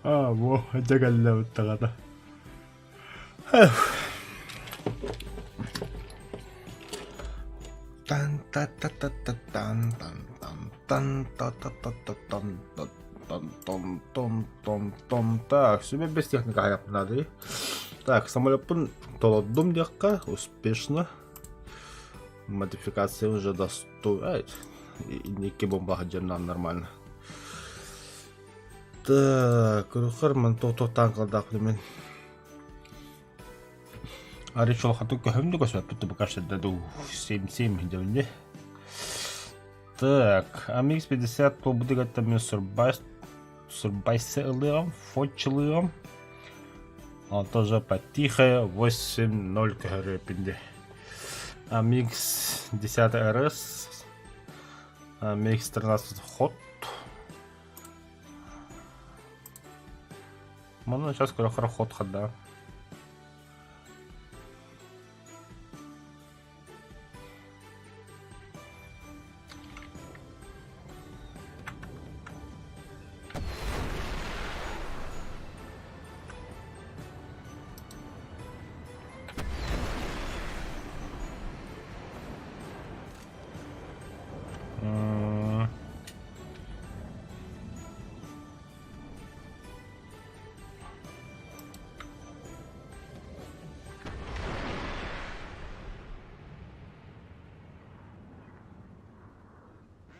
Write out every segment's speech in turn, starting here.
Во, отдегали вот тогда. Тан та та та та тан тан тан тан та та та та тан тан тан тан тан тан. Так, себе без техника аяп надо. Так, самолетпен толоддум дияққа успешно. Модификация уже достойна. Неке бомба хаджаннан нормально. Так, рухарман то-то-тан қалдақ мен. А решил хату көхімді көсіп бітті бұқашты даду 7-7 хиндеуінде. Так, АМХ-50 бұл бұдығатта мен сұрбайсы ылығам, фотчылығам. Он тоже потихо 8-0 көхірепінде. АМХ-10 РС, АМХ-13 ход. Мұны сейчас көріқыр ход қадда.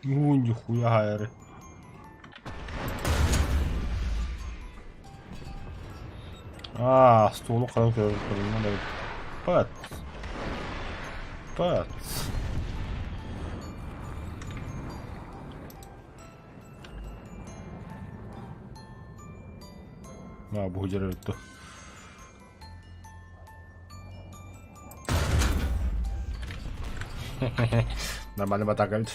Нихуя хайры. Стулу қалып көріп. Пат. Бұл жері өтті. Нормально батакайды.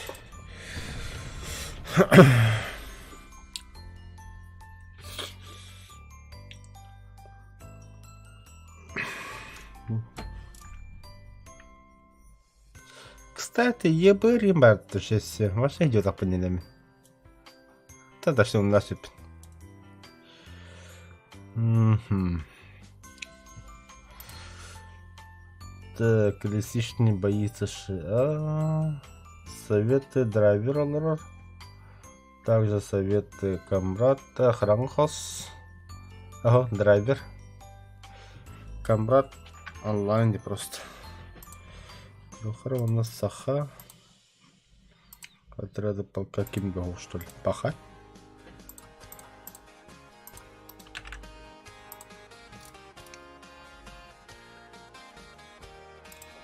Кстати, ебы ребята, сейчас вообще идет оппонентами. Тогда что он насыпет. Так, лисич не боится советы драйвера. Также советы Камрата, Хранхос. Ага, драйвер. Камрат онлайн не просто. Рухара у нас саха. Отряды полка Кимбегов, что ли? Пахать?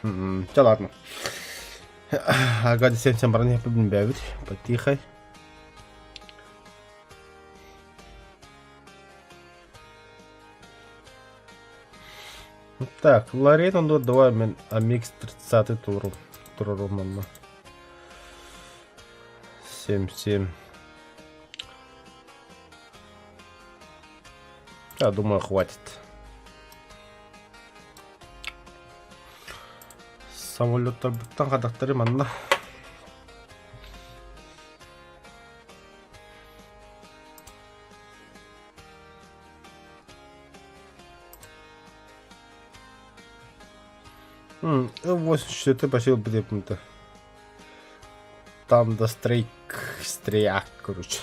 Да ладно. Ага, всем брони будем бегать потихо. Так, Ларен он 2 мен, а микс 30 туру романа. 7-7. Я думаю, хватит. Самолеттар бүттен қадақтары манна. Вот что ты пошел где-то. Там до стрейк, короче.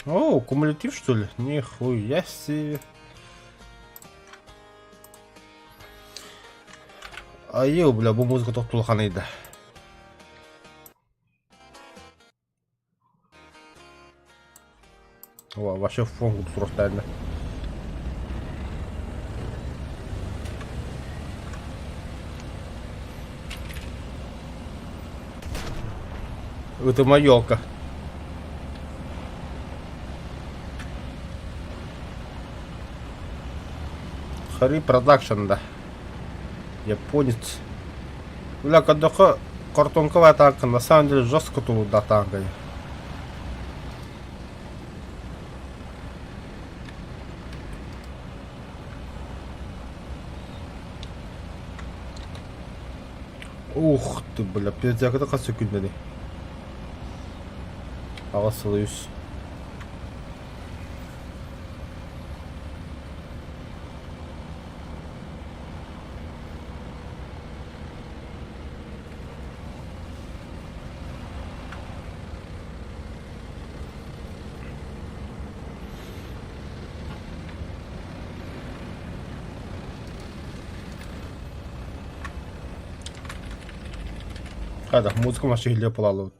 О, кумулятив, что ли? Нихуя себе. Бля, бұл музыка тоқтылған еді. Вообще фон құды сұрақта әлі. Это майолка. Хари продакшн, да. Японец. Бля, кадаха картонковая танка, на самом деле жестко туда танка. Ух ты, бля, пиздец, это как секундный. Аласылаюсь. Hadi muzika maçı hile yapılalım.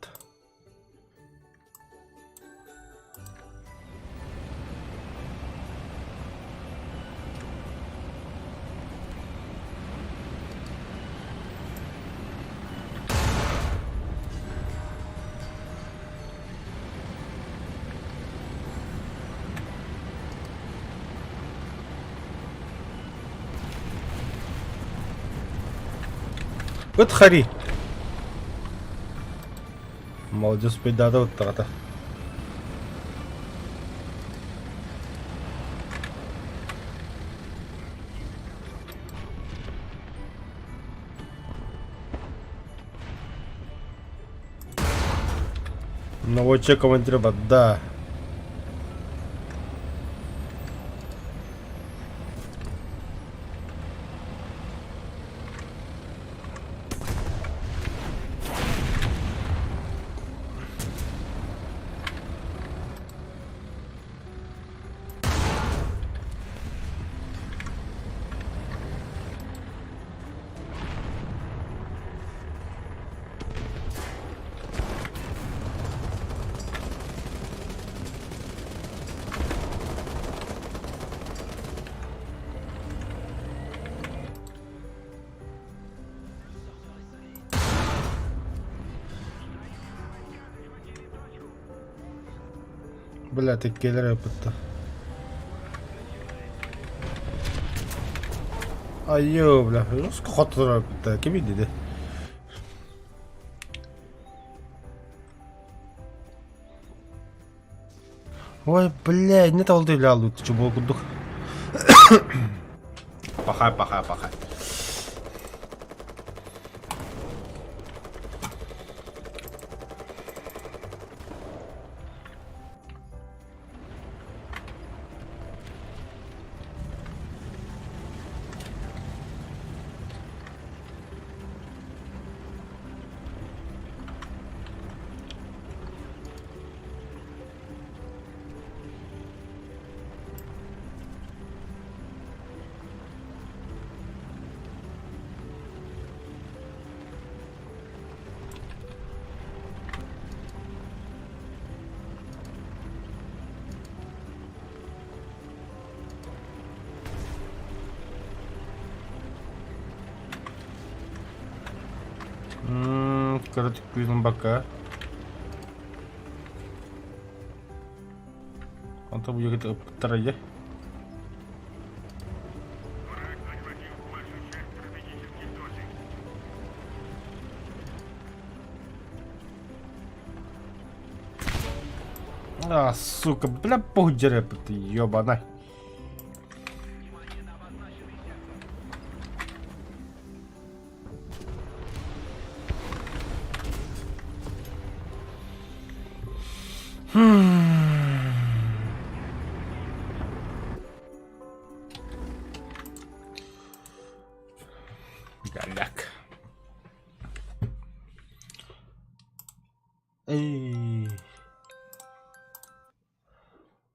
Подхари. Молодец, пидада вот так-то. Наводчик командира, да. Бля, tekkeler yapıttı. Ayyo, бля, жестко хатыра yapıttı. Kim dedi? Ой, бля, не того ты лял, ты чего кудух? Пахай. Короче, квизом бока. Он там будет вторая. А, сука, бля, пугдереп ты, ёбаный. Голяк. Эй.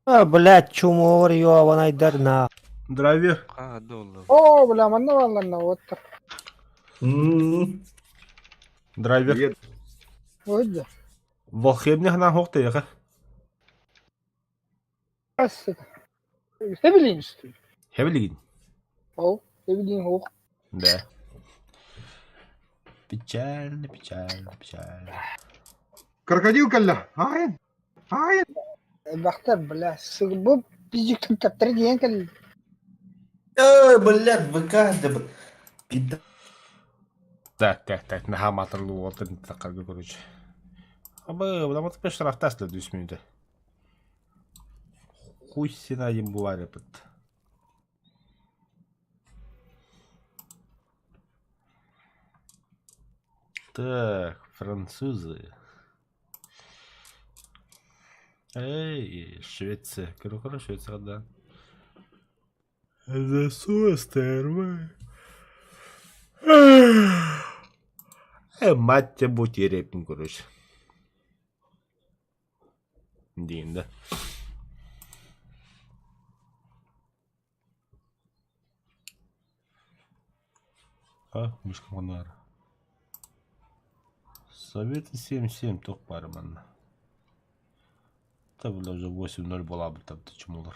Блядь, чумор, ёбаный дерна. Драйвер. Доллар. О, бля, манна валланна, вот так. Драйвер. Вот да. Волхебный хана хохты, яха. Красиво. Хевелин, что ли? Хевелин. О, Хевелин, ох. Да. Печально. Крокодил калля. Ай. Доктор, бля, сырбу пиздик там каптер диен кал. Блядь, ВК, да, пида. Так, нога матерлу отын такарга короче. Абы, потому что пеш рафта следующий минуты. Хуй сина им бывает. Так, французы. Эй, Швеция. Хорошо, Швеция, да. Это состервы. Мать тебя будь репин, короче. Дин, да. Мишка Монар. Советы 7-7, тоқ барман. Та бля уже 8-0 была бы там, ты чмулар.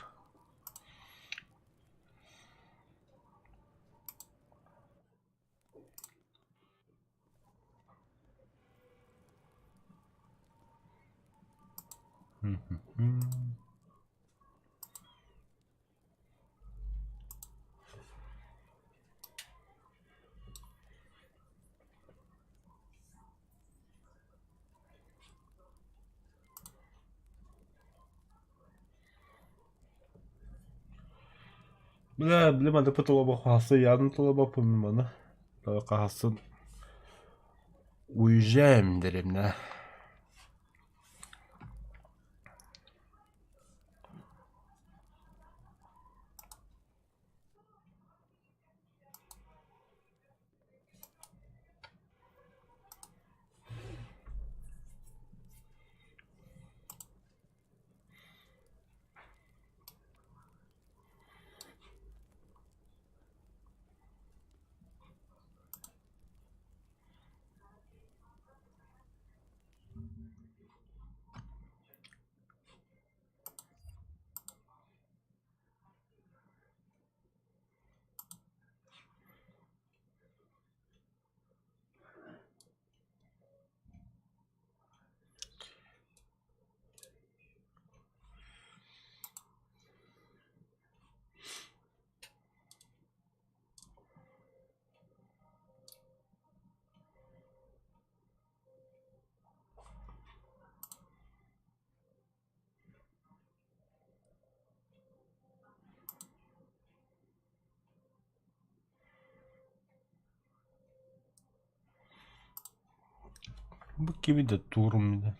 Білемеді пұтылы қағасы, яғын тұлы бапым мана. Қағасын уезжаем дерем, да. Bu gibi de durum bir de.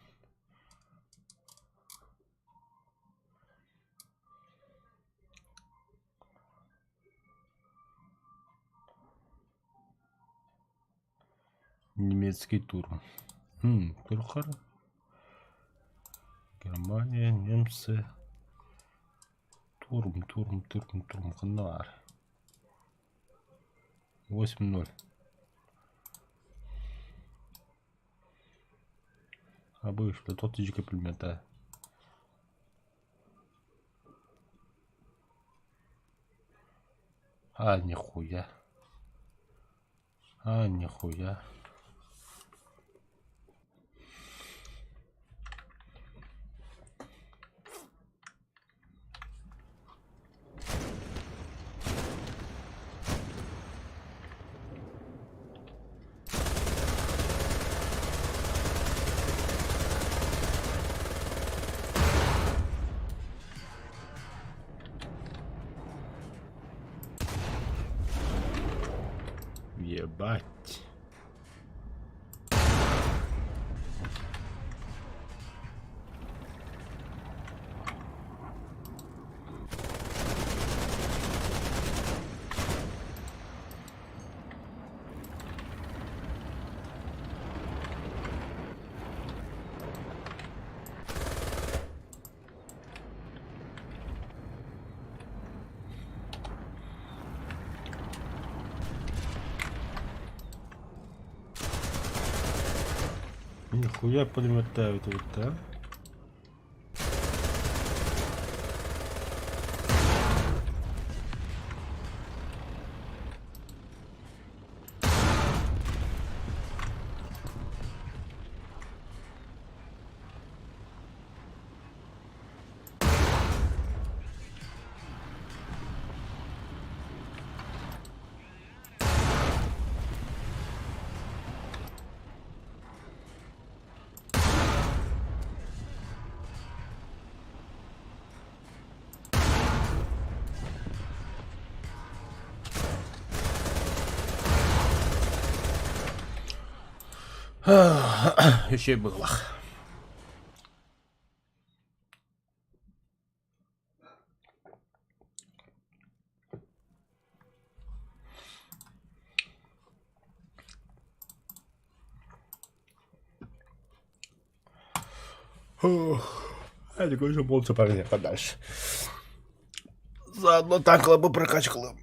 Немецкий турм. Турхар. Германия, немцы. Турм. Канар. 8-0. Абы, что тот тычка племета. Нихуя. Нихуя. Ебать. Нихуя подметают вот, да? Еще и было. Я такой уже молча парня подальше. Заодно танкала бы прокачкала.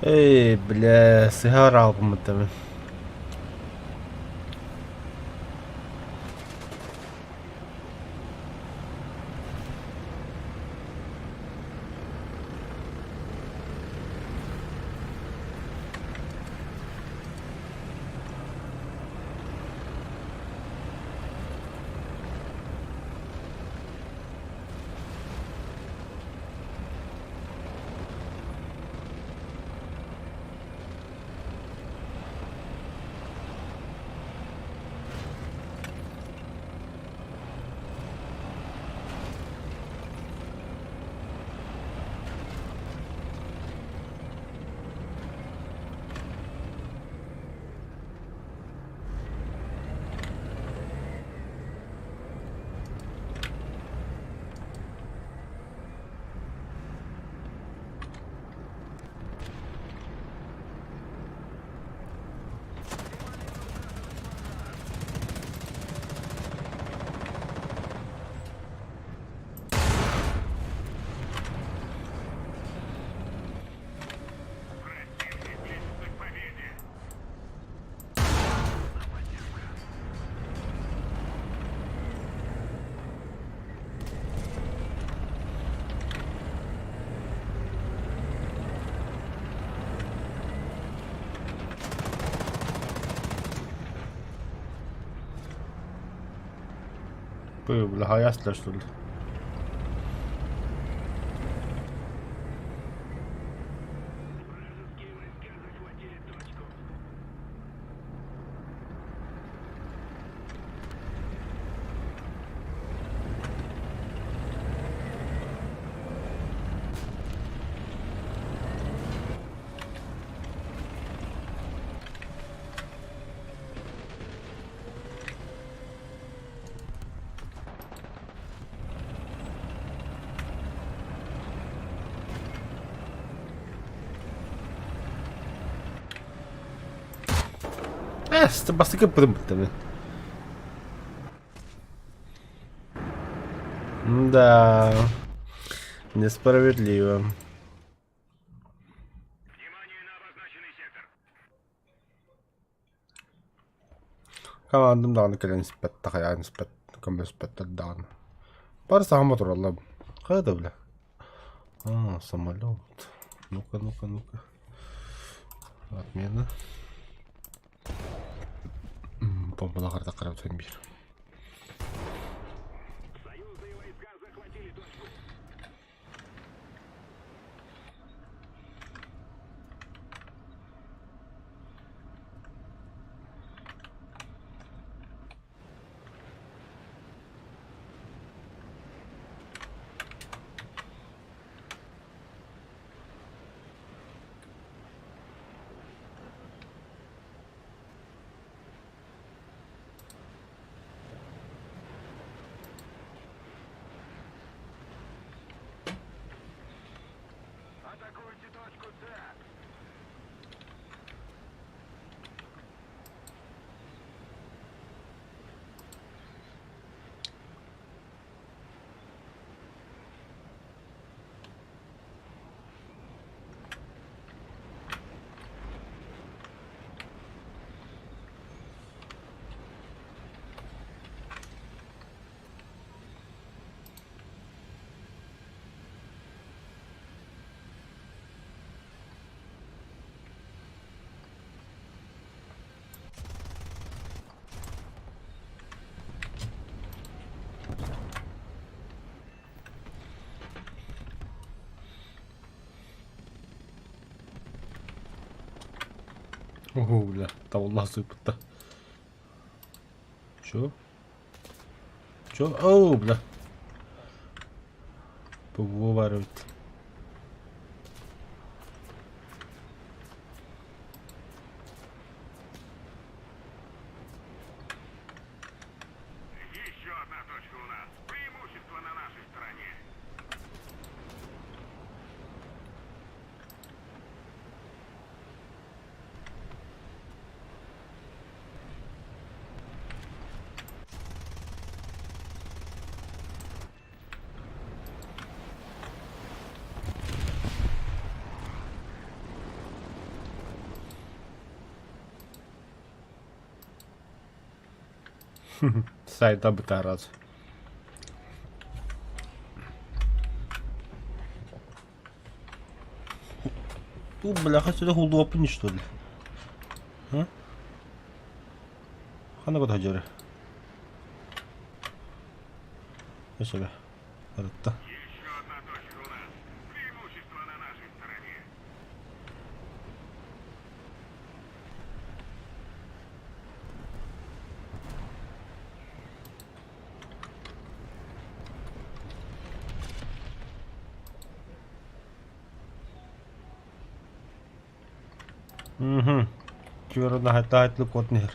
Эй, бля, сыграл по-моему. Võib-olla hajastlas sul. С басыка прыгнули. Да, несправедливо. Внимание на обозначенный сектор. командам дағаны келен спетта қаян спет көмбе спеттер дағаны. Барысы хаматур алла. Қайда бля? Самолет. Ну-ка. Отмена. Бомбаларға қарап өтсең бер. Ого, бля, там والله сыпать-то. Чё? Оу, бля. Повываривает. Еще одна точка у нас. Преимущество на нашей стороне. Сайта бы тараз. Тут, бляха, сюда удобнее, что ли? А? Хана куда джаре? Сюда. Это. Еще одна точка у нас. Преимущество на нашей стороне. Угу. Чего нагадать лукот нер.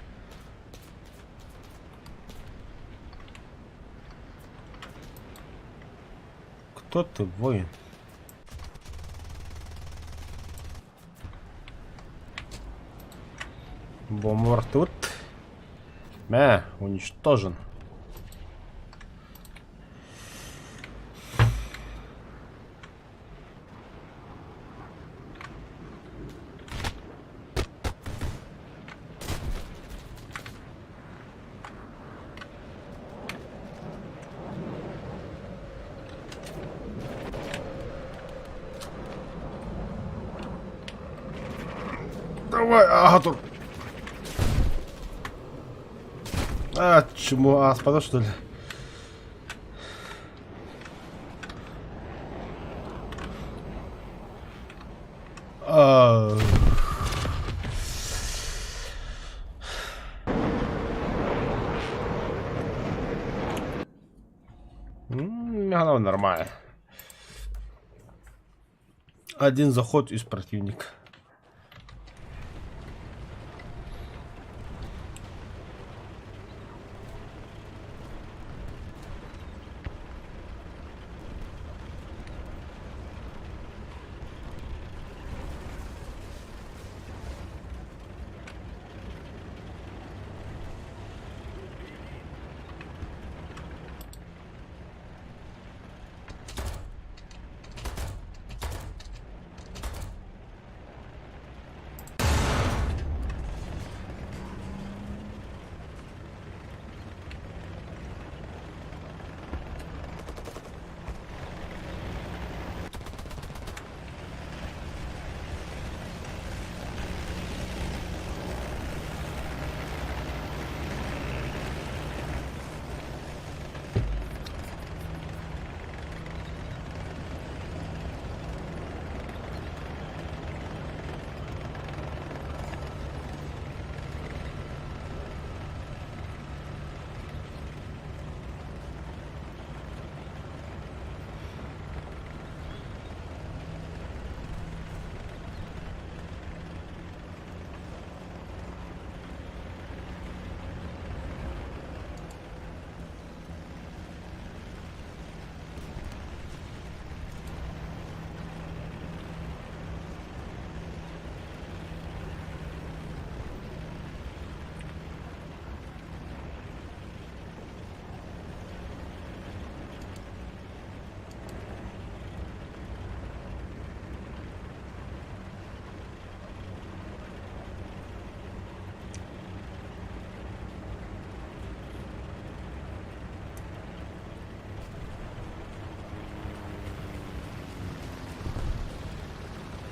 Кто ты, воин? Бомбар тут. Уничтожен. Давай, Артур. Чему? Спада, что ли? Оно нормально. Один заход из противника.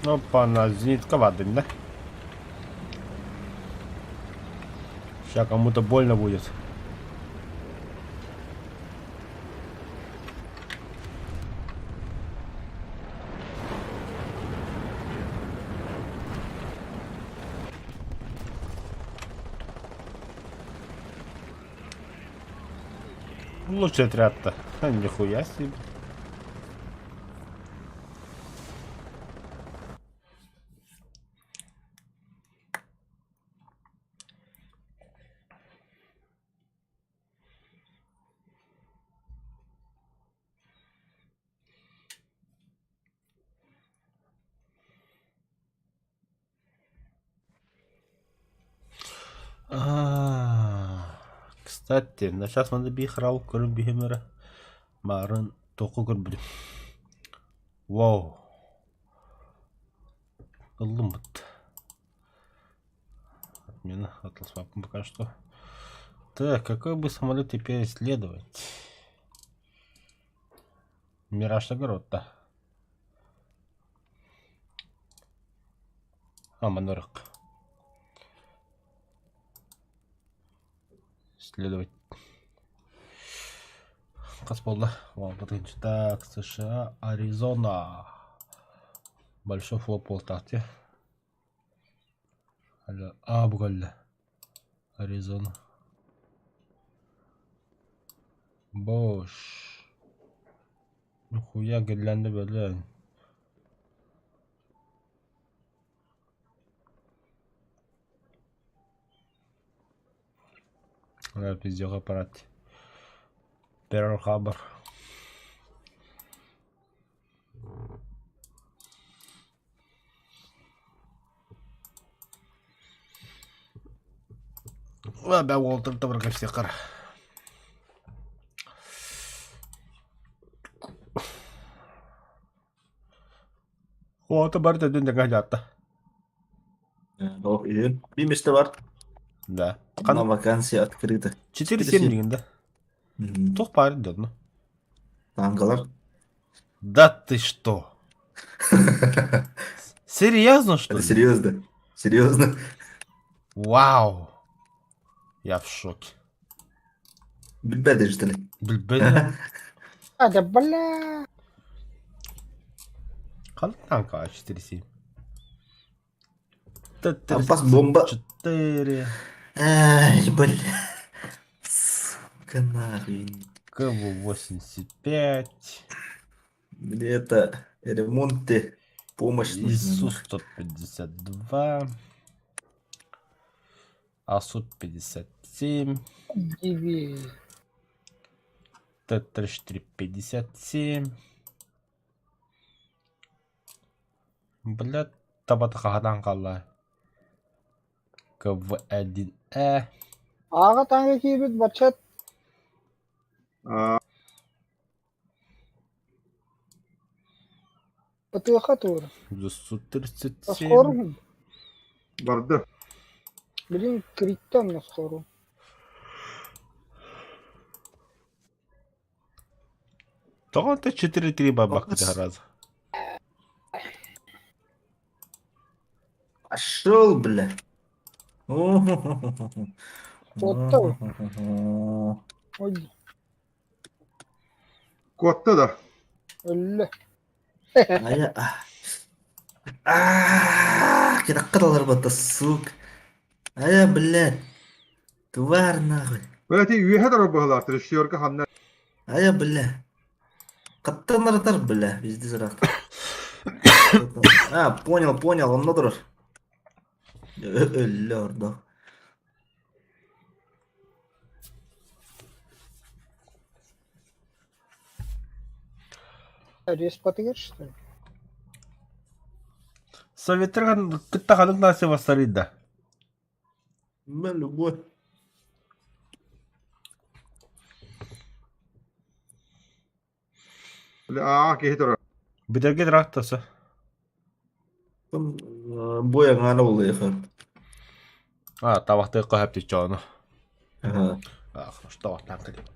Опа, на зенитка воды, да? Сейчас кому-то больно будет. Лучший отряд-то. Нихуя себе. Кстати, на сейчас надо бихрал, курим бихимера. Марын току курбим. Вау. Лумбат. Отмена. Атлас мапом пока что. Так, какой бы самолет теперь исследовать? Мираж огород-то. Монорик. Исследовать. Касполда. Так, США, Аризона. Большой флоп полтахте. Абгаль. Аризона. Бош. Нихуя гирлянды böyle. Evet, biz yok aparat. Pearl Harbor. Ben Walter da bırakıp sıkar. O da bari de dün de kaçattı. Oh iya, Bimis de var. Да. На вакансии открыто. 4-7 дегенде. Toch парень дёдно. Тангалар. Да ты что? Серьезно, что Это ли? серьезно. Серьезно. Вау. Я в шоке. Bilmedi işte. Bilbeli. Hadi bля. Kaldı kanka 4-7. Pas bomba. 4. Ай, бля. Сука, нахуй. КВ-85. Мне это ремонты помощь нужна. ИСУ-152. АСУ-57. Диви. Т-34-57. Бля, табата қағадан қалай. КВ-1Э. Ağa tane kibrit bachat. Патыха тур. ЗСУ-37. Наскору. Барды. Блин, криттан наскору. Тогда ты 4-3 бабах раза. Пошел, бля. Отто. Ой, Kotta da. öyle. Ая. Кida кыралар бата, сук. Ая, блядь. Тварь нахуй. Böyle te üye de robahlar. Tırışıyor ki hamle. Ая, бля. Каттан аратар, бля. Bizde зырақ. Понял, он надыр. Өлі орда. Рез патыгар что ли? Советтер кытта хадык насе бастарыйда. Мен любой. Böyle ağa kehitara. Бидерге драхтасы. Боя ғана ол еқан. Табақтай қойыпты чоны. Хорошо, табақтан қылып.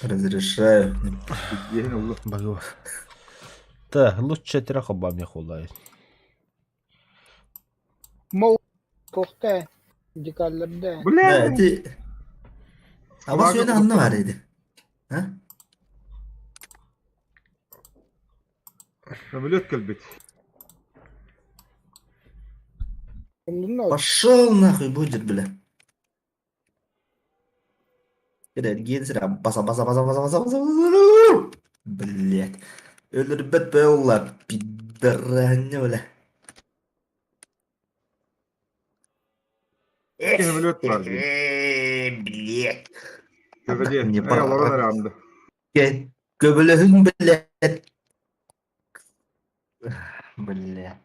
Разрешаю. Yehin oldu. Багу. Та, лучше тираха бам я хулай. Мол, тохта. Дикаллerde. Да, Бля! это... Ama söyle anne var dedi. Ha? Самолет кэлбит. Bunun Пошел нахуй, будет, бля. Кидай, гейн сюда. Баса. Блять. Öldürüp be ulan. Пидоране, бля. İki самолет var diyeyim. Блять. Tövbe Не Ey Allah'ın пора. aramda. Gel. Göbeleğin, блять. Бля.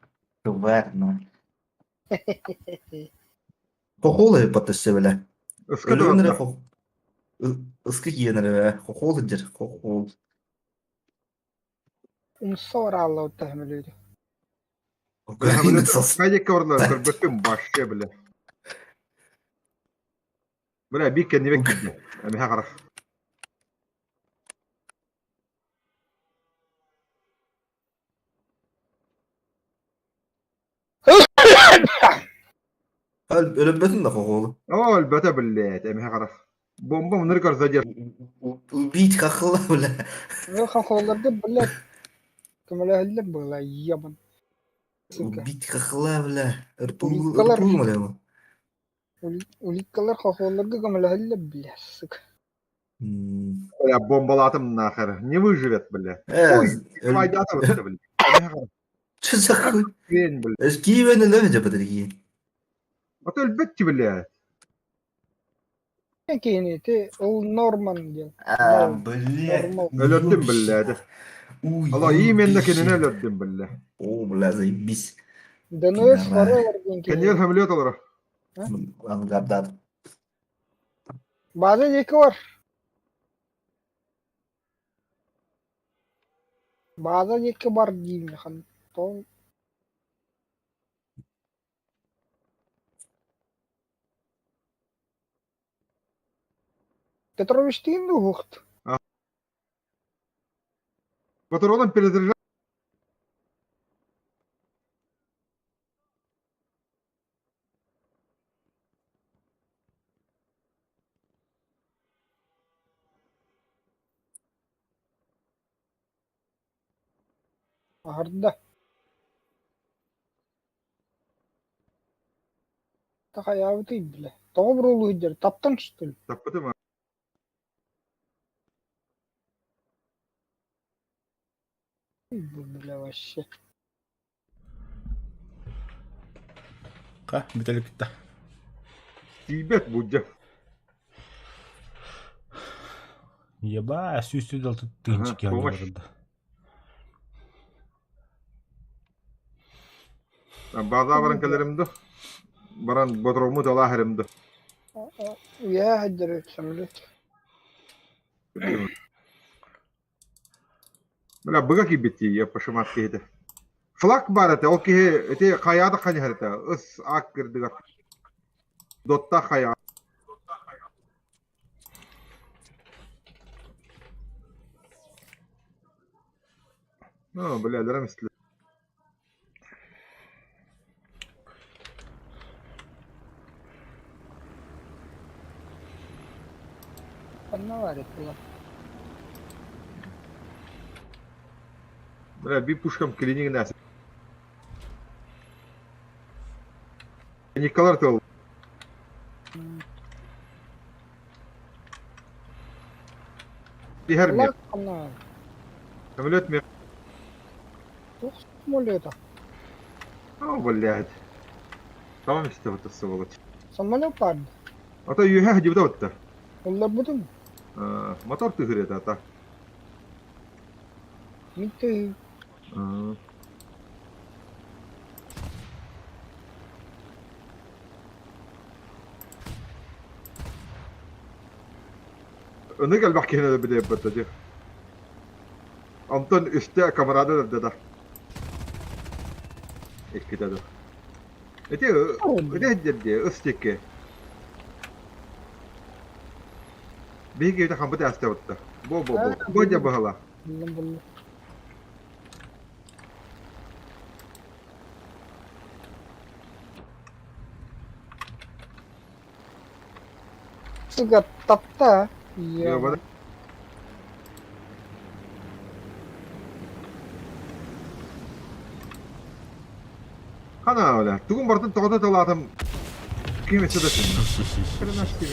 Тварь, ну. Хохолы потащи, бля. Iska Ölümlere duranda. hok. Iskı giyenere be. Hokol indir. Hokol. unsur Allah tahmin ediyor. Ukrayna sas. Kayık orada kırbaktım başta bile. Bile bir kendime gitti. Yani hakara. Ölümbetin de hokol. Ama elbette bile. Yani hakara. Bomba mı nırkar zacer. Убить хохла, бля. Ve kafalarda böyle kımılahalle böyle yaban. Sıkı. Убить хохла, бля. Улиткалар. Рпул, бля. его. Ulikkalar kafalarda kımılahalle bile sıkı. Ya bombalatım nahara. Ne выживет bile. Fayda atamazsa bile. Yani hakara. Что за хуй? Ben bile. Киеве левите по такие. Ata elbette bile. Keneti o normal diyor. Бля. Normal. Öldüm bile. Allah iyi mendekini öldüm bile. О, бля, заебись. Dönüyor Давай. para var Kendine kenki. samolot olur. Авангардар. Bazı yeki var. Bazı yeki var diyeyim. Han. To Петрович тиин ду хухт. Патроном перезаряжать. Ахарда. Такая ты, бля. Добрый лидер. Таптан что ли? Tappatı mı? Бля вообще. Kah, bitelik gitti. Sibet budca. Еба, сюсюдал тут тынчики Ага, они помощь. вроде. Bazı avrankelerimde. Baran botromu da lahirimde. Я هدرك самолет. Böyle bıga ki bitti ya paşamat ki hede. Flak barate o ki ete kayada kanı harita. Is ak girdi. Dotta kaya. Ha böyle ederim istedim. Она варит была. Böyle bir puşkam kliniğin nesi. Nikalar tol. Bir her mi? Лак она. Самолет mi? Тух самолета. Ha блядь. Tamam işte bu сволочь. Самолет падает. Ata yuha hacibde otta. Onlar bu mu? Motor tühüredi ata. Mitte. Öne gel bak yine de bir de yapatacak. Anton üstte kamerada da da. İki de. Öte dedi üstteki. Bir gibi de kampı da astı otta. Bu. Bu da bahala. Bundan bunu. Sıgat tatta. Ya bana Kana öyle. Tugun bardan toğda taladım. Kıymeti de senin. Kırınaş gibi.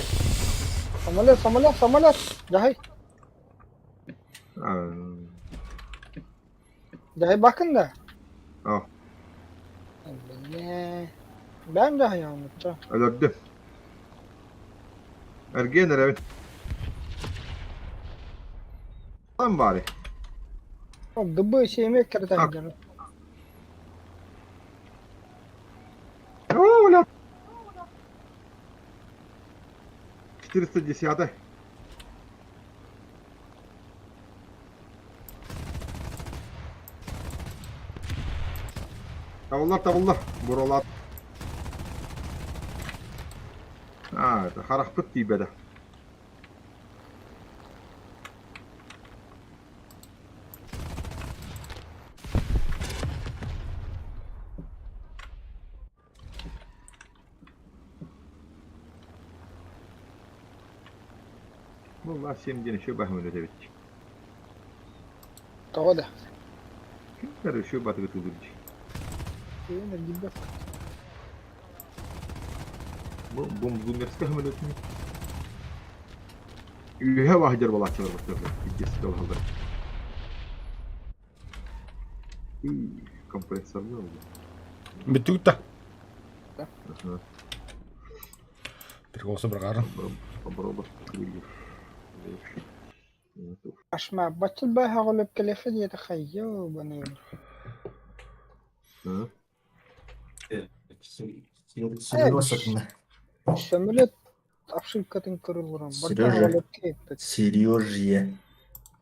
Самолет. Jahay. Ha, Jahay bakın da. al. Ne? Ben Jahay anlatacağım. Öldüm. Ergener evet. Lan bari. O dıbbı şeyime kırıtan canım. Oo lan. 410. Тавулlar. Buralar. Ha, haraqpıt diybede. Vallahi şimdi şu bahmede de bitti. Tava da. Kimler şu batı götürdü. Yine gibi. Bu üniversite hemen ötünü. Üye vahcer balakçılar bakıyorlar. İlgisi de oldu. Kompresör ne oldu? Bitti. Aha. Bir olsa bırakarım. Попробуй. Aşma batıl bay hağılıp kelefe diye takayyo bana. Ha? Сережа сатына. Самолет Afrika'dan kırılırım. Burada Seriously? hağılıp keyifli. Сережа.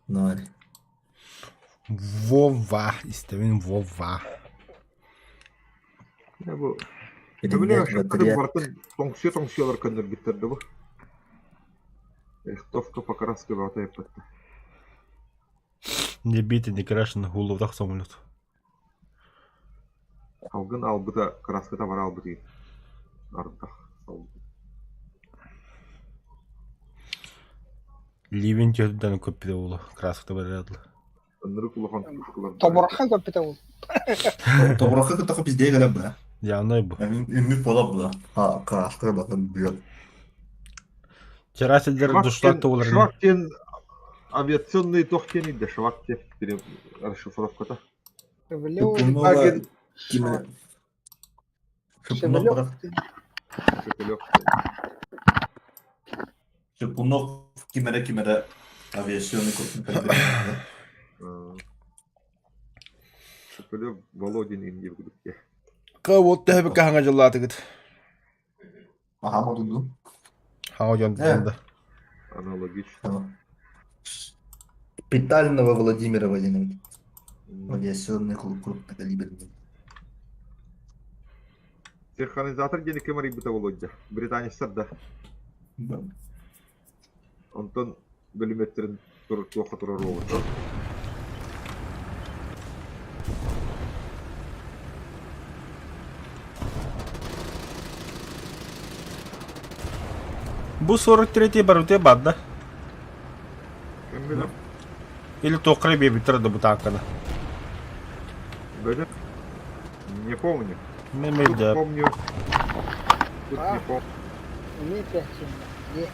Ноль. Vova. İstemin Vova. Ya bu Передать Öbürü в şu отряд. kadın barıtın tonksiyolar kanır bitirdi bu. Эхтовка покраски в отель пытта. Не битый, не крашен, головдах самолет. Алгын албыта краската бар албыты. Ардах. Ливен тетудан көппеде болу. Краската барады. Ыныры кулахан кушкалар. Тобыраққа көппете ол. Тобыраққа кітақы бізде келе бі. Явной bu. Үміт бола бұла. Қашқы бақын бүйет. Террасельдер душлатты олар. Швактен авиационный тохтен иде. Швактен расшифровката. Шевелеу. Шыпынова кимі. Шыпынов Шевелеу. бірақ. Шепелек. Шыпынов кимере авиационный космик. Шепелек Володин инде бүгдікке. Кавот тәбі кәңі жыллаты кіт. Махамуд ұлды. Хау жан дегенді. Аналогично. Питального Владимира Владимировича. Авиационный клуб крупнокалиберный. Синхронизатор гені кемер ибіта Володя. Британецтер да. Онтон бөліметтерін тоқы тұрар олы. Bu 43-й бар өте бар да? Кем білем? Или тоқыры бе бітірді бұл танканы? Бөлім? Не помню. Мен Тут мейді. помню. Тут А. не помню. Не пехтин. Не.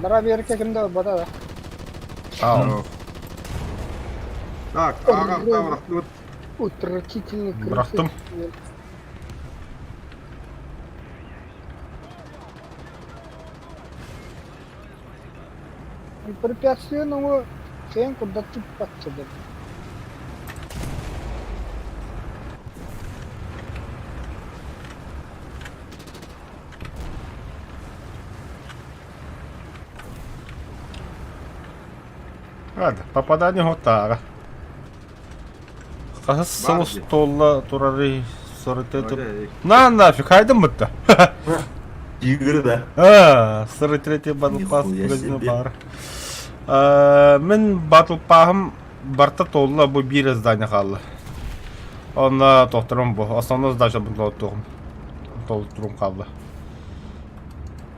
Бара bir erkek kimde bada da. Ау. Так, ағам таврақты өт. Отвратительный крысы. Бырақтым. Препятствие, но sen куда-то подсюда. Hadi, попадание готово. Қасым столла турары сұрытетіп. На нафиг, қайдым бұтты? Игры, да. Сұрытетіп батыл пас Нихуя көзіне себе. бар. Мен батыл пағым барта толла бұл бір здание қалды. Онда тоқтырым бұл. Основной здание бұл толтырым қалды.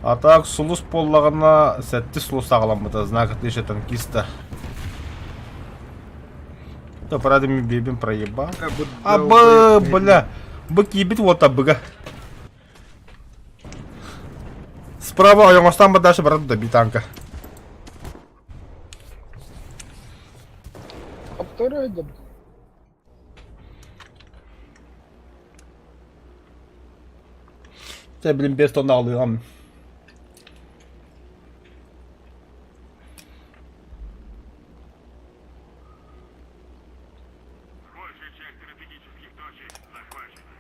Атак сулус поллагана сәтті сулус ағаламбыта, знак отличия танкиста. То правда ми бебим проеба. Абы, бля, бык ебит вот абыга. Справа оңостан бы дальше брат доби танка. Второй дом. Це, блін, без тонна алыгам. Большая часть стратегических точек захвачена.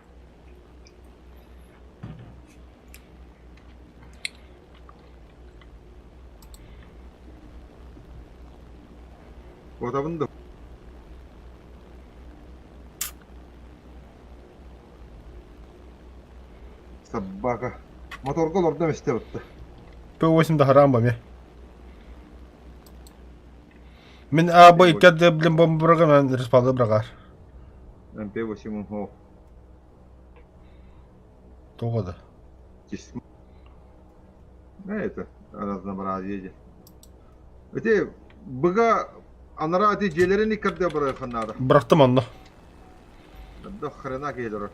Вот абында. Собака. Моторга олордом істебитти. П8 да харам ба ме. Мен абы иккәдде, блин, бомбырага мен респалды брагар. МП-8 о. Тоғады. Чисм. Это разнообразие. Эти быга анара ати желерин иккерде бара ханнада. Бырақтым онны. Да хрена келер.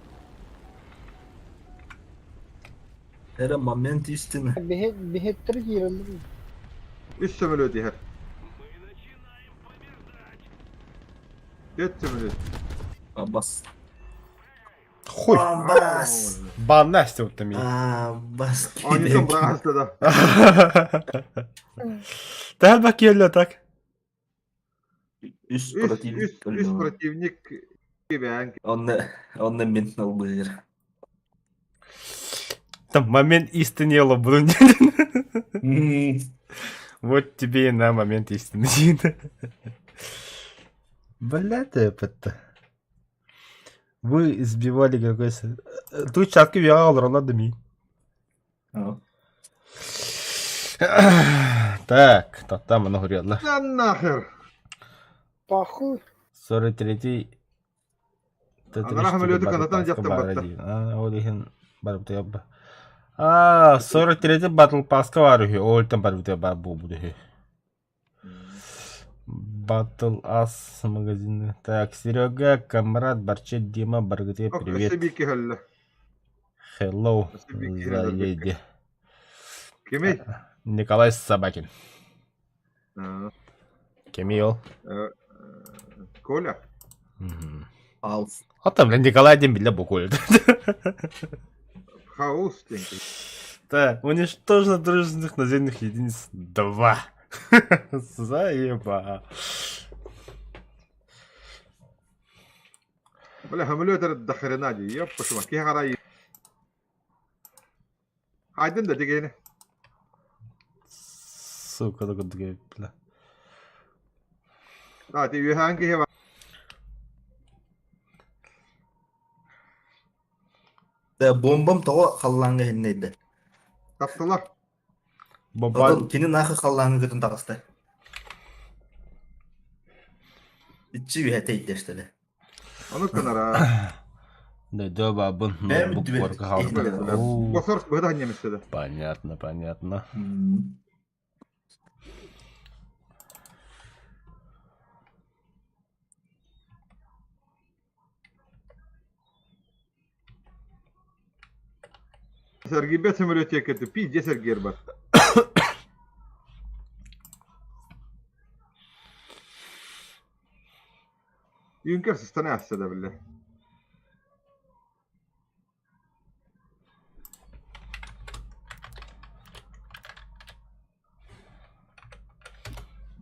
Her момент истины. Бехеттер кирелер. Üç sömürüyor diğer. Dört sömürüyor. Аббас. Хуй. Аббас. Банна істебітті мен. Аббас. Анисен бırakastı da. Дәл бак келі так. Üst Üst противник. противник gibi. Он мент был. Там момент истины ело бұдың. Вот тебе и на момент истины. Бля ты опыт-то. Вы избивали какой-то... Тут чатки вяга алыр, она дыми. Так, там оно горело. Да нахер. Похуй. 43-й... Анара хамелёды канатан жактан батты. Олихин барбыты ябба. 43-й батл паска бар үхі. Олтан барбыты бар бұл бұды үхі. Батл ас магазины. Так, Серега, Камрад, Барчет, Дима, Баргате, привет. Сибики хәлле. Hello, Сибики заеди. Кемей? Николай Собакин. Кемил. Коля? Алф. А там, блин, Николай Дембеля буквально. Хаус деньги. Так, уничтожено дружественных наземных единиц 2. Заеба. Бля, хамелёды да хрена ди. Ёп, пошма, ки харай. Айдын да дегені. Сука, да гудге, бля. Ти үйханги хева. Бомбам тоға қаллаңға хеннейді. Таптылар. Баба, Одан кені нақы қаллаңға көтін тағысты. Итчі бейті еттештілі. Onu kınara. да, да, бабын, Бәрі ноутбук дүбет. корка халды. Босор быда неместеді. Понятно, понятно. Сергей бет самолетек это пиздец Сергей бар. Юнкер состояние да, бля.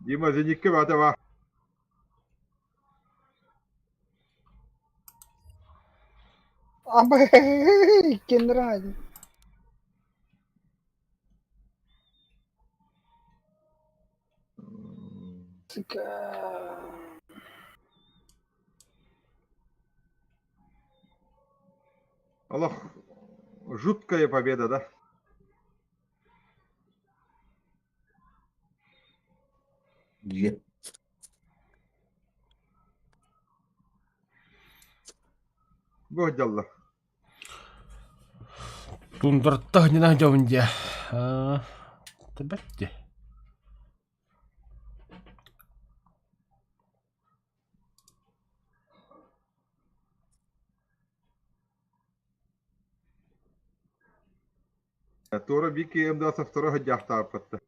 Дима, зеникке бата ба. Абы, кенрали. Сука. Allah, жуткая победа, да? Е. Годялла. Тундыртта не найдем где. Тибетті. Тура Вики М22 жақтағы патты.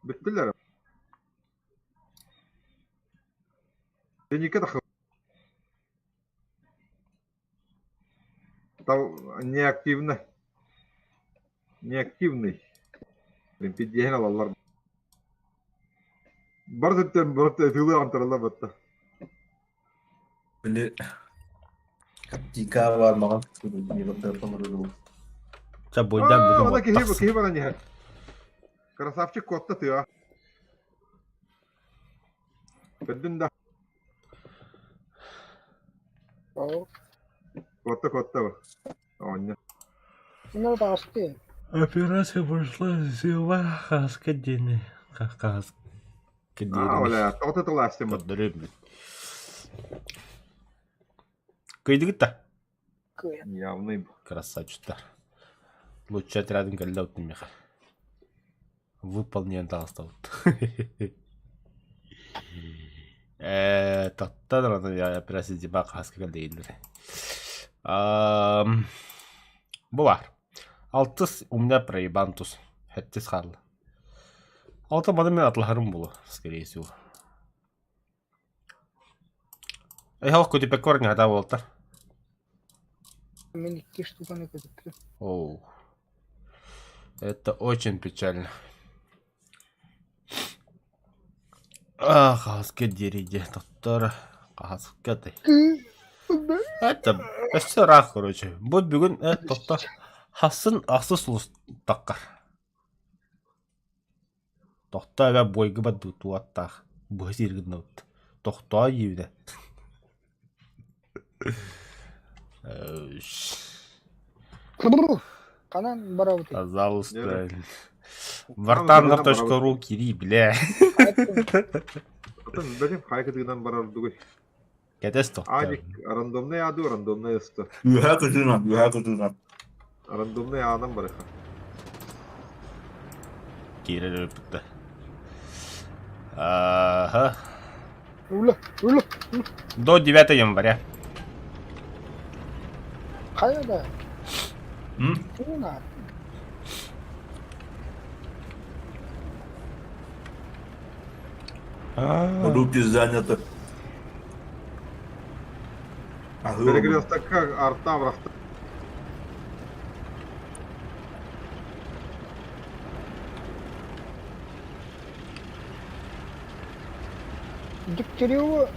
Біттілер. Денікі тақы. Тау неактивны. Неактивный. Пиддеген алалар. Бар түттен бұрытты тылы антарыла бітті. Біле. Каптика бар маған. Не бар телефон ұрды. Ча бойдан бүгін Она оттақсың. кихи бана не. Красавчик котта тыа. Біддің да. О, Котта ба. Оня. ну да, асты. Операция прошла сила хаскадені. Хаскадені. Оля, тоғыты тыла астем. Поддрыбный. Кыйдыгыт-та. Кыя. Явный. Красавчик-то. Лучший отрядын кәлдәут немеха. Выполнен таластаут. Таттан раны операция дебақ хаска кәлдейділер. Бұлар. Алтыс у меня проебан туз. Хәттес қарлы. Алты бады мен атлахарым бұлы, скорее всего. Халық көтепек көрін ғада болтар. Мен 2 штуканы көтөптү. Оу. Это очень печально. Хаска дереде, тоттар. Хаска ты. Это все рах, короче. Будь бүгін, тоттар. Хасын асы сұлыс таққар. Тоқта әбә бойғы бәді туаттақ. Бұғыз ергін өтті. Тоқта ебді. Канан барабыты. Пожалуйста. Вартанлық.ру кири, бля. Бәдем хайкытыгынан барар дугай. Кәдес тоқта. Адик рандомный аду, рандомный ысты. Юха күтінат. Рандомный адан барыха. Кири өпітті. Ага. Ула. До 9 января. Қайда? М? Уна. Руки заняты. Перегрестакка арта бырақты. Дегтярева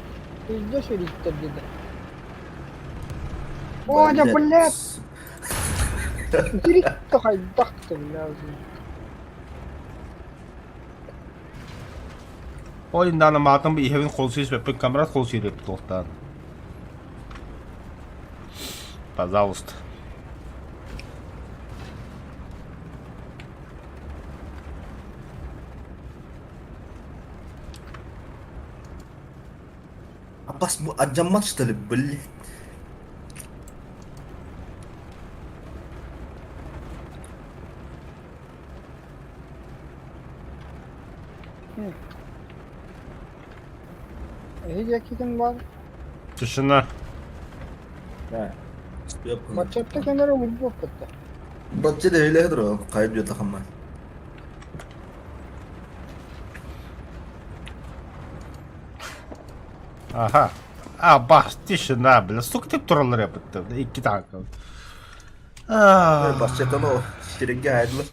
пизда сөйлейттер деді. О, да, блядь! Директті қайдақты, лазым. Oyundan mağdın bir evin kol suyuz ve kamerat kol suyuz yaptı tohtan. Пожалуйста. Апас bu acamat что ли, блин? Hideki var. Тишина. Да. Maçapta kenara vurdu hakikaten. Bacı da öyledir o. Kaybıyor takımlar. Ага. Баш, тишина, бля. Сука тip turallar yapıttı. 2 dakika. Başçatan o. Şiringe hayırlı.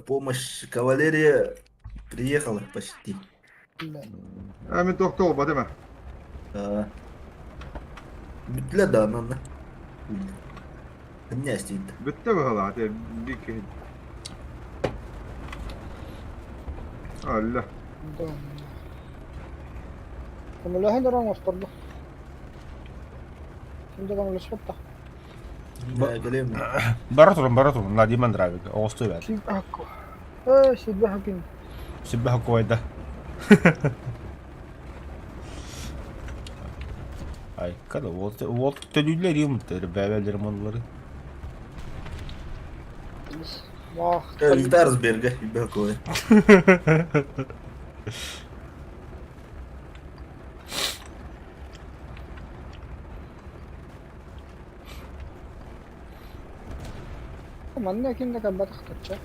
Помощь кавалерия приехала почти. Әмін тоқты ол ба деме? Bütler de ananı. Ne isteydi? Бітті бі ғала, әте bir kehin. Allah. Да. Como la gente era mostarda. Şimdi bana lütfen. Geleyim mi? Баратурум. Владимир Дравик. Оғысты бәді. Сибаку. Сибаку. Сиббаху койда. Ay kada Volt tölüler yumtları bebelerim onları. Vah. Gitarız berge. Bir koy. Man ne kimde kabat tutacak.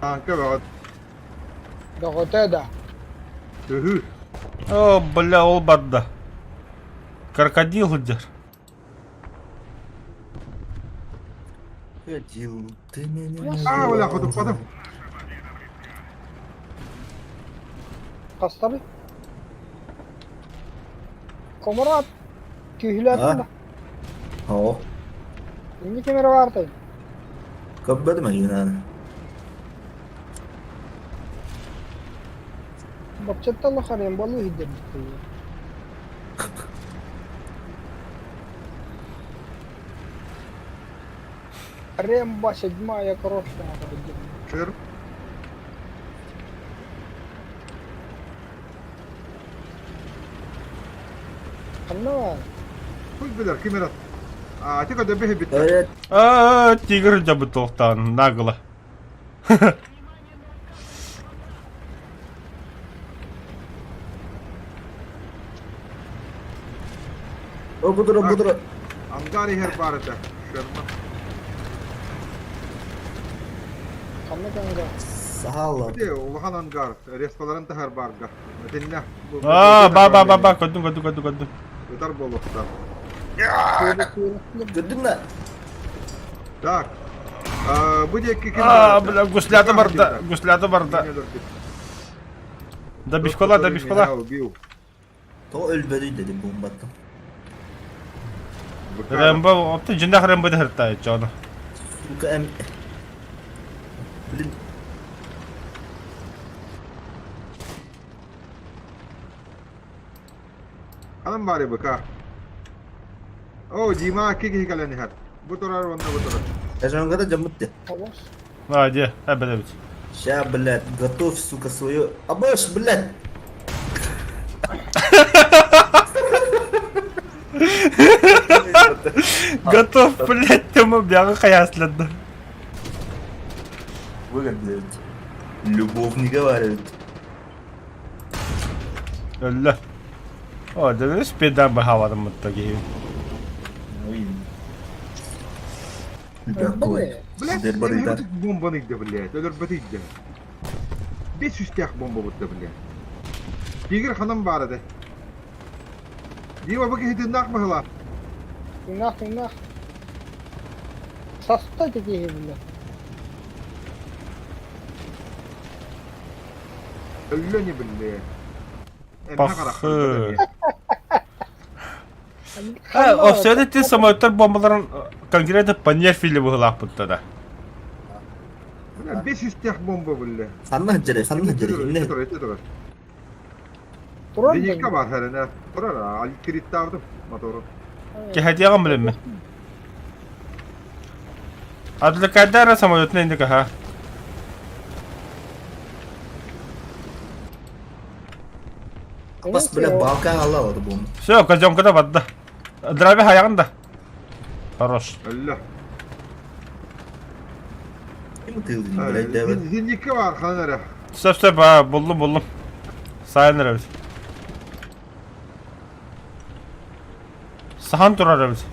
Kanka be. Dağıta da. Tühü. О, бля, ол бадда. Крокодил дер. Ходил ты меня. Aa ulan kodum. Kastabı. Komurat. Tühülersin da. Oh. İnci kemeri vardı. Kabad mı yine? Bapçatta xarayım balı hiddet. Рем седьмая крошка. Şer. Kanna Kuy bilir kimerat. Aa tek de behe bitti. Evet. Тигр жабытылтан нагло. O budur. Angari her barada. Şerman. kanna kanka. Sağ ol. Bir de Ulan angar. Restoran da her barga. Dinle. Ба, көдүн. Öder bolukta. Gördün mü? Так. Bu deki kim? Бля, гусляты барда. Да бишкола. O ölmedi dedim bombadan. Рэмбо, опты жинах Рэмбо да хыртай жона. Suka em... Bilin. Hanım bari baka. O jima kiki kalani har. Bu torar onda bu torar. Я же вам когда jamut ya. Tamam. Hadi, hadi. Ща, блядь, готовь, сука, свою... Абаш, блядь! Готов, блядь, тема бяга каяслады. Выгод, блядь. Любовь не говорит. Öyle. O da speden bir havada mutlu gibi. Ой. Какой? Блядь, Теперь барыдар. бомба нигде, блядь. Ölür batıydı. 500 тях бомба бутты, блядь. Тигр hanım bari de. Дима баки хитин nakmahla. Günah. Sasta teki hibile. Ölüni billahi. Пахы. O sırada самолеттер бомбаларын конкретно понерфили выгылах бутты да. 500 тях бомба billahi. Sanna hıcırı, Ne? Dur. Duran Denizka var herine. Turar ha. Ali kilit davdım motoru. Ki hediye bilin mi? Abdülkader самолетine indik ha. Bas, блядь, балкан аллавады bomba. Все, козёмка бадда. Драви хаягында. Хорош. Allah. Kim tığıldın, блядь, devet. Zinlikka var hanere. Söp ha, buldum. Sayınır biz. Sahan durar biz.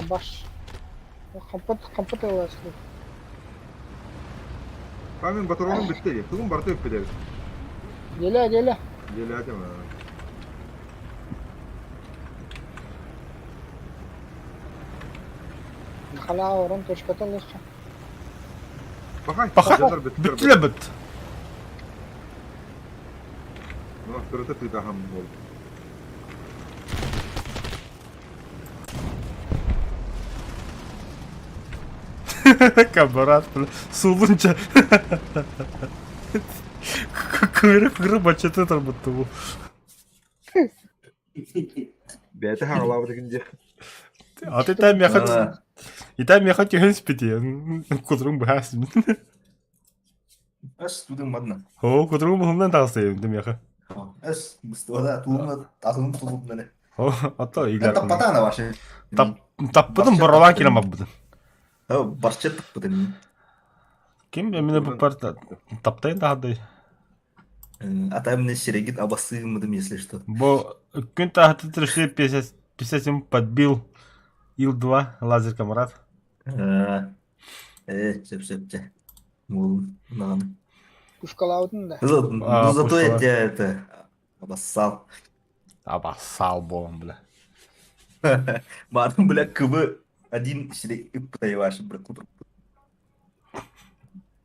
baş. Kapat olasın. Kamin batoronun bitti. Tugum barda öpüder. Gele. Gel hadi ma. Hala oran toşkata alışacağım. Bakay. Bakay. Canlar bitti. Bütüle bit. Ну, круто ты там был. Камбарат, сулунча. Kıvrı maçete tarbutu bu. Bete hağlavadı günce. А ты там ехать... Aa, И там ехать и спите. Кудрун бахасın. As tudum madna. О, кудрун бахымдан тағыстайым дем яха. As Mustafa tuğumda atılım tuğum beni. О, ата Ben игler. tapatana başı. Таппыдым бұралан келем аббыдым. Барча tapatın. Кем мене бұл пар таптайын тағыдай. Атам не серегит абасыгмыдым, если что. Бо күн тағыты тіріште 57 подбил Ил-2 лазер камарат. Сеп-септе. Мол, наған. Пушкалаудың да. Ну, зато пушкала. я тебя это обоссал. Абасал болым, бля. Мадам, бля, кыбы один серегит пытаеваши, бля, кудыр.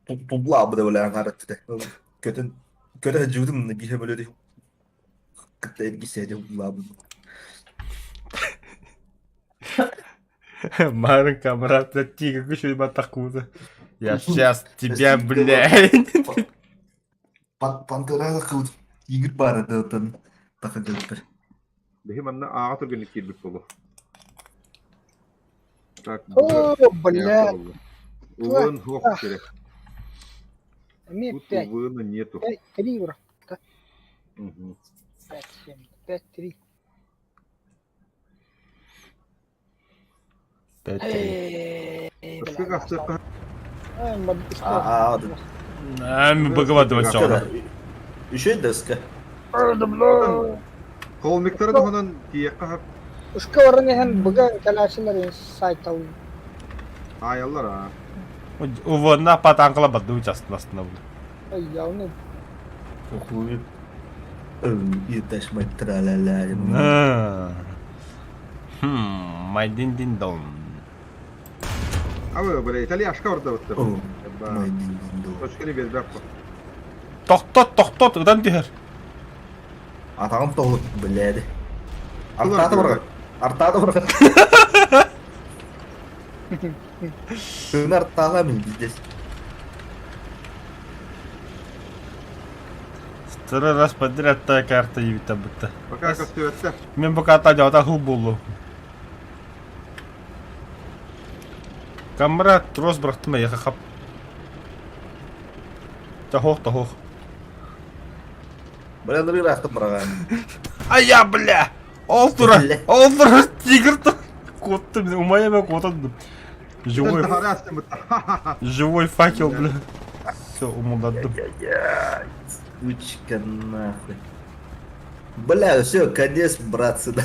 Тубла бля, бля, аңарат. Kötü hücudum ne bir hem öyle de. Kıtta evgisi hadi ulan. Марин камарат, да тига, еще има такуда. Я сейчас тебя, блядь. Pantera kıldı. Yigir bari dağıtan. Taka gelip. Benim anna ağa turgun ikil bir solu. Так, О, блядь. Увын хох керек. Мне Тут 5. увына нету. 3 ура. Мгм. 5, 7, 5, 3. Сколько остается? Әмі бұғывады өтсе оға. Еще деска. Қолмектары да онан тиекқа хап Ушка орын ehen бүгін кәләшілер сайт алу. аяллар а. Уводна патанқыла бады участын астына бұл. Ай, яуны. Охует. Иташ мать траля-ля. Майдин дин дон. Ава, бля, Италия ашқа орда өтті. Май дин-дин-дон. Точканы бербек қой. Тоқтот, ұдан дегер. Атағым тоғылып, біляді. Солар Артады көрді. бұрға. Артады бұрға. Күн артаға мен біздес. Второй раз подряд та карта ебіта бұтта. Пока көсті өтті. Мен бұл карта жаута хыл болу. Камрат, трос бұрақтыма еқа қап. Тахоқ. Бля, нұры рақтым бұраған. Ая, бля! Олтура! Тигр-то! Котты, мен умаяма котандым. Живой факел, бля. Все, умудадым. Сучка нахуй. Бля, все, конец, братцы, да.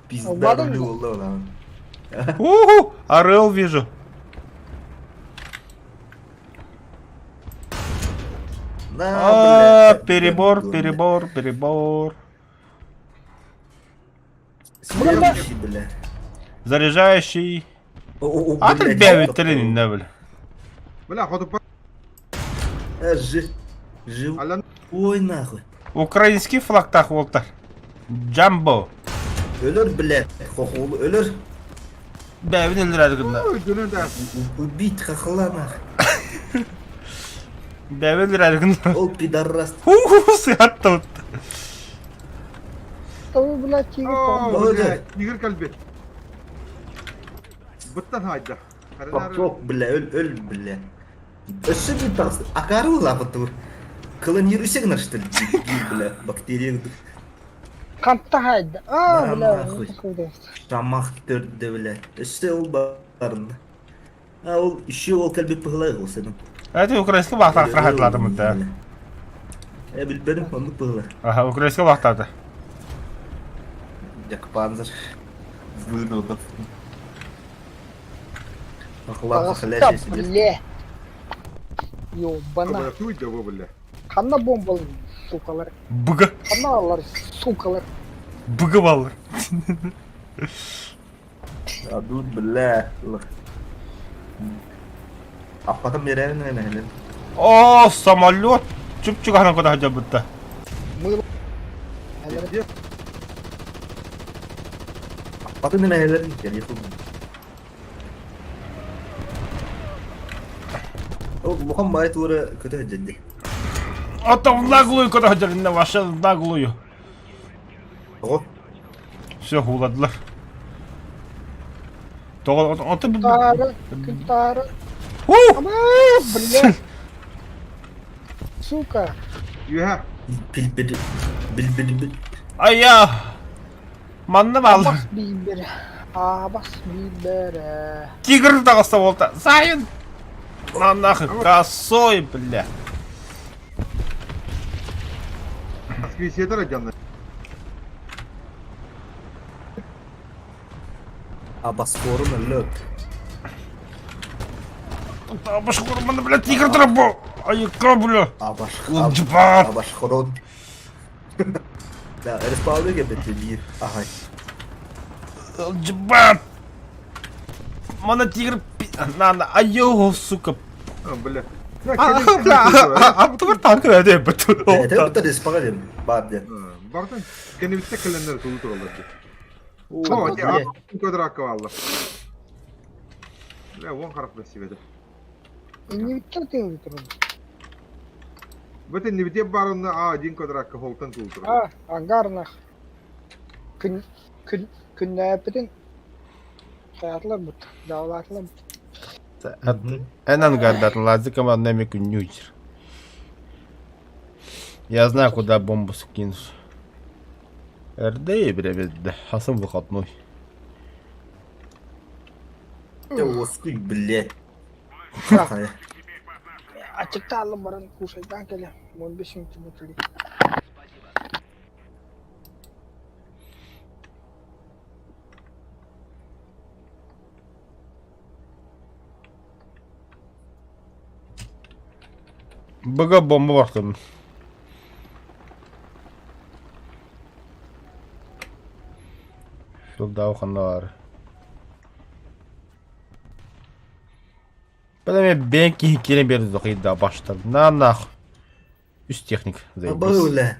Пизда Ладно. рулю, ладно. Уху! Орел вижу. На, бля. Перебор. Следующий, бля. Заряжающий. О, А бля, ты бявит тренинг, да, бля. Бля, ходу по... Жив. Алан... Ой, нахуй. Украинский флаг так волтар. Джамбо. Ölür bile. Kokulu ölür. Бявин өлдірәді күнді. Дөнен дә. Убить хохлана. Бявин өлдірәді күнді. Ол пидорас. Уху, сыятты бұтты. Tabii bula çiğ О, Öyle. бля, тигр кәлбет. Бұттан хайда. Çok çok bile öl bile. Össü bir tas. Akarı mı lafı tur? Kılın yürüsek naştır. Bile bakteriye gidiyor. Kampta haydi. Aman Bula. Allah'ım. Şamak dördü bile. Össü ol barında. Ha ol işi ol kalbi pıhlayı ol senin. Әті украинский вақтағы қағатылады мұнда. Bilbedim onu pıhla. Аха, украинский вақтады. Jak panzer. Zlığın oldu. Akıllar Ağızda kakılar bile. Yo bana. Бля, туйда во, бля. Kanla bombalı sukalar. Бұғы. Kanallar sukalar. Бұғы балыр. Ya dur bile. Аппатым берерін әне әлін. О, самолет. Чүп-чүк ана көді хажа бұтты. Mıyla. Где? Аппатым әне әлін. Gel yıkıldım. O Muhammed Bayit uğra kötü hüccedi. Ата в наглую көді хажа. Вообще в наглую. O Все, хуладылар. Он ты... Тара, Кентара. Ху! Ама, блядь. Сука. Юха. Бил. Ай я! Манна мал. Абас бибер. Абас бибер. Тигр дағыста болды. Сайын! На нахуй, косой, бля. Асквисиятор радианный. Абаскорун лөк. Табыш құрманы, бля, тигр тұрабы. Айыққа, бля. Лжбат. Абашхорон. Да, респаублика бетелир. Ага. Лжбат. Мана тигр... Айо, сука. Бля. Аптығыр танкыр әде бұтыр. Это это респаублика барды. Бардın. Kendi bir tek kalemleri tolu turaladı. О, О, ya. Bu kadar hakkı valla. La, on harf besivede. Не витал ты. Bütün ne bitip barınla один kadar hakkı holtan tolu turaladı. А, ангарнах. Күн нәпетін. Хаyatlар бұд. Даулатлар бұд. Энан гадат, лазыка маднами кунючер. Я знаю, куда бомбу скинешь. РД, бля, Хасан выходной. Оскуй, блядь. Açıkta alın baran kuşaydan gele. 15 minut mutlu. Бага бомба baktım. Şurada okanlar var. Benim ben ki bir dokuyda başladı. Nah. Üst teknik. Абаула.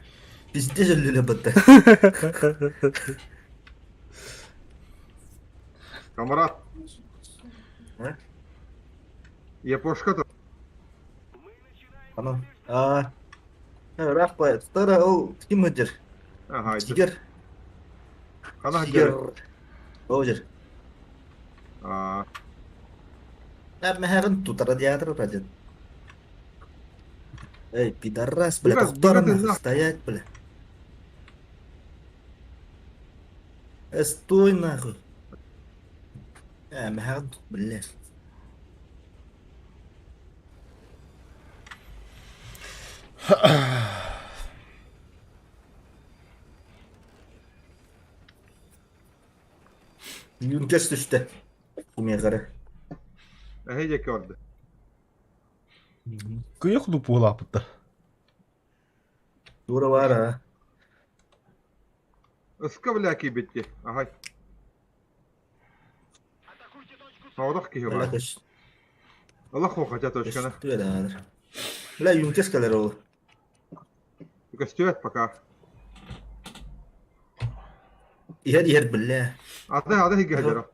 Пиздец же люля-бата. Камарат. А? Япошка то. Ано. Рахпа. Стара ол ким өтер? Ага, это. Тигер. Kana Тигер. hajjar. Оужер. Мехарын тут радиатор радиат. Эй, пидорас, бля, Дурак, кухтара дурак, нахуй нахуй. стоять, бля. Стой нахуй. Мехарын тут, бля. Yünkes düştü. Kumaya karı. Heyce gördü. Kıyık lupu lapıttı. Dura var ha. Iska bilaki bitti. Aha. Sağdak ki Bela var. kış. Allah kokacak toşkana. Düştü öyle ağır. Bela yünkes kalır oğlu. Göstüvet baka. Yer billa. Adı higi hajara.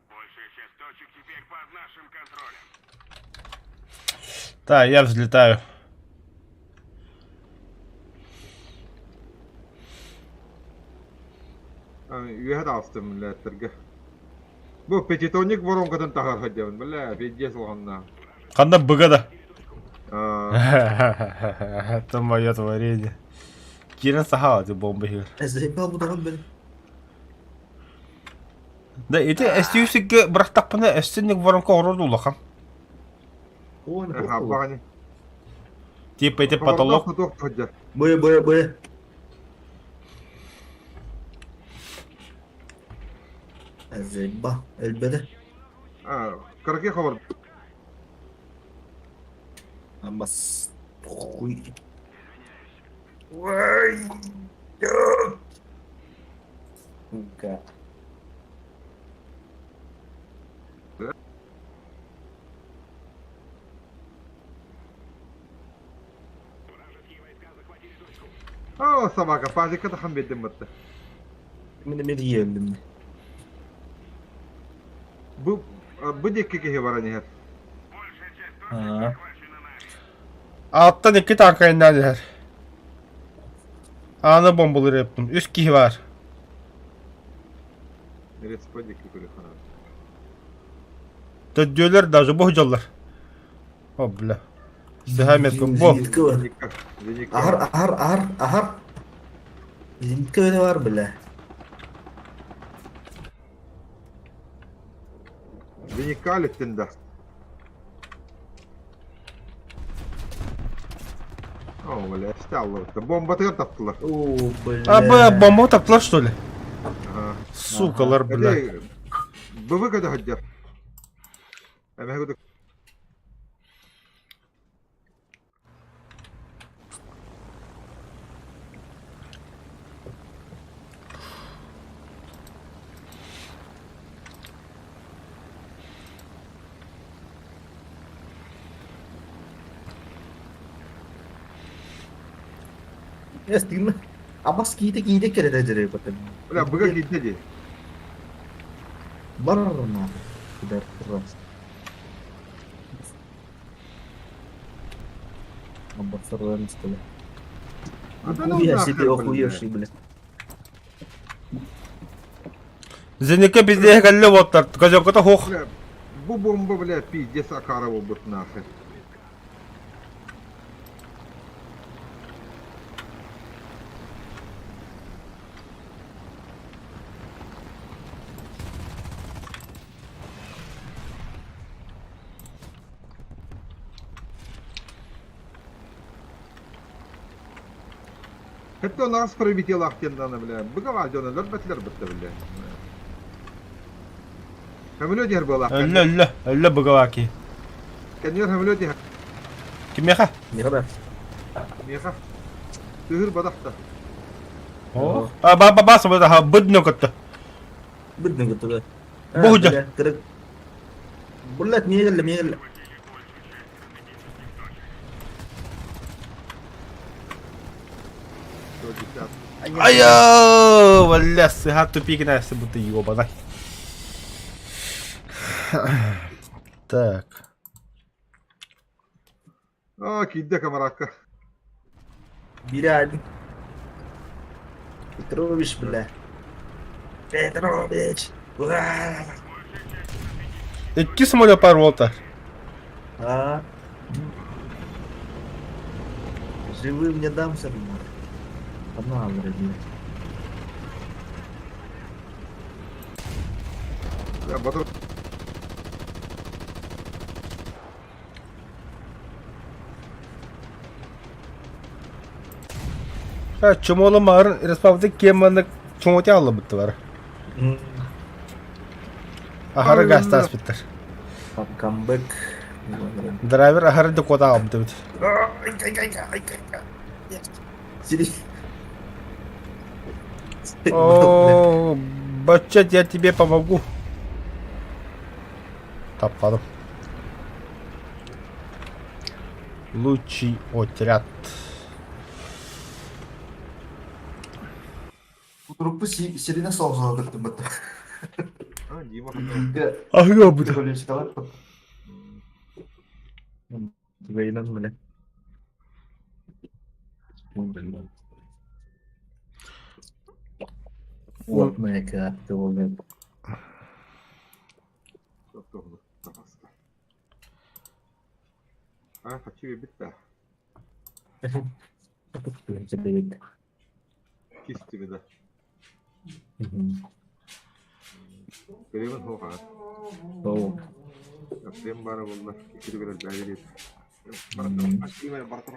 Большая часть точек теперь под нашим контролем. Да, я взлетаю. Üyede astım milletlerge. Bu pechetonik voronkadan tahar hajjavın. Billa, pejje solğanna. Қанда быгада. Aa, Это мое творение. Кирен сахал эти бомбы here. Ezreal bu da benim. Да, эти эстюсикке бірақ таппаны эстенник воронка орорду улахан. Ой, ha bani. Типа эти потолок. Потолок hajjar. Boya. Ezreal elbette. Karaki haber. Ama Хуй. Вай. Сука. Aa, sabaka fazla da ham bedim battı. Мен yiyelim. Bu dekki var hani her. Большая часть точек Ha. захвачена нами. Alttan iki tank inlerler. Ana bombaları yaptım. 3 kişi var. Neresi paydık yukarı kanal. Diyorlar даже bu hocalar. Hopla. Sehamet bu. Зенитка var. Zenika. Zenika. Ahar. Zenitka öyle var bile. Zenika aletinde. Oh böyle işte Allah'ım. Bomba tıkar taptılar. Oo bile. А бомбу taptılar что ли? Aha. Sukalar bля. Hadi. Baba kadar hadi. Ama hadi. Ya stigma. Abbas kita kira dah jadi patut. Ulan bıga gitti di. Barna. Sudah terus. Abbas seruan sekali. Охуя себе, охуевший, блядь. Zenika bizde galle botlar. Kazakota hoh. Ulan bu bomba bile piydes akara oldu nahir. Hatta o nas pribitiyal ahtiyandana bile. Bıga var canı lörbetler bitti bile. Hamilo diğer bu Allah. Ölle bugavaki. Kendiyor hamilo diğer. Kim yaka? Ne kadar? Niye? Tühür badakta. Oh. Bas burada ha budno katta. Bener gitu kan. Bu hujah. Kira. Bulat niye geldi? Ayo, валя, сыграть тупик на если будто ёбаный. Так. Aa kidde kamaraka. Бираль. Петрович, бля. Петрович. Ура! İki самолет порвал-то. А? Живым не дамся, блин. Одна, вроде. Ya Batur. Ha, çumalı mağarın respavdik kemanlık çumoti aldı bitti var. Ahara gastas bitter. Comeback. Driver ahara da koda aldı bitti. Сиди. О, бачат, я тебе помогу. Тапалım. Лучший отряд. Трупы сирена соусом открыты, бот. Ha Dima. Ага, bu da. Boleh sekali. Gainan mana? Вот моя карта, вот. Çok doğru. Tapasta. Ha kaçıyor bitti. Jadi. Kisti bir de. Kırımın hoka. Oh. Yaptığım bana bunlar. İkili biraz daha geliyor. Baratım. Açayım ben baratım.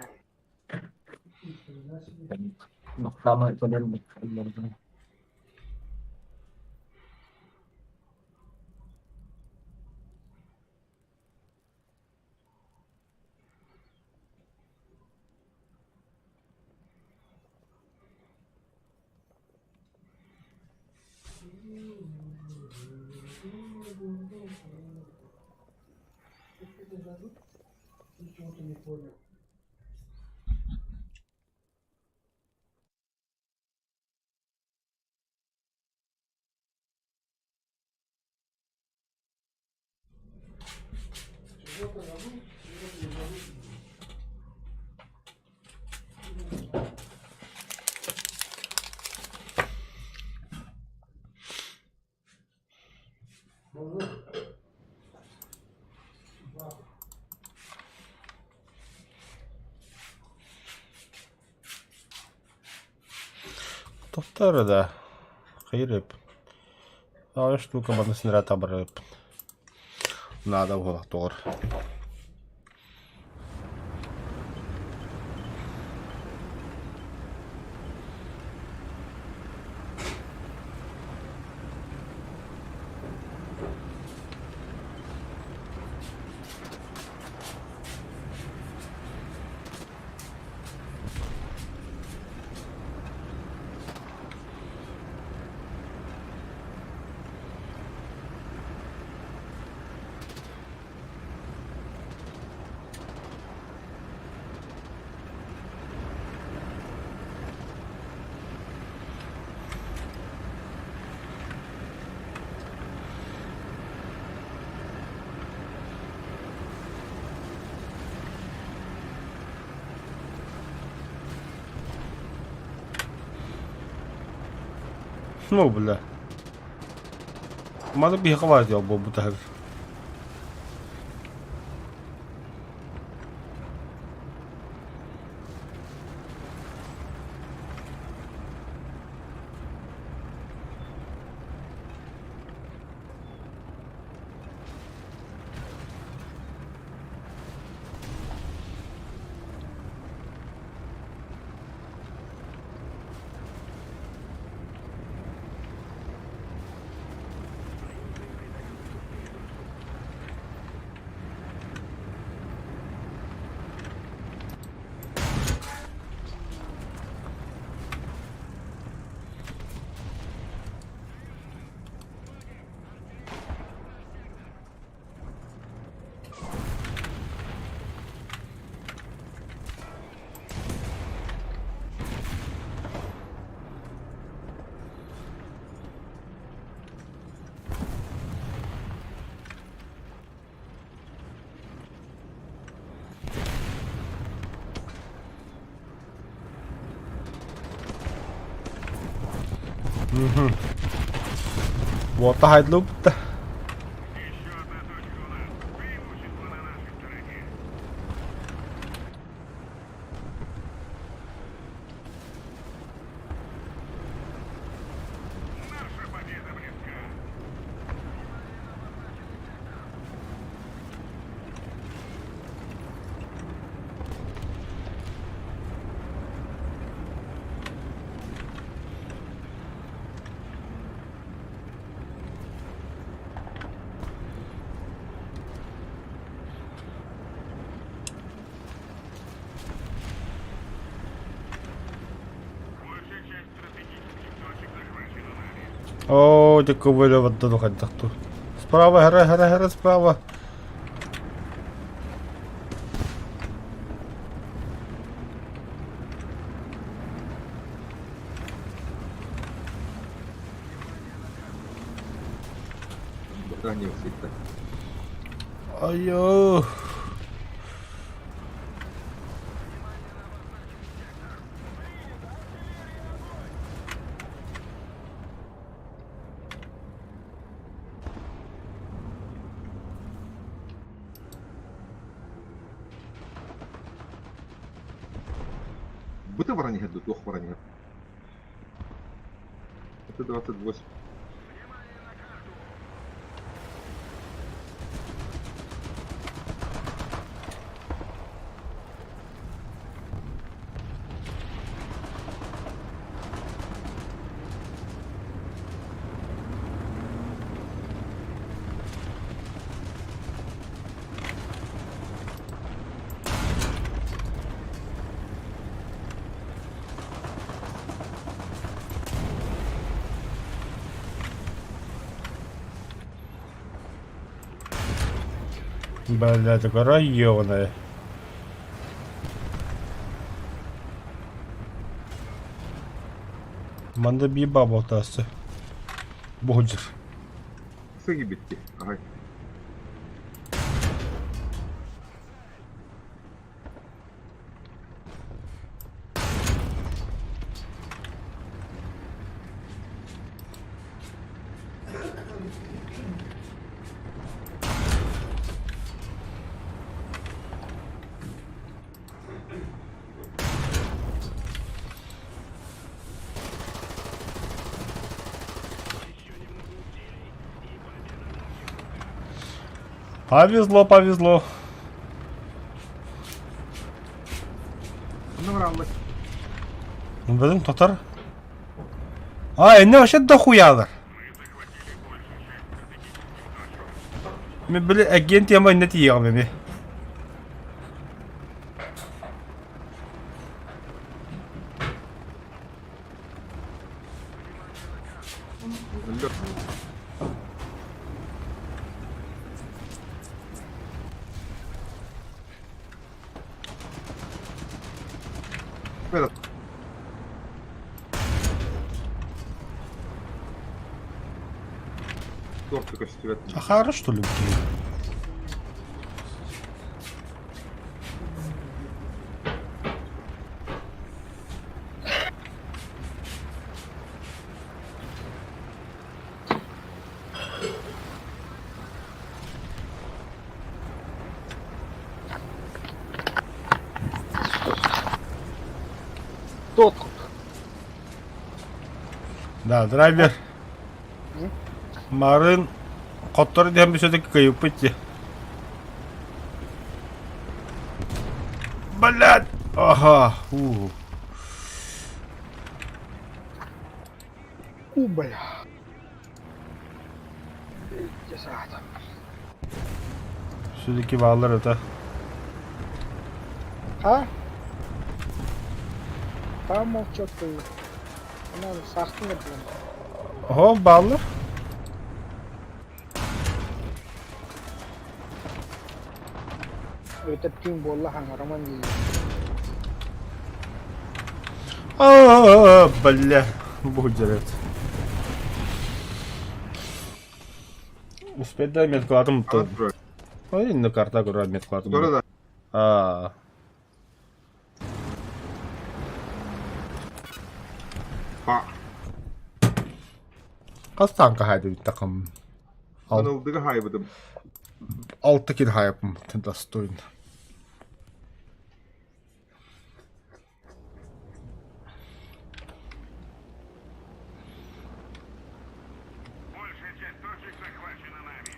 Sama itu dan Tohtar da. Hayır. Aa штука bana sinir atabır. Надо в doğru. Ну, бля. Надо бігати, я бо так. Вот хайдлуп. Еще одна точка у нас. Преимущество на нашей стороне. Наша победа близка. Большая часть стратегических точек захвачена нами. О, дякую, вилювати до тут. Справа, гра, справа. Ранился так. Ай-ё. Быта воронега до 2 воронег. Это 28. Бля, такой районы. Манда биба болтасы. Боджер. Сагибитки. Ага. Повезло, повезло. Кімді бараллы? Біздің тотар. Энне вообще дохуялар. Мен біле агент ямай не тиягым еме. Өллөр. Böyle. Дорты костюм. А хорош, что ли? Кто тут? Да, драйвер. Марын коттары дем все-таки каюк пойти. Блядь! Ага. Бля. Десятом. Все-таки валар это. А? Там молчок ты. Надо сахтын yapıyorum. Ого, баллар. Öteptiğim bolla hangi değil. Бля. Будет жарить. Успеть дай метку атом. Открой. Ой, на карта куда метку атом. Sonra da. Ha. Kaç tanka haydi bir takım. Anıldığı haybıdım. 6 kill hayapım. Достойно. Большая часть точек захвачена нами.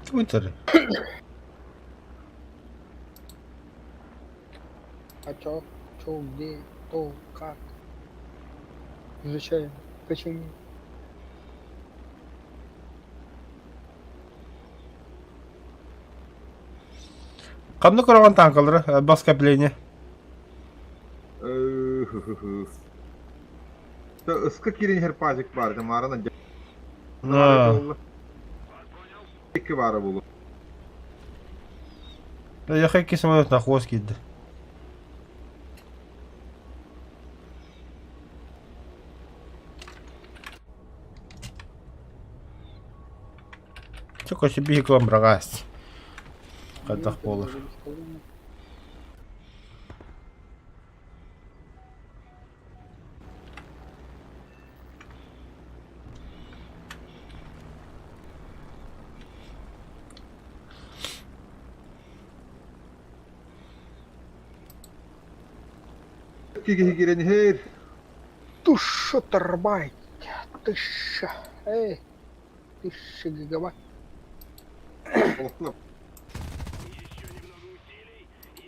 Твиттер. А чё? Чё, где? То, как? Изучаем. Почему? Қамды көрген танкалары, бас кәпілейіне. Iska kirin her pajik var. Marana На. iki var bulu. Я хайки самолет на хвост кидді. Чоко себе иклам брагас. Қайтақ болыр. Kiki kirin her. Ты шо торбай? Ты шо? Эй, ты шо гигабайт? Oluklar.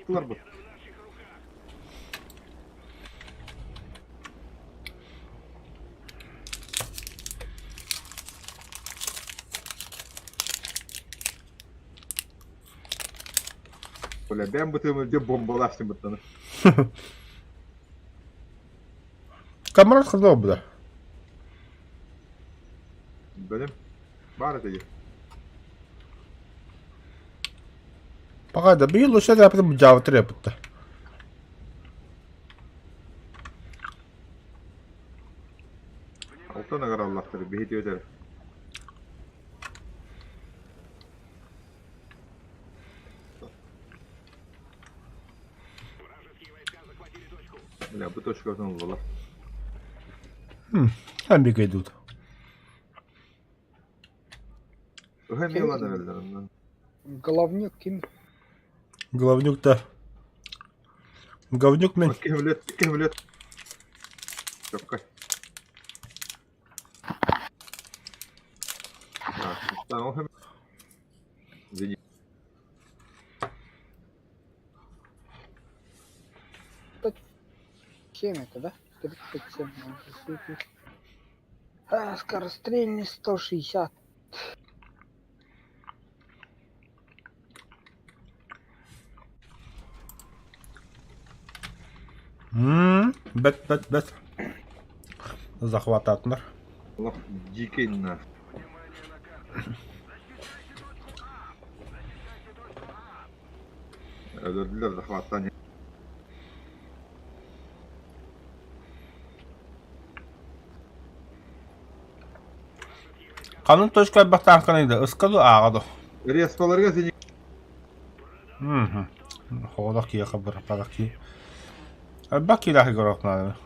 Oluklar bu. Böyle ben bu tümülde bombalaştım bıttanı. Камарат қырдау бұда. Benim var edeyim. Погода, бил, лучше я потом Java трепутта. Altına kadar Allah'tır. Bir hediye öder. Бля, бы точка была. Амбика идут. Гамила, наверное. Головник кем? Головнюк-то Говнюк мен. Кемлет. Чоккай. Так, он извини. Семь это, да? 37. А, скорострельный 160. Бет. Захвататындар. Allah дикий на. Öldürdüler захваттан. Kanun toşkay baktan kanıydı. Iskadı ağadı. Респаларга сени. Хоdak ya kabır padak ki. Bak ilahi göroknadı.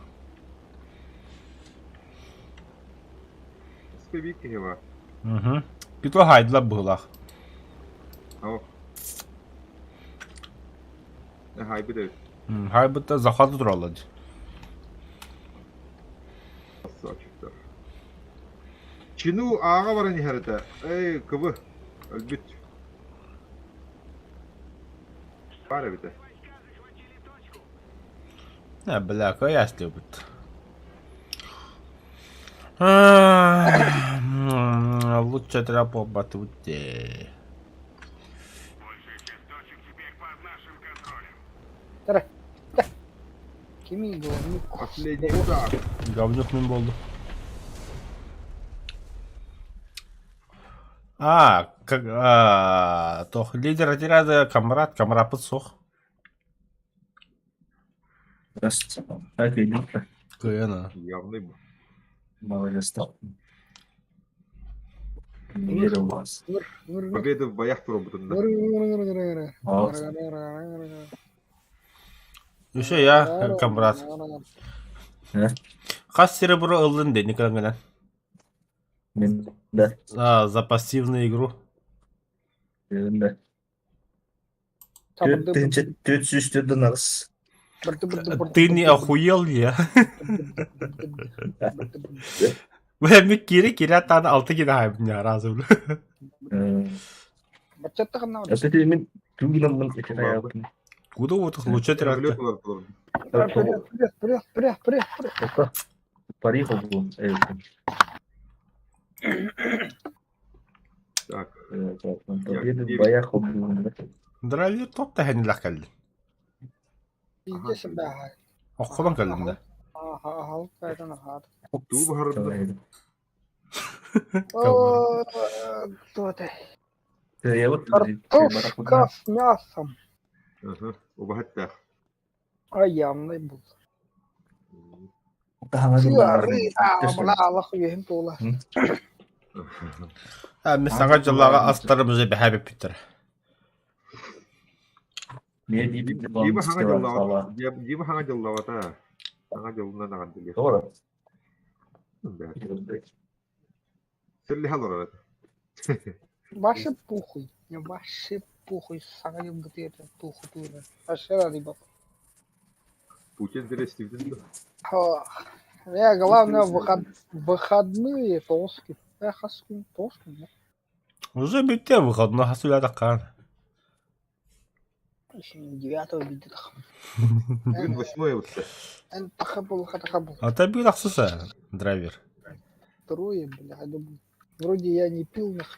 Скобики его. Bito haydılar buğlaq. Ау. Hay bir de. Haybitte захваты duraladı. Açıktır. Çinu ağa var hani harita. Ey kıvı. Ölbüt. Var bir de. Ne bляка, я любит. Лучше трапа батути. Большая часть точек теперь под нашим контролем. Kimi говнюк. Последний удар. Говнюк мен болды. Тох лидер отряда Камрад подсох. Здравствуйте. Как видите? Кыяна. Явный был. Молодец. Не верю в вас. Победа в боях роботом. Еще я, Камрад. Хас серебро ылын де, никогда. Мен да. За пассивную игру. Мен да. Төт сүстерді нағыз. Ты не охуел, я? Бәмі кері атаны 6 кені хайбын я, разы білі. Бачатта қана бар. Это мен түгінімін екен аяғын. Куда вот лучше тракта? Вперед. Поехал был. Так. Победы в боях был. Драйвер топ та хәні ләкәлді. Пиздец, бля. Оқылан кәлді да. Ага, это нахат. Ту бахарды. О, кто ты? Я вот Картошка с мясом. Ага. Убагаттах. А явный был. Тағаны Аллах үйен тола. Әмі саңа жылаға астарымызы бәхәбі біттір. не дейбін Дима хаңа жыллавата. Хаңа жылына наған диле. Doğru. Серлі хал орады. Вообще пухуй. Вообще пухуй. Сағайым бұтері. Пуху тура. Вообще рады бап. Путин перестивден. Я главное выходные тоски. Я хаскин тоски. Уже бітте выходны хасуля таққан. Еще 9-го видит. Бүгін 8-е өтті. Тахабул. А табі лақсыса, драйвер. Трое, бля, думаю. Вроде я не пил, нах.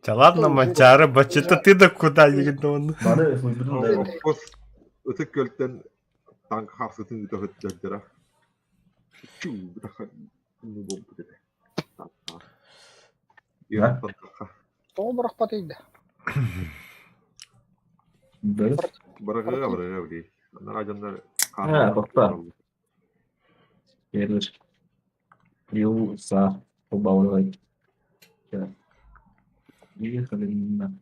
Та ладно, мантяры, бачыта ты да куда егінді оны. Bana uyudum da. Оппос өтік көлттен танк хақсытын үті өттірдірі. Чу, бұтақа не болды деді. Сол бірақ πατейді. Бұрыға білей. Анар ажандар тоқта. Ерлер. Ел са. Ол бауырғай. Ехали на.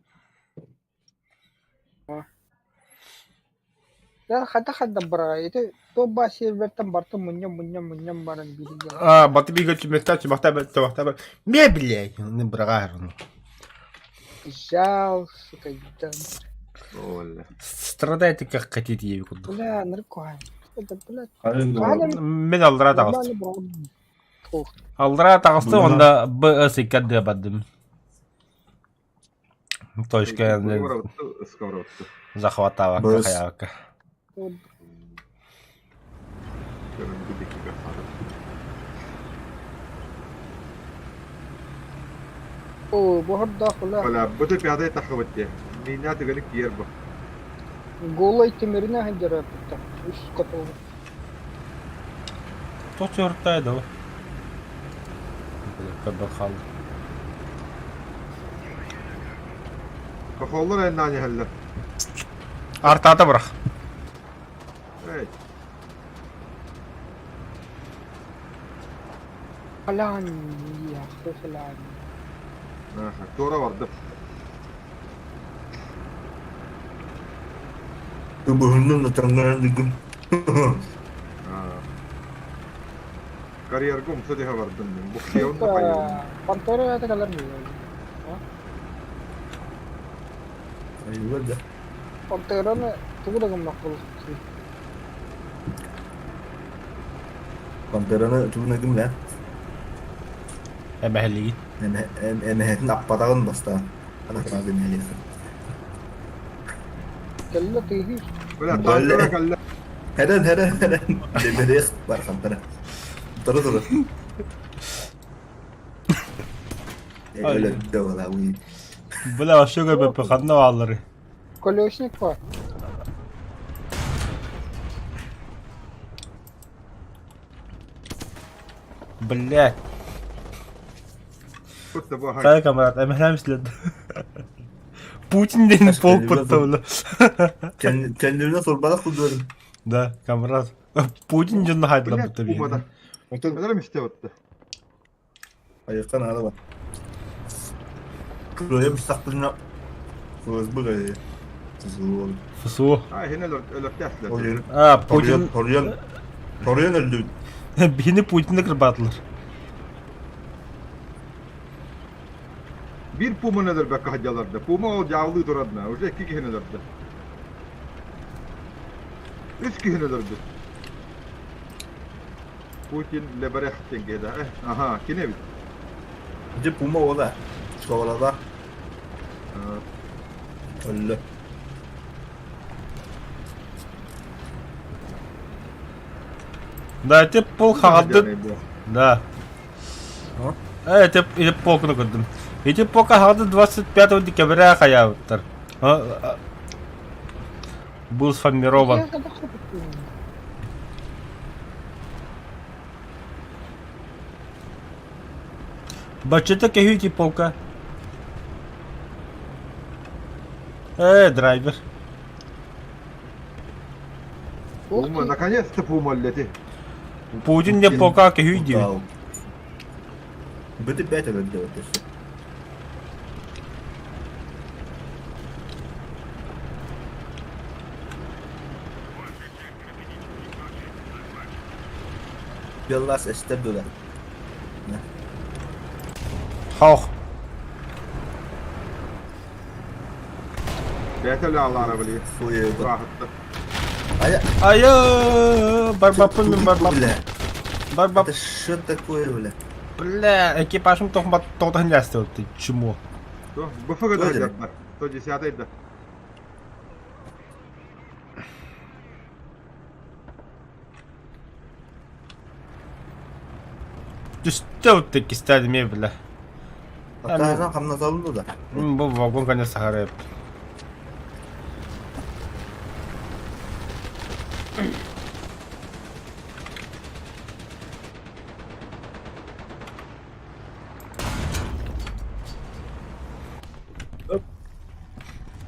Я хата бра. Это то ба сервертен барты мұням барын билген. Баты бигі түмекті, түмақта бәтті, мақтабы. Ме, блядь, не бұраға әріну. Жал, сука, да. Оля. Страдайте как хотите, я викуду. Бля, наркой. Это, блядь. Мен алдыра тағыстым. Нормально брал. Ох, Алдыра тағыстым, онда БС2 деп бадым. Точка Сковородку. захватава БС. хаявка. вот. О, बहुत дохуя. Оля, буду пятая тахаватте. Меня ты говоришь ерба. Голой темирина хендера питта. Уж котов. Кто чертайды о? Когда хал. Кахоллар en nani heller. Артата брақ. Ey. Falan ya, falan. Aha, Tora vardı. Tubuhunun da tangaran digim. Kariyer kum sadi vardı. Bu kıyavun da kayavun. Pantoro ya color नहीं है. Aywa da. Pantoro में तू लगा मकबूल. Panterana tubuna gim lan. Emehelliği. Emehetin appatağın basta. Ana kana gim hele. चलो तेही. Böyle Böyle. tanklara kalla. Heren. Demerex var kantara. Dur. Öyle de valla uy. Бля, вообще как бы походного аллары. Колесник по. Блядь. Kutta bu hak. Кай, камрад, эмехлемслед. Путин день полк подставлю. Kendilerine sorbalık kılıyorum. Да, камрад. Путин жонна хайдла Блядь, будто kumada. бейді. Neler mi istiyordu? Ayaktan ağla bak. Kırıya bir saklığına. Kız bu gayet. Zul. Фсу. Ha, yine öyle tehtle. Oraya. А, Путин... Toryan öldü. Бейні Путинді кірбатылыр. Bir puma nedir be kahcalarda? Puma o yavlı duradına. O iki kişi nelerdi? Üç kişi nelerdi? Putin lebere tengede. Aha, kine bit. Önce Puma o da. Sonra öldü. Да, тип пол хағады... Да. Тип или полкunu kırdım. Эти полка хағады 25 декабря хаявыттар. Был сформирован. Бачета кехюти полка. Драйвер. Puma, наконец-то Puma лети. Путин не полка кехюти. Быты 5 öldü ötesi. Yallas estebdular. Хаух. Beterli Allah arabayı. Fuye bak. Rahattı. Aya. Айо, барбапын мен барбап. Бля. Барбап. Это что такое, бля? Бля, экипажым тоқтан ясты өтті. Чмо. Bu fıkı da Öyle. yaptılar. Toci siyadaydı. Түсті өтті кестәді ме, бля. Атардан камна салынды да. Бұл вагон, конечно, қарайып.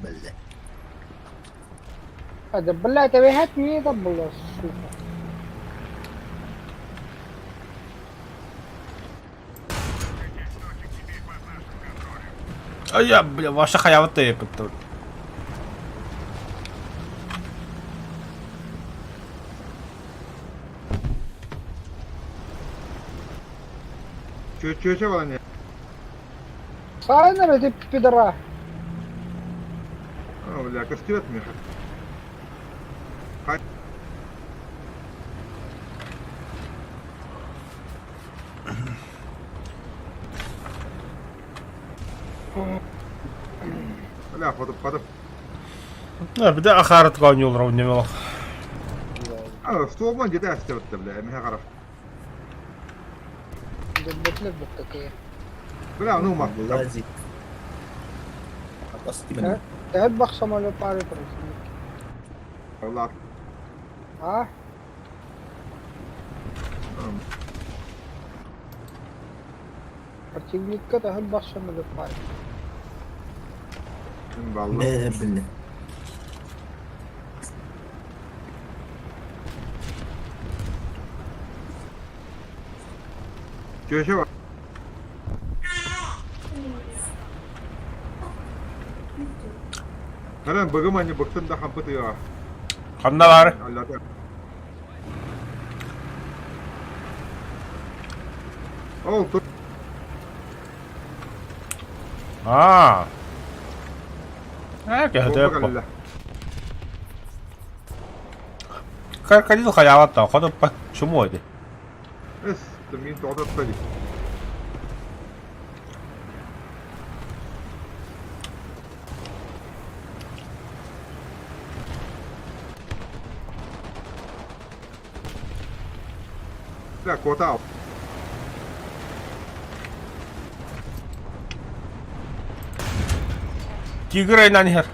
Бля. هذا بالله تبي هاتني طب والله شوف. Ай, я, бля, ваша хаявата е пътта. Çöçe var ne? Сайнер эти пидора. бля, костюм мне. Бля, подып. Bir de akaret kaynıyorlar oynamak. Столбан где-то остается, бля, я хорошо. Дөббетлек бук такие. Бля, ну мах. Лазик. Atas di mana? Тәһәт бак самолет пары тұрысын. Allah. А? Противникка тәһәт бак самолет пары. Vallahi. Ne bileyim. Köşe var. Hemen bıgım hani bıktın da kampı ya. Kandalar. Allah'tan. Oldu. Aa. Herkes Bomba de geldi. Крокодил халявата, хода по чему это? Es, también todo está feliz. Ya kota al. Тигры на них.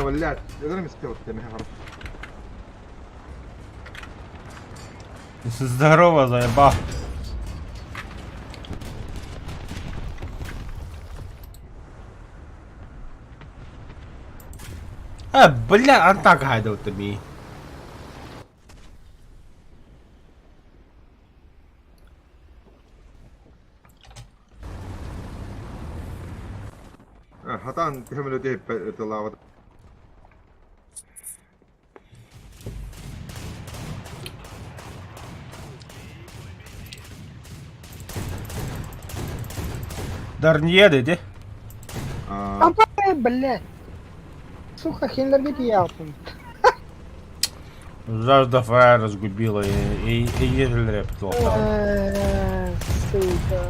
ولعت انا مستوى التمام خلاص. Здорово, заебал. бля, он так гайдал тобі. Hatan tehmel ödeyip tılavadı. Дарнье dedi. Ампай, блядь. Сука, хиллерге тияпын. Жажда фая разгубила и ежелер птолка. Сука.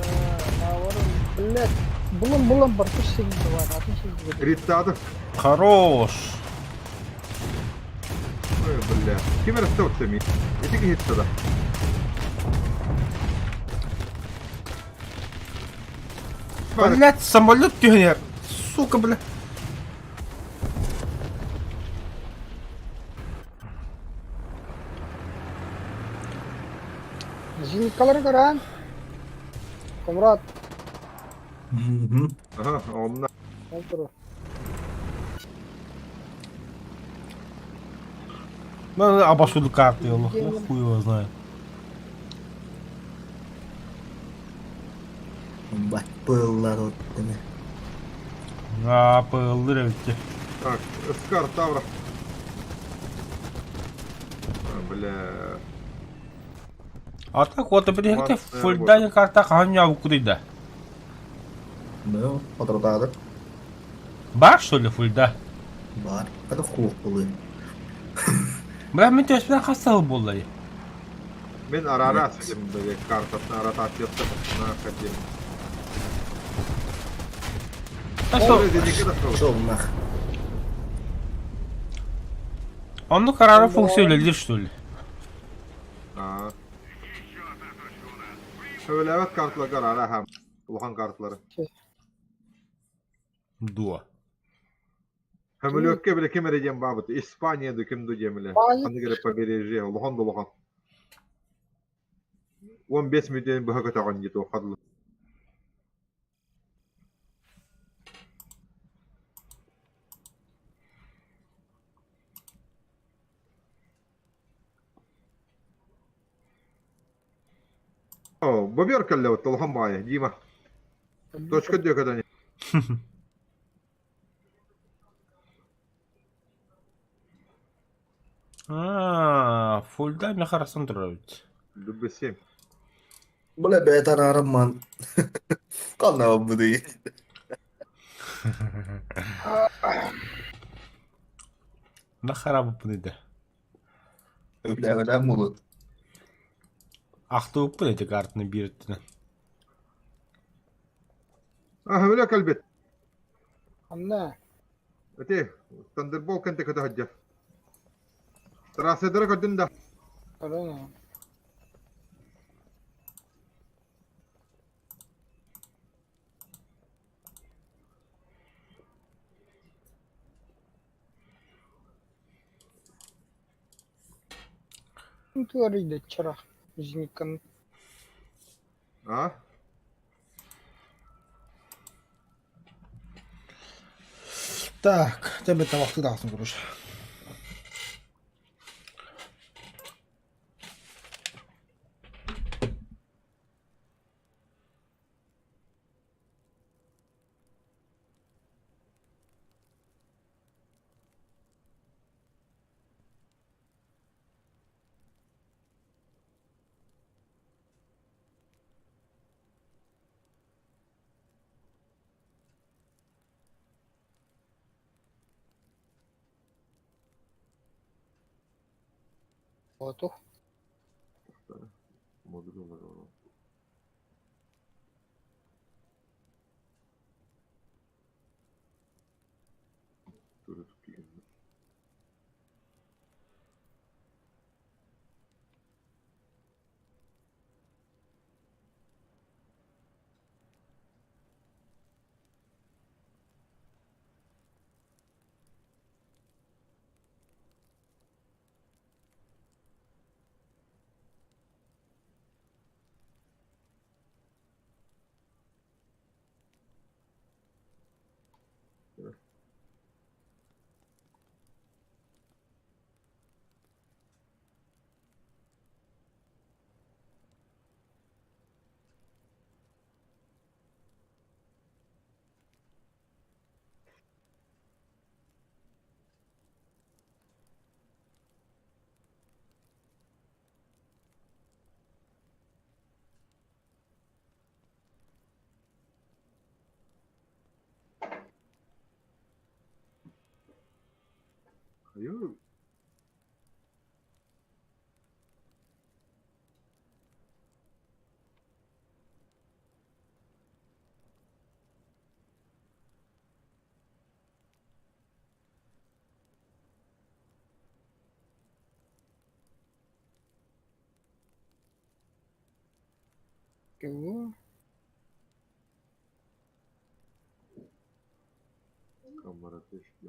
Наворон, блядь. Булым бар, күш сегізді бар, атын сегізді. Риттады. Хорош. Ой, бля. Kim растет теми? Иди гит туда. Блять, самолет тюнер. Сука, бля. Зилкалары көрән. Комрат, Aha, onunla. ол тұру. Ну, обошли карты, я хуй его знаю. Батпылlar оттыны. Пылдыр ведь. Так, Скар Тавра. Бля. А так вот, блин, Вот, ты вот. фульдане карта ханя укрыда. Ну, oturtadı. Бар, что ли, фульда? Бар. Hadi хух bulur. Бля, мен төсмен хастал болды. Ben ara açtım böyle kartasını ara atıyordum. Ne kadar. А что? Öyle dedik de kaldı. Жолнах. Он ну карара функционалdir, что ли? Aa. Öyle evet kartlar karara hem. Ulan kartları. Дуа. Hem öyle yok ki bile kim vereceğim babıt. İspanya'da kim diyeceğim bile. Hayır. Hani göre побережье. Ulan da ulan. 15 milyon bu hakikaten kan gitti o kadar. О, боберка ли вот толхамбая, Дима. Точка где когда не. Фульда меня хорошо нравится. Любы 7. Bula betar araman. Kalna bu değil. Нахарап буде. Öyle mulut. Ақтауып бұл әтек артыны береттіні. Öyle kalbet. Anne. Öte. Thunderbolt kente kötü hacca. Trasedere kötün da. Öyle mi? Говорили, вчера возникан. Ha? Так, тебе тамақты да ақсын көріш. Вот. Modülü var orada. Dur tutayım. Hayır. Чего? Kamera teşkil.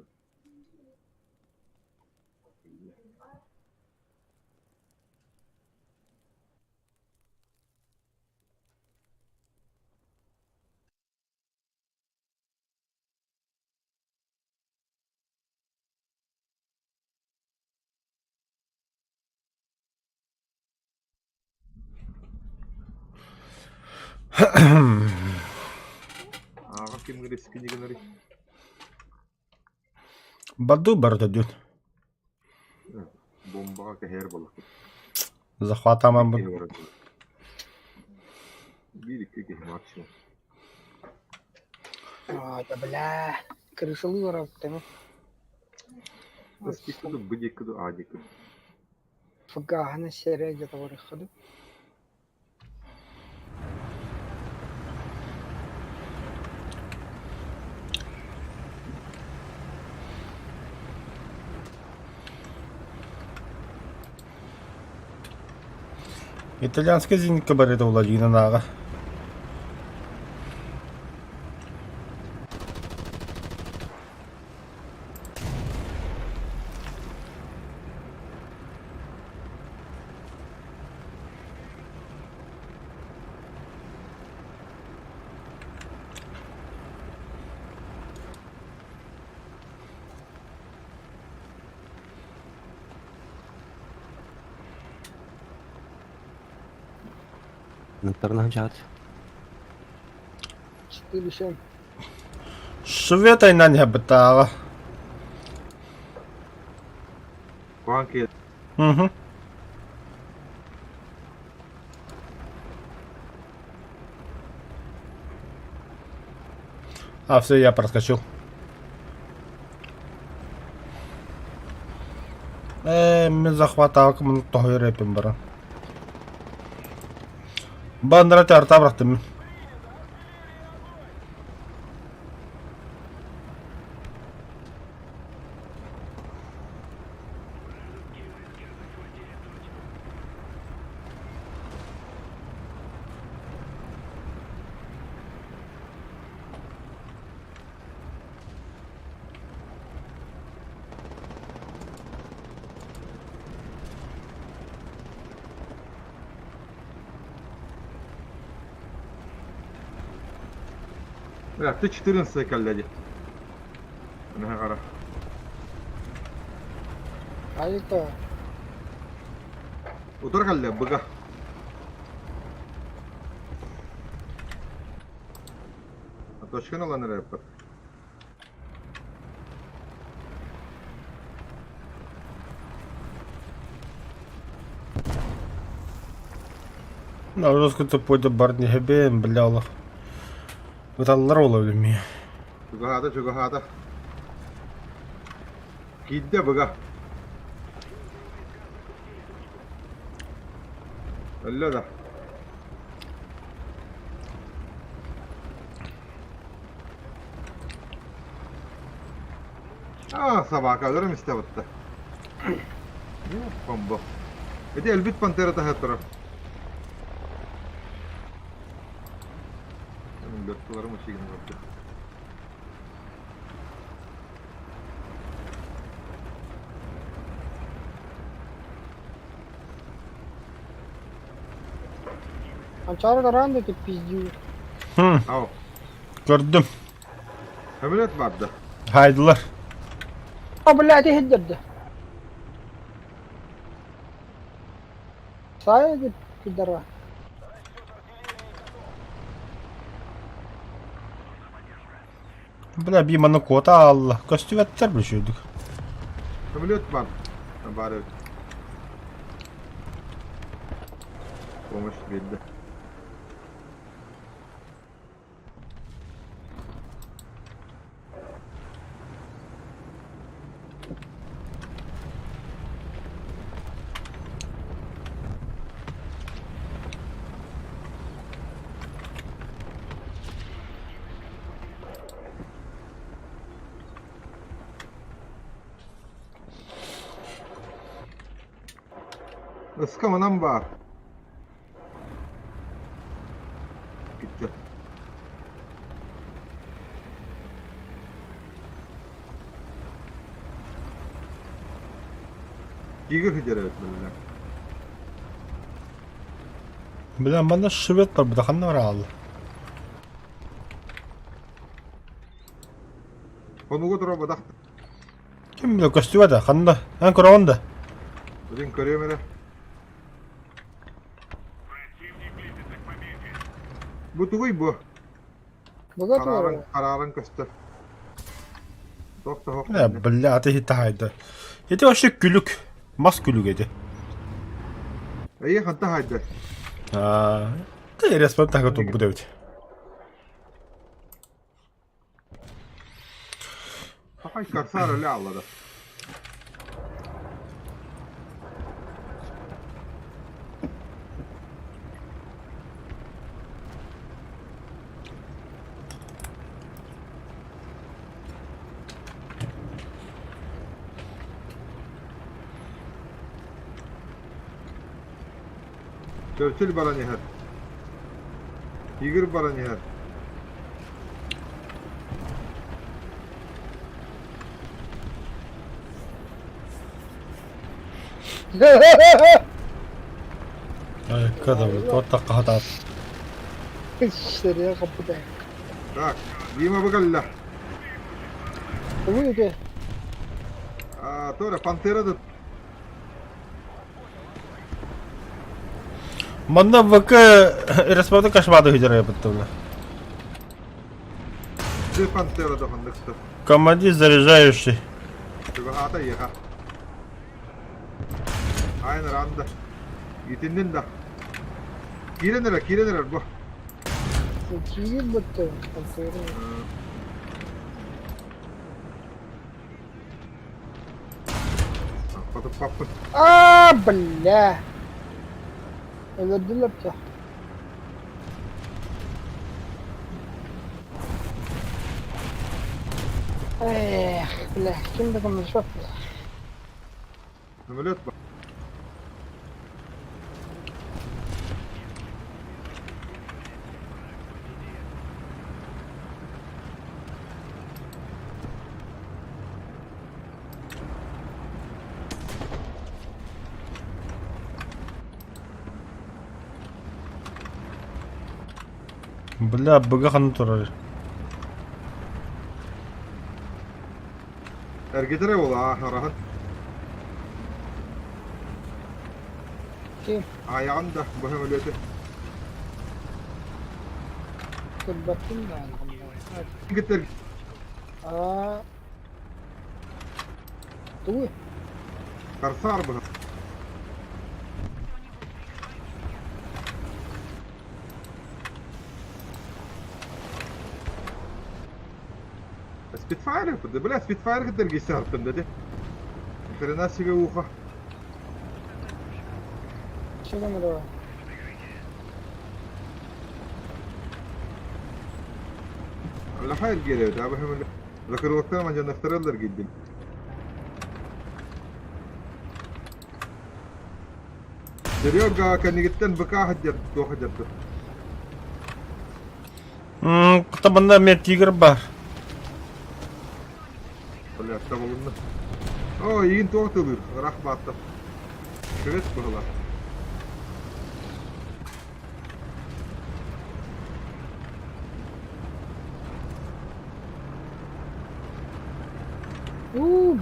Ağa kim riski digenleri. Баду барды дүн. Bomba ke her balık. Захватаман бұл. Bir iki ki maksimum. А, да бля. Крышел ворот, ты. Eski kudu, bıcık kudu, adi kudu. Фгана серия где-то выходит. Итальянская зенитка бар еді Владимир аға. Интернет. 4-7. Шветай на не бітті аға. Puan ke Мхм. А, все, я проскочил. Мен захватал кому того репим бара. Бандра тарта быраттым. Ya, ты 14 калляди. Ana qara. Ayıka. Otur kalla bıga. Точка olan nereye yapar? На русскую пойду барни хебен, блялах. Вот аллар bilmiyor. Çugahada çugahada. Gidde bıga. Öyle de. Sabaha kalırım işte battı. Bomba. Bir de elbet pantera daha taraf. Benim götürlerim uçuyor battı. Анчар гаран да ты пиздю. Av. Gördüm. Hamilet vardı. Haydılar. А, блядь, я хиддерді. Сайды, пидора. Bля, bir bana kota Allah. Köstüvetler bir şeydik. Hamilet var. Bari. Olmuş belli. Iskamanam var. Gitti. Giga hıcar evet böyle. Bля, bana şıvet var. Bu da kanlı var Allah. Konuğu dura badak. Kim bilir köstüvet kanlı. En kuravanda. Один körüyor Противник близится к победе. Bu tuğuy bu. Богатого. Kararın köstü. Dokta hok. Ya bля, ateşi tahaydı. Yedi o şey gülük. Mas gülük edi. İyi hatta haydi. Haa. Da resmen takıtım bu devlet. Hakay karsar öyle Allah'da. Churchill bana nihar. Tiger bana nihar. Ay kadar. Tot dakika hata. İşleri ya kapıda. Tak, giyme bakalla. Bu ne? Tora pantera da. Bana bakı resmen kaçmadı hıcara yapıttım. Bir pantera da fındıkta. Командир заряжающий. Çünkü hata iyi ha. Aynen anda. Yitindin de. Kirenler bu. Какие будто концерты. Atıp kapın. Бля. Öldürdüler ki. Bля, kimde konuşmak ya? Самолет bak. Бля, быга ханы турар. Ergetere ol ha rahat. Kim? Ayağında bu samoleti. Kırbattım da yani. Gitter. Dur. Karsar bu. Spitfire yapıldı. Bля, Spitfire gider gitse artık dedi. Хрена себе ухо. Что там это? Allah hayır geliyor abi hemen. Zakır vakti ama canaktarlar gittim. Серега, كان جدا بكا حجر دو حجر. Кытабында мен тигр бар. Bля, табылынды. О, егин тоқтылыр. Рахматты. Швед бұғыла.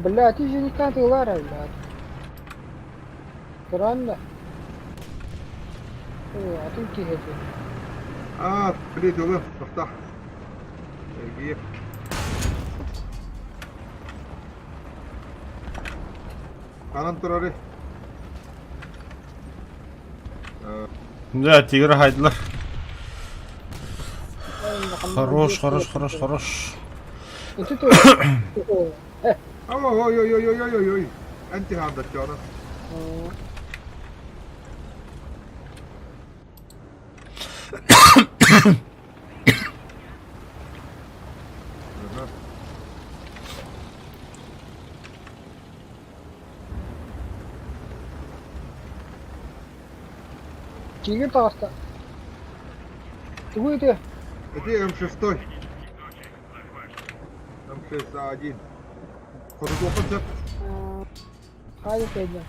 Блядь, ты же не как Лара, блядь. Странно. А ты кихи. Блядь, оğlum. Тоқта. Сергей. Канан тұрары. Да, тигр хайдылар. Хорош, хорош, хорош, хорош. Это ты. Ой. Анти ханда чана. Тигр просто. Ты. Это М6. М6А1. Ходу оқынсап. Хайди пойдем.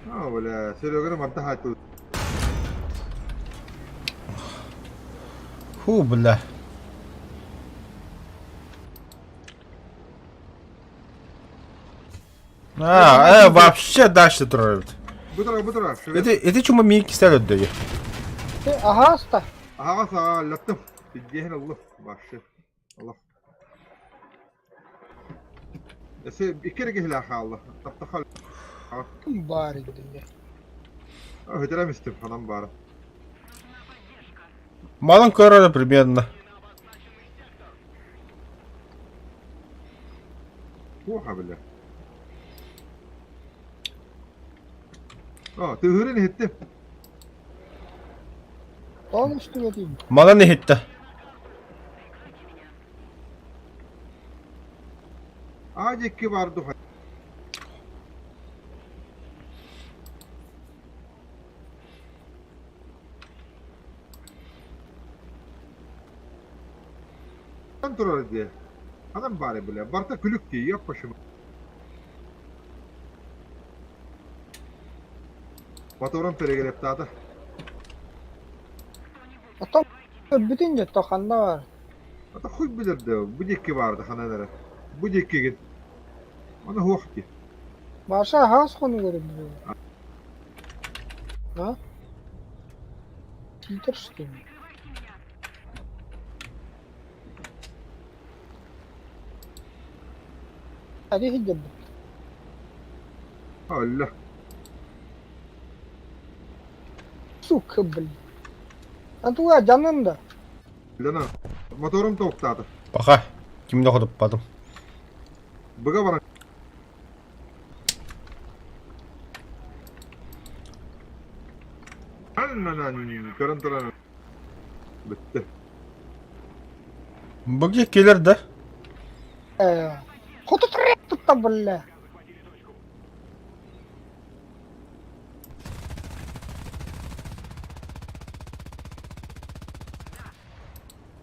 Бля, Сереганың манта хайтыл. Фу, бля. Вообще дальше турар. Бұтыра, швед. Это чума мен кистелет деги. Ты агаста. Аға саға латтым. Биддейін Allah. Башы. Allah. Ese bir kere gihla Allah. Taptakhal. Барик, блядь. Hödüremistim falan bari. Малым король примерно. Oha bile. Tığırını ettim. Он что ли? Мала не хитте. Acık vardı. Durar diye. Adam bari bile. Barta külük diye yap başımı. Motorun peregelip daha. Потом bütün de tokanda var. Hatta huy bilirdi. Bu dikki vardı hanelere. Bu dikki git. Ona hoş ki. Başa has konu görüp duruyor. Ha? Титр что ли? Hadi hiddet. Allah. Сука, блин. А туда жанында. Lana. Motorum toktağdı. Баха. Kimde kodup badым. Bıga bana. Körün tıranı. Bitti. Bugün gelir de. Kutu tırık tuttu bile.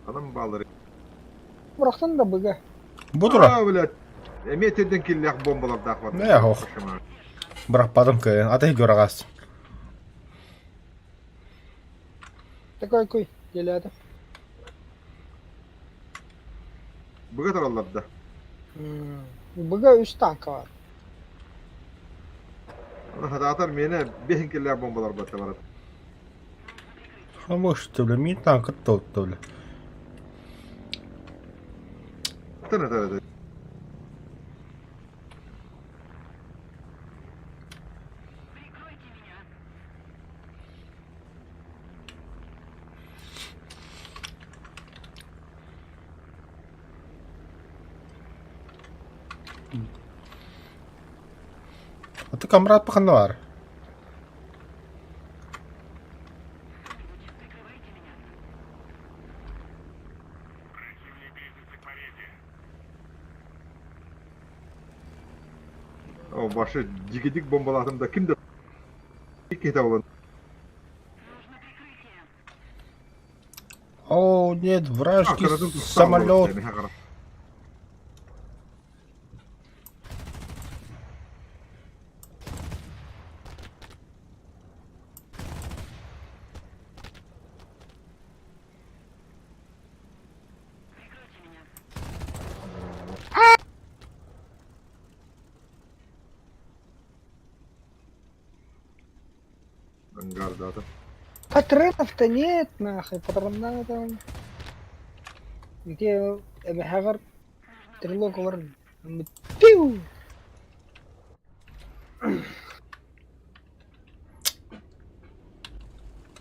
Hanım bağları. Bıraksana da bıga. Budur. Aa, bilet. Emet edin killek bombalar da var. Ne yok. Bırakmadım ki. Ateş göre kalsın. De koy. Gel hadi. Bu kadar Allah'da. Bıga 3 tanka var. Hadi atar mene behin killek bombalar battı var. Ama işte bile. Mi tankıt da oldu bile. Tane tane. Atı kamera at bakalım ne var. Противник близится к победе. O başı dikidik bombaladım da kim de kete olan. О, нет, вражеский самолет. Ангарда да. Патронов-то нет, нахуй. Патронов там. Где Эмихагар трилог варн. Пиу!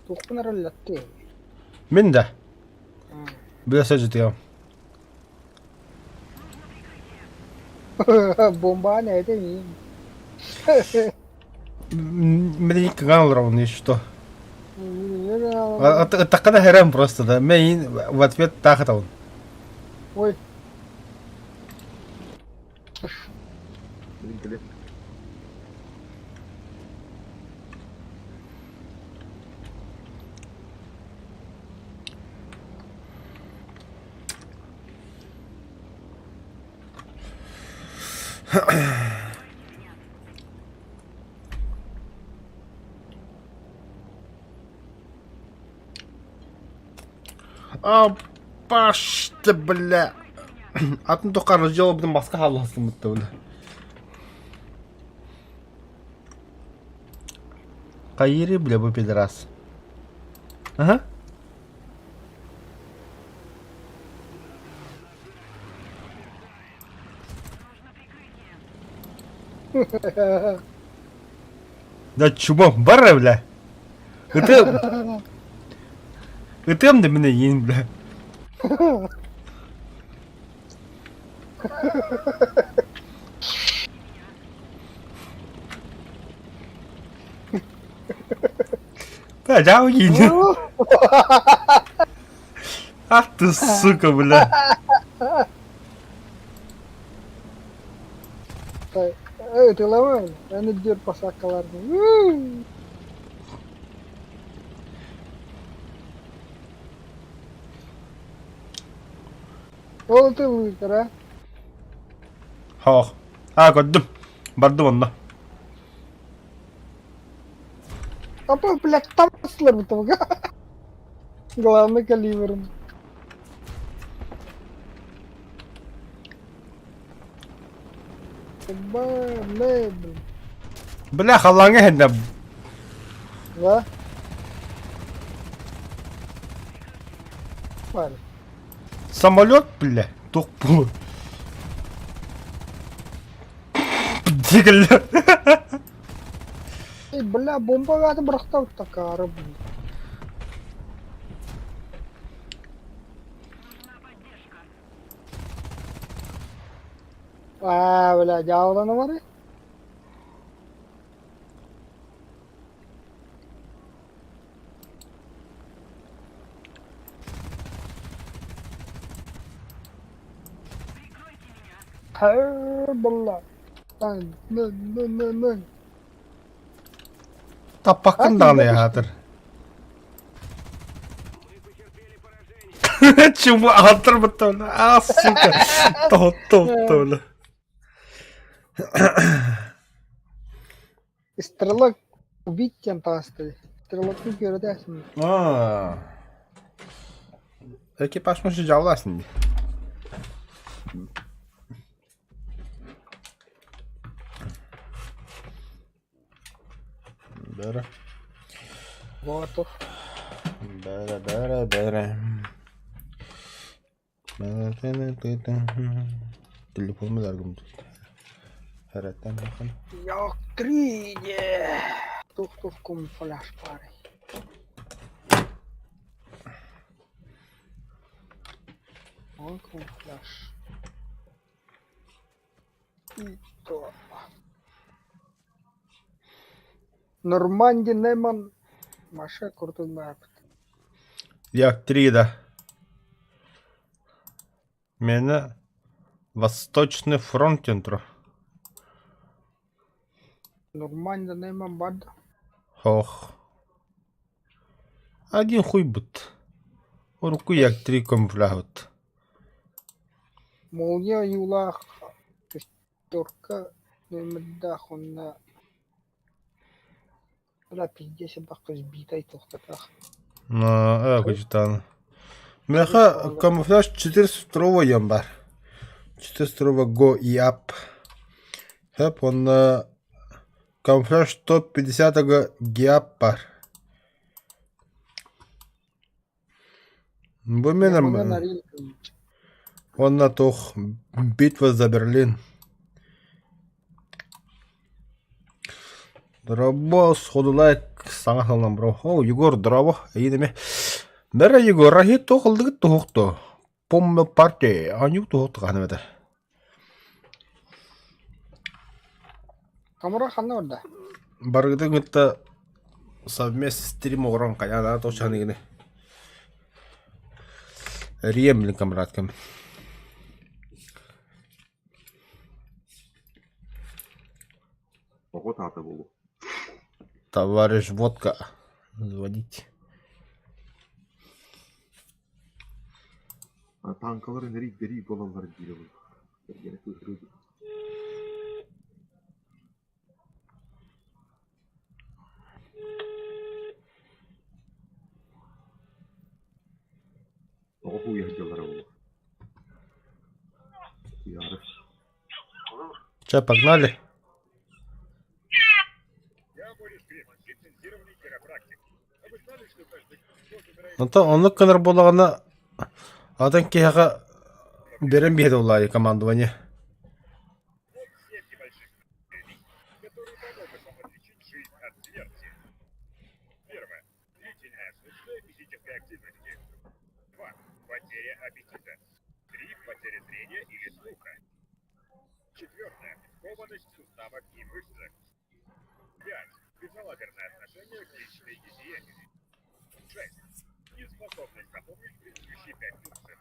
Тухнар латте. من ده بلا سجد يوم Бомба на это не. мне канал ровный что так когда херам просто да мейн в ответ так он Ой, Пашты, бля. Атын тоққа разжалобдың басқа халласын мұтты, бля. Қайыры, бля, бұл пидорас. Ага. Да чума, бара, бля. Ütüm de mine yiyin, bля. Да, жау yiyin. Ах ты, сука, бля. ты ловал? Они дер посакаларны. Ол ты лыкар, а? Хоқ. Көддім. Бардым онда. Apa, блядь, там слэр бутал, га? Главный калибр. Блядь. Бля, халлаңа хенде. Да? Валь. Самолет, бля. Тоқ бұл. Дегіл. Эй, бля, бомба гады брахтал такары, блядь. Бля, жаудан бар. Болла. Нын. Таппакын А, даны ты ятыр. Чему атыр бутон? А, сука. Топ. Стрелок убить тентасты. Стрелок не görüyorsun. Экипаж мышы жауласын. Бәрі. Готов. Бәрі. Телефон mu dargım tuttu? Herhalde bakın. Yok триде. Тух кум фляж парой. Он кум фляж. И то. Норманди Неман. Маша Куртунбаев. Як 3 да. Мені Восточный фронт ентро. Норманди Неман бад. Ох. Один хуй бут. Руку як 3 камуфляжут. Молния юлах. Шестерка. Нөмірдах онна. Бля, пиздец, бақы сбитай тоқтатақ. Качетан. Меха камуфляж 402 ям бар. 402 го и ап. Хеп он камуфляж 150 гиап бар. Бу менен он на тох битва за Берлин. Дробо сходу лайк саңа салам бро. О, Егор дробо. Ийдеме. Бәрі Егор рахи тоқылдығы тоқты. Поммы партия. Аню тоқты қанымады. Камера қанды орда? Барғыды ғытта совместный стрим оғыран қаяна тоқшаны гіне. Рием білін камераткам. Вот это было. Товарищ водка. Звонить. Танкаларын рейдери болалар дейді бұл. Бергені көзіреді. Оғу ехделері бұл. Яры. Че, погнали? Оны көнір болағына адан кейіға берем бейді олай командование. Потеря аппетита. 3. Потеря зрения или слуха. 4. Скованность суставов и мышц. 5. Безалаберное отношение к личной гигиене. 6. Неспособность запомнить предыдущие 5 пунктов.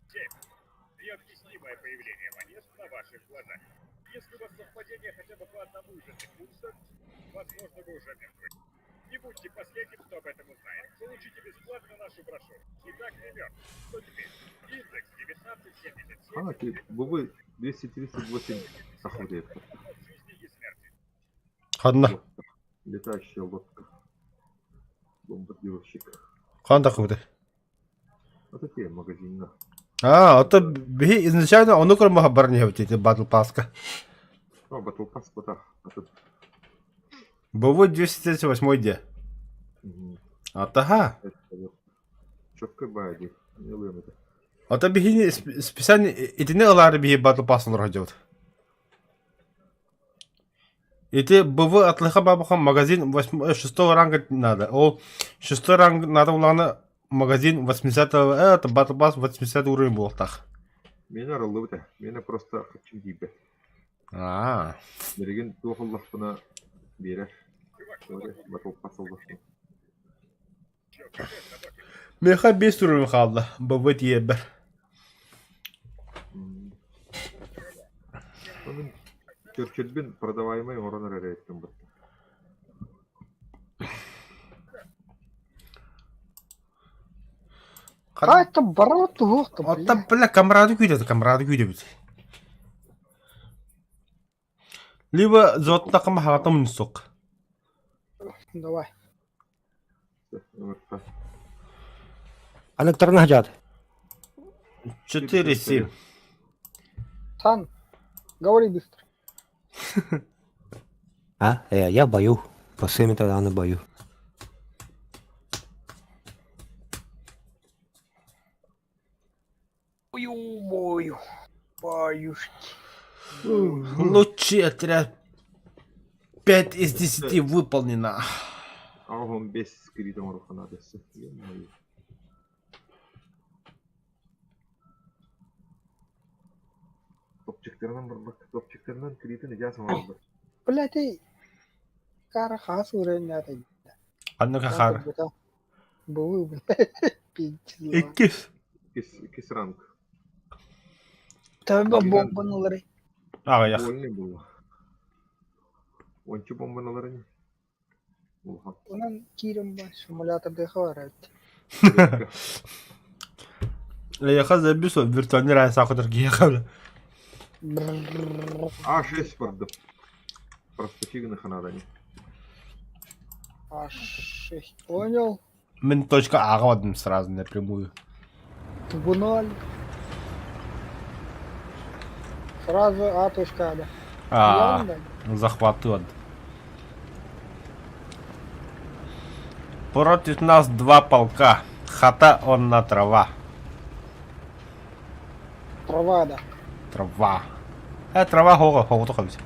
7. Необъяснимое появление монет на ваших глазах. Если у вас совпадение хотя бы по одному из этих пунктов, возможно, вы уже мертвы. Не будьте последним, кто об этом узнает. Получите бесплатно нашу брошюру. Итак, не мертв. Что теперь? Индекс 1977. Бубы 238 охотает. Жизни и смерти. Қадына. Летающая лодка. Бомбардировщик. Қанда қыбыды. Это те магазинна. Это изначально оны көрмі бар не өтеді батл паска. Батл пас потах. Бывой 238 де. Атаха. Четко байди. Не лымыды. Ата бихини специально итини алары бихи батл пасын рахадет. Ити БВ атлыха бабахан магазин 6 ранга надо. Ол 6 ранг надо уланы магазин 80-го, это батл пас 80 уровень был так. Меня роллы Меня просто хочу тебе. Береген тоқыллах бұна берер. Батл пас олдашын. Меха 5 уровень қалды. БВ тиебір. Onun Churchill продаваемый оронор эреттим бут. Қайта барат вақты, Отта, бля, камрады күйдеді бит. Либо зотта қама хағата мұнысық. Давай. Электрон хажат. 4-7. Сан, говори быстро. А? Я в бою. Пасы тогда на бою. Бою. Баюшки. Лучший отряд 5 из 10 выполнено. Ağam 5 skriden orxanadası. Topçuklarından kriten icazı var. Блядь, ей. Кара хас уровень это. Одно кахар. Бывы, блядь. Пиздец. Экис. İkisi rank. Tabii bombanıları. Аға яқ. Gol ne bu? Onçu bombanaları ne? Ulan. Onun kirim var. Simülatörde var. Яқа забисо виртуальный рай сақыдыр кияқабы. А6 vardı. Просто фигных надо не. А6. Понял. Мен точка Аға вадым сразу напрямую. Тубуноль. Сразу А точка А, А, да. захваты вады. Против нас 2 полка. Хата он на трава. Трава, да. Трава. Трава хоғы тоқа біз.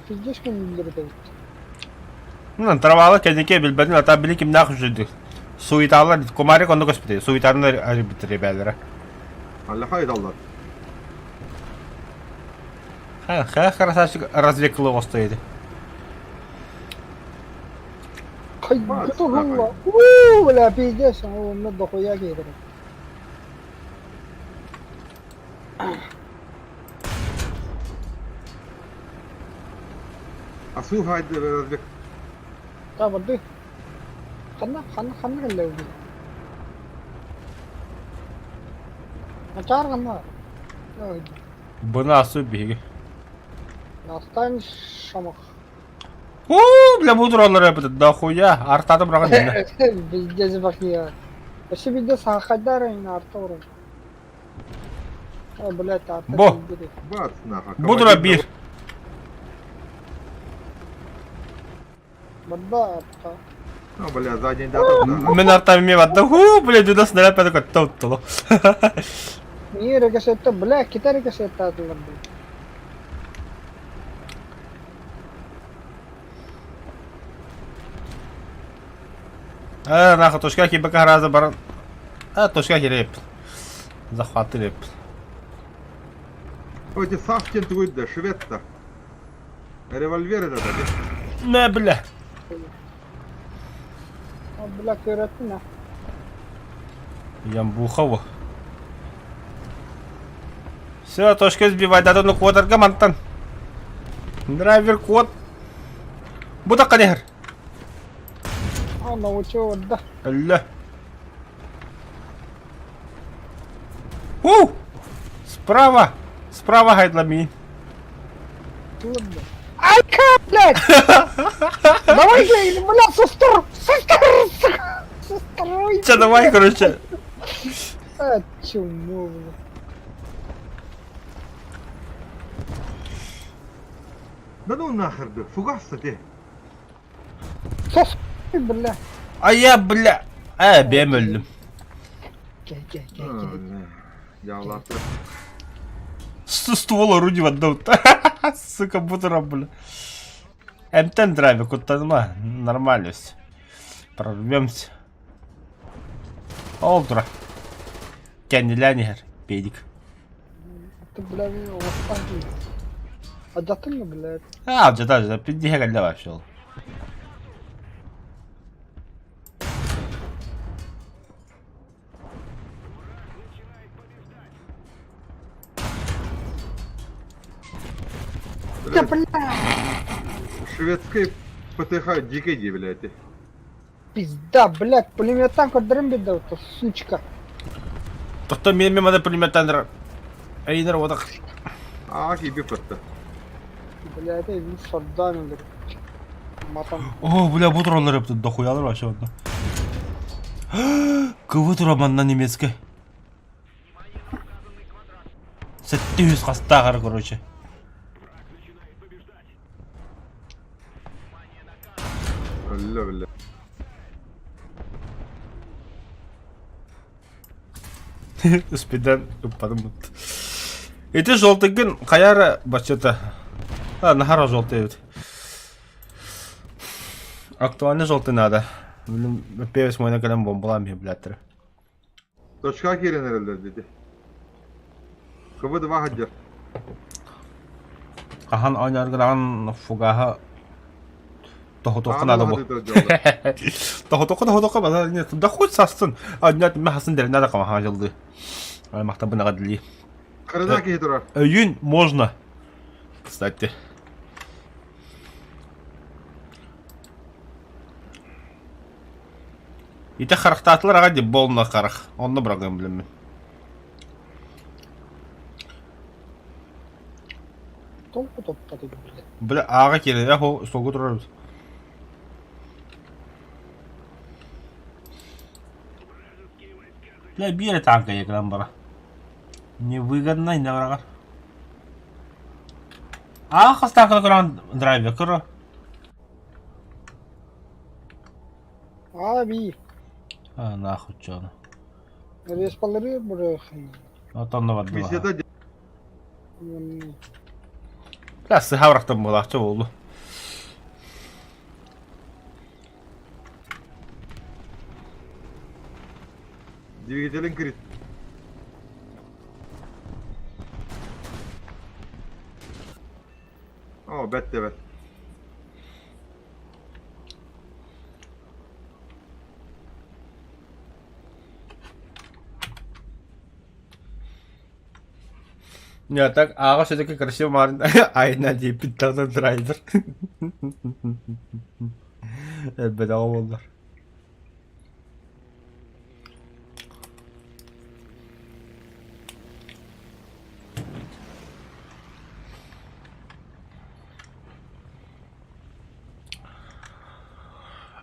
Пиздец, как не берет. Ну, travalı kendike bilbedin ata bili kim nakış ödü. Suitalar kumari kondu köspütü. Suitarını arı bitiri belere. Allah haydallar. Ha, красавчик развекли остаеді. Кто голова? Бля, пиздец, он надо дохуя кидать. А su haydi razvek. Да, воды. Хана левый. Начар хана. Бұны асу бейгі. Настань шамах. Бля, бұл тұралар әпіді. Дохуя. Артады бұраған дені. Пиздец бахия. Вообще пиздец, ахадар и на артуру. Ой, блядь, а ты Бо. пиздец. Bas naha. Бұл тұра бір. Вода, Ha bля, за день дата. Мен артам ме вадда. Бля, дүда снаряд пәді көтті ұттылы. не рекасетта, бля, кита рекасетта атылар. Нахуй, точка кибака раза баран. Точка киреп. Захваты реп. Öte safken tuydu, şivetta. Revolver da dedi. Не, бля. Бля, кыратына. Ямбухова. Все, точка сбивай, да ну код аргамантан. Драйвер код. Буда канехер. А, научил, да. Ля. Справа. Справа гайдлами. Ладно. Ай-ка, блядь! Давай, бля, со второй! Че, давай, короче. А, чему, бля? Да ну нахер да, фугасса де. Со бля. А я, бля. Ben öldüm. Gel. Yavlatı. Ствол орудия отдал. Сука, бутера, бля. М10 драйвер, куда-то нормально все. Прорвемся. Олдра. Кеннилянигер, педик. Ты, бля, восстань. Отдатый мне, блядь. Жада, пиздиге гальда вообще. Да, бля! Шведский ПТХ дикий ди, блядь. Пизда, блядь, пулеметтан көрдірім беді вот сучка. Тоқта мен мемада пулеметтен әйнер одақ. А, киби пытта. Блядь, я вижу шардан, блядь. Матам. О, бля, bu троллар yaptı. Дохуялар вообще onda. Кого тураманнан немецкий? 700 қастағыр, короче. Öyle öyle. Спидан упадым. Эти желтыгын қаяра бачата. Нахара желтый. Актуальный желтый надо. Певец мой на колен бомбалами, блядь. Точка giren herhalde dedi. Kıvıdı Hacer. Kahan oynargıdan fugaha тоқы надо бұл. Тоқы базар нет. Да хоть састын. Нет, мен хасын дер надо қама жылды. Мақтабына қадыли. Kırıda ki durar. Июнь можно. Кстати. Ите қарықтатылар аға деп болына қарық. Онны бұрағын білем мен. Толку топпады, блядь. Бля, аға келе, о, столғы тұрарыз. Бля, бері танка екран бара. Невыгодно, не врага. А, хастанка көрген драйвер көрі. Abi, Нахуй чоны. респалları bırakın. Атонны барды ба. Misete Бля, сыға бұрақтан болақчы болу. двигателin kırıt. O bette bet. Не, так, аға все-таки красиво марин. Айна дейіп биттағдан драйвер. Бәдауы болдар.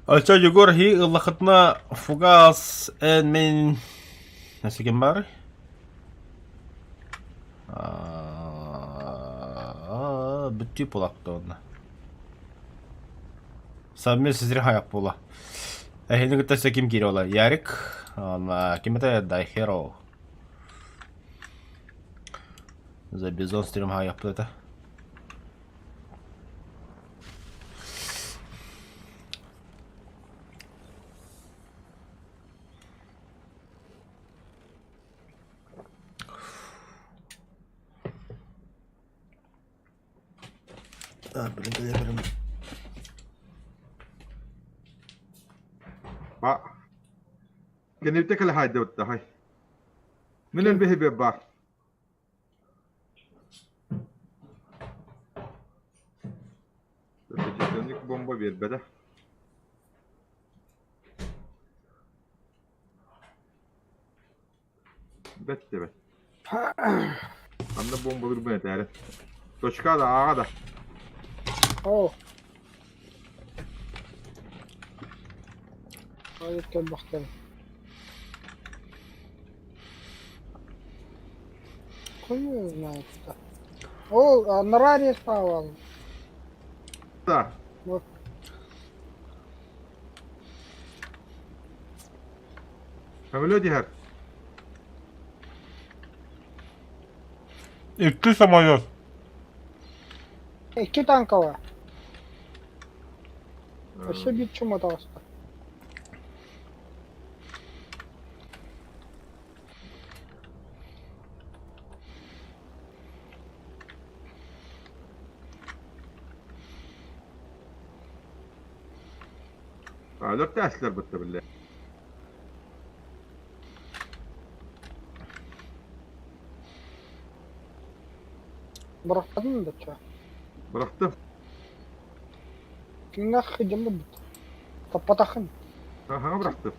Альчо Егор хи ыллақытна фугас мен... Нәсе кем бары? Бүтті полақты онна. Сабмен сіздері хаяқ бола. Әйхені күттәсе кем кері ола? Ярик. Кеметі Дайхеро. За бизон стрим хаяқ бұлады. Bak. Gene bir tekele haydi otta hay. Minen behi be bak. Öteki bomba ver bede. Bette bet. Anda bomba dur bene tare. Точка da ağa da. Oh. Hayır, gel bakalım. Koyuyoruz ne yaptı? O, naraniye spawal. Da. Bak. Hamile diğer. İkli самолет. İki tanka var. Еще bir чума da var. Dört dersler bitti bile. Bırakmadın mı da çay? Bıraktım. Кинах идем бит. Тапатахын. Aha bıraktım.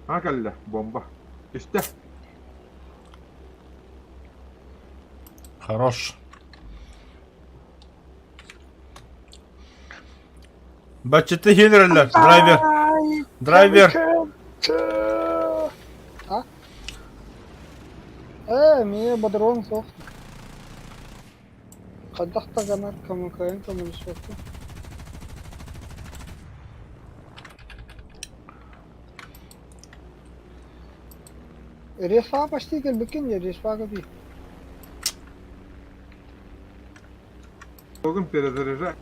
Ha geldi bomba. İşte. Хорош. Бачите хиллерлер, драйвер. Драйвер. А? Мне бодрон сох. Кадахта ганар камакаен камышватты. Respa почти как бекен я respa каби. Bugün перезаряжать.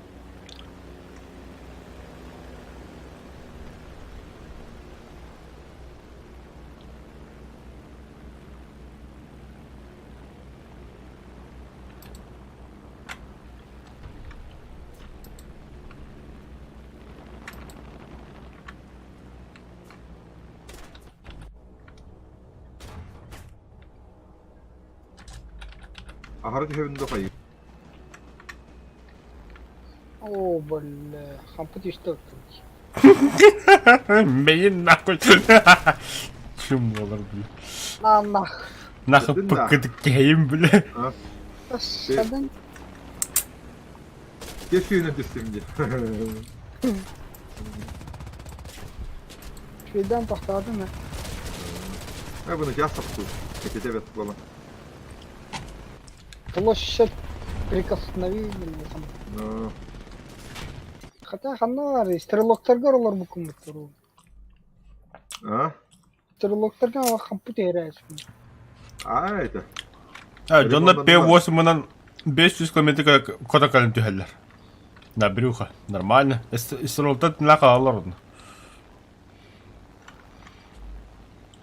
Ahara düşebildiğinde kayıyor. О, бля, хампути что ты? Beyin nahul. Kim olur bile. На нах. Nahıl Dedin de. pıkkıdık geyim bile. Ha? Шадан. Geç suyuna düştüm diye. Шведан тахтады на. Ha bunu gel saptı. Keçete bet bana. Площадь прикосновения. No. Хотя ханар стрелоктарга олар букум туру. Ha? Стрелоктарга хампути herәс. Aa это. Ha, Jonda P8'ынан 500 километр кота калын тüheller. На брюхо. Нормально. Истролтат нака алар onu.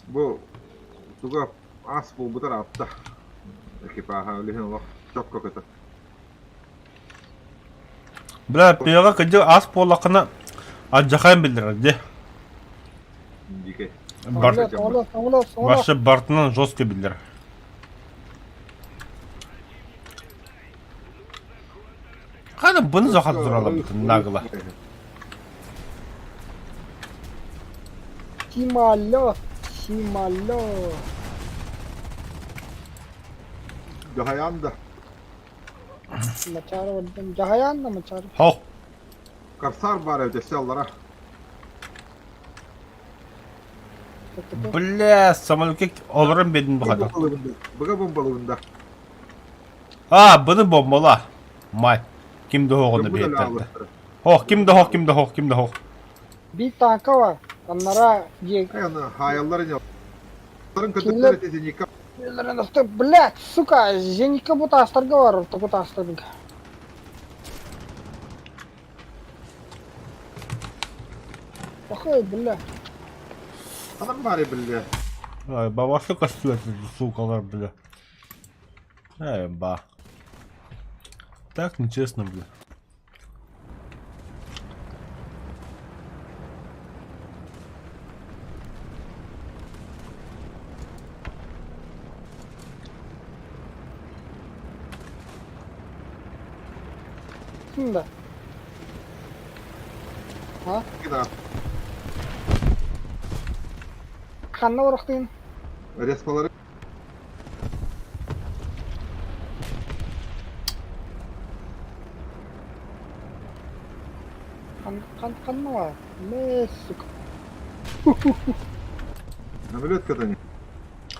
Bu suga as bu tarafta. Ekipajı öyle bak. Çok kötü. Бля, пига кыжы ас болакына ажахайын билдирер де. Дикey. Башы бартынан жестко билдирер. Кана буны захат туралы нагыла. Сималё, сималё. Cahayan da. Мачара ваддым. Жахаян да мачара. Хо. Karsar var evde silahlara. Бля, самолетке олорын бедин бухады. Bıga bombalığında. А, буны бомбала. Май. Кимди хоғыны бейеттерді. Хох, кимди хох. Bir tanka var. Onlara yek. Yani hayalları ne? Onların Kimler? kötülükleri tezi yıka. Блядь, сука, Женика bu taşlarga var, orta bu taşlarga. Bakay, блядь. Adam var ya bildi. Ай, бабашы кастуэты, сукалар, бля. Ай, ба. Так нечестно, бля. Şimdi. Ha? Gida. Kanna uğraktın. Respaları. Kanna var. Ne suka. Ameliyat kadını.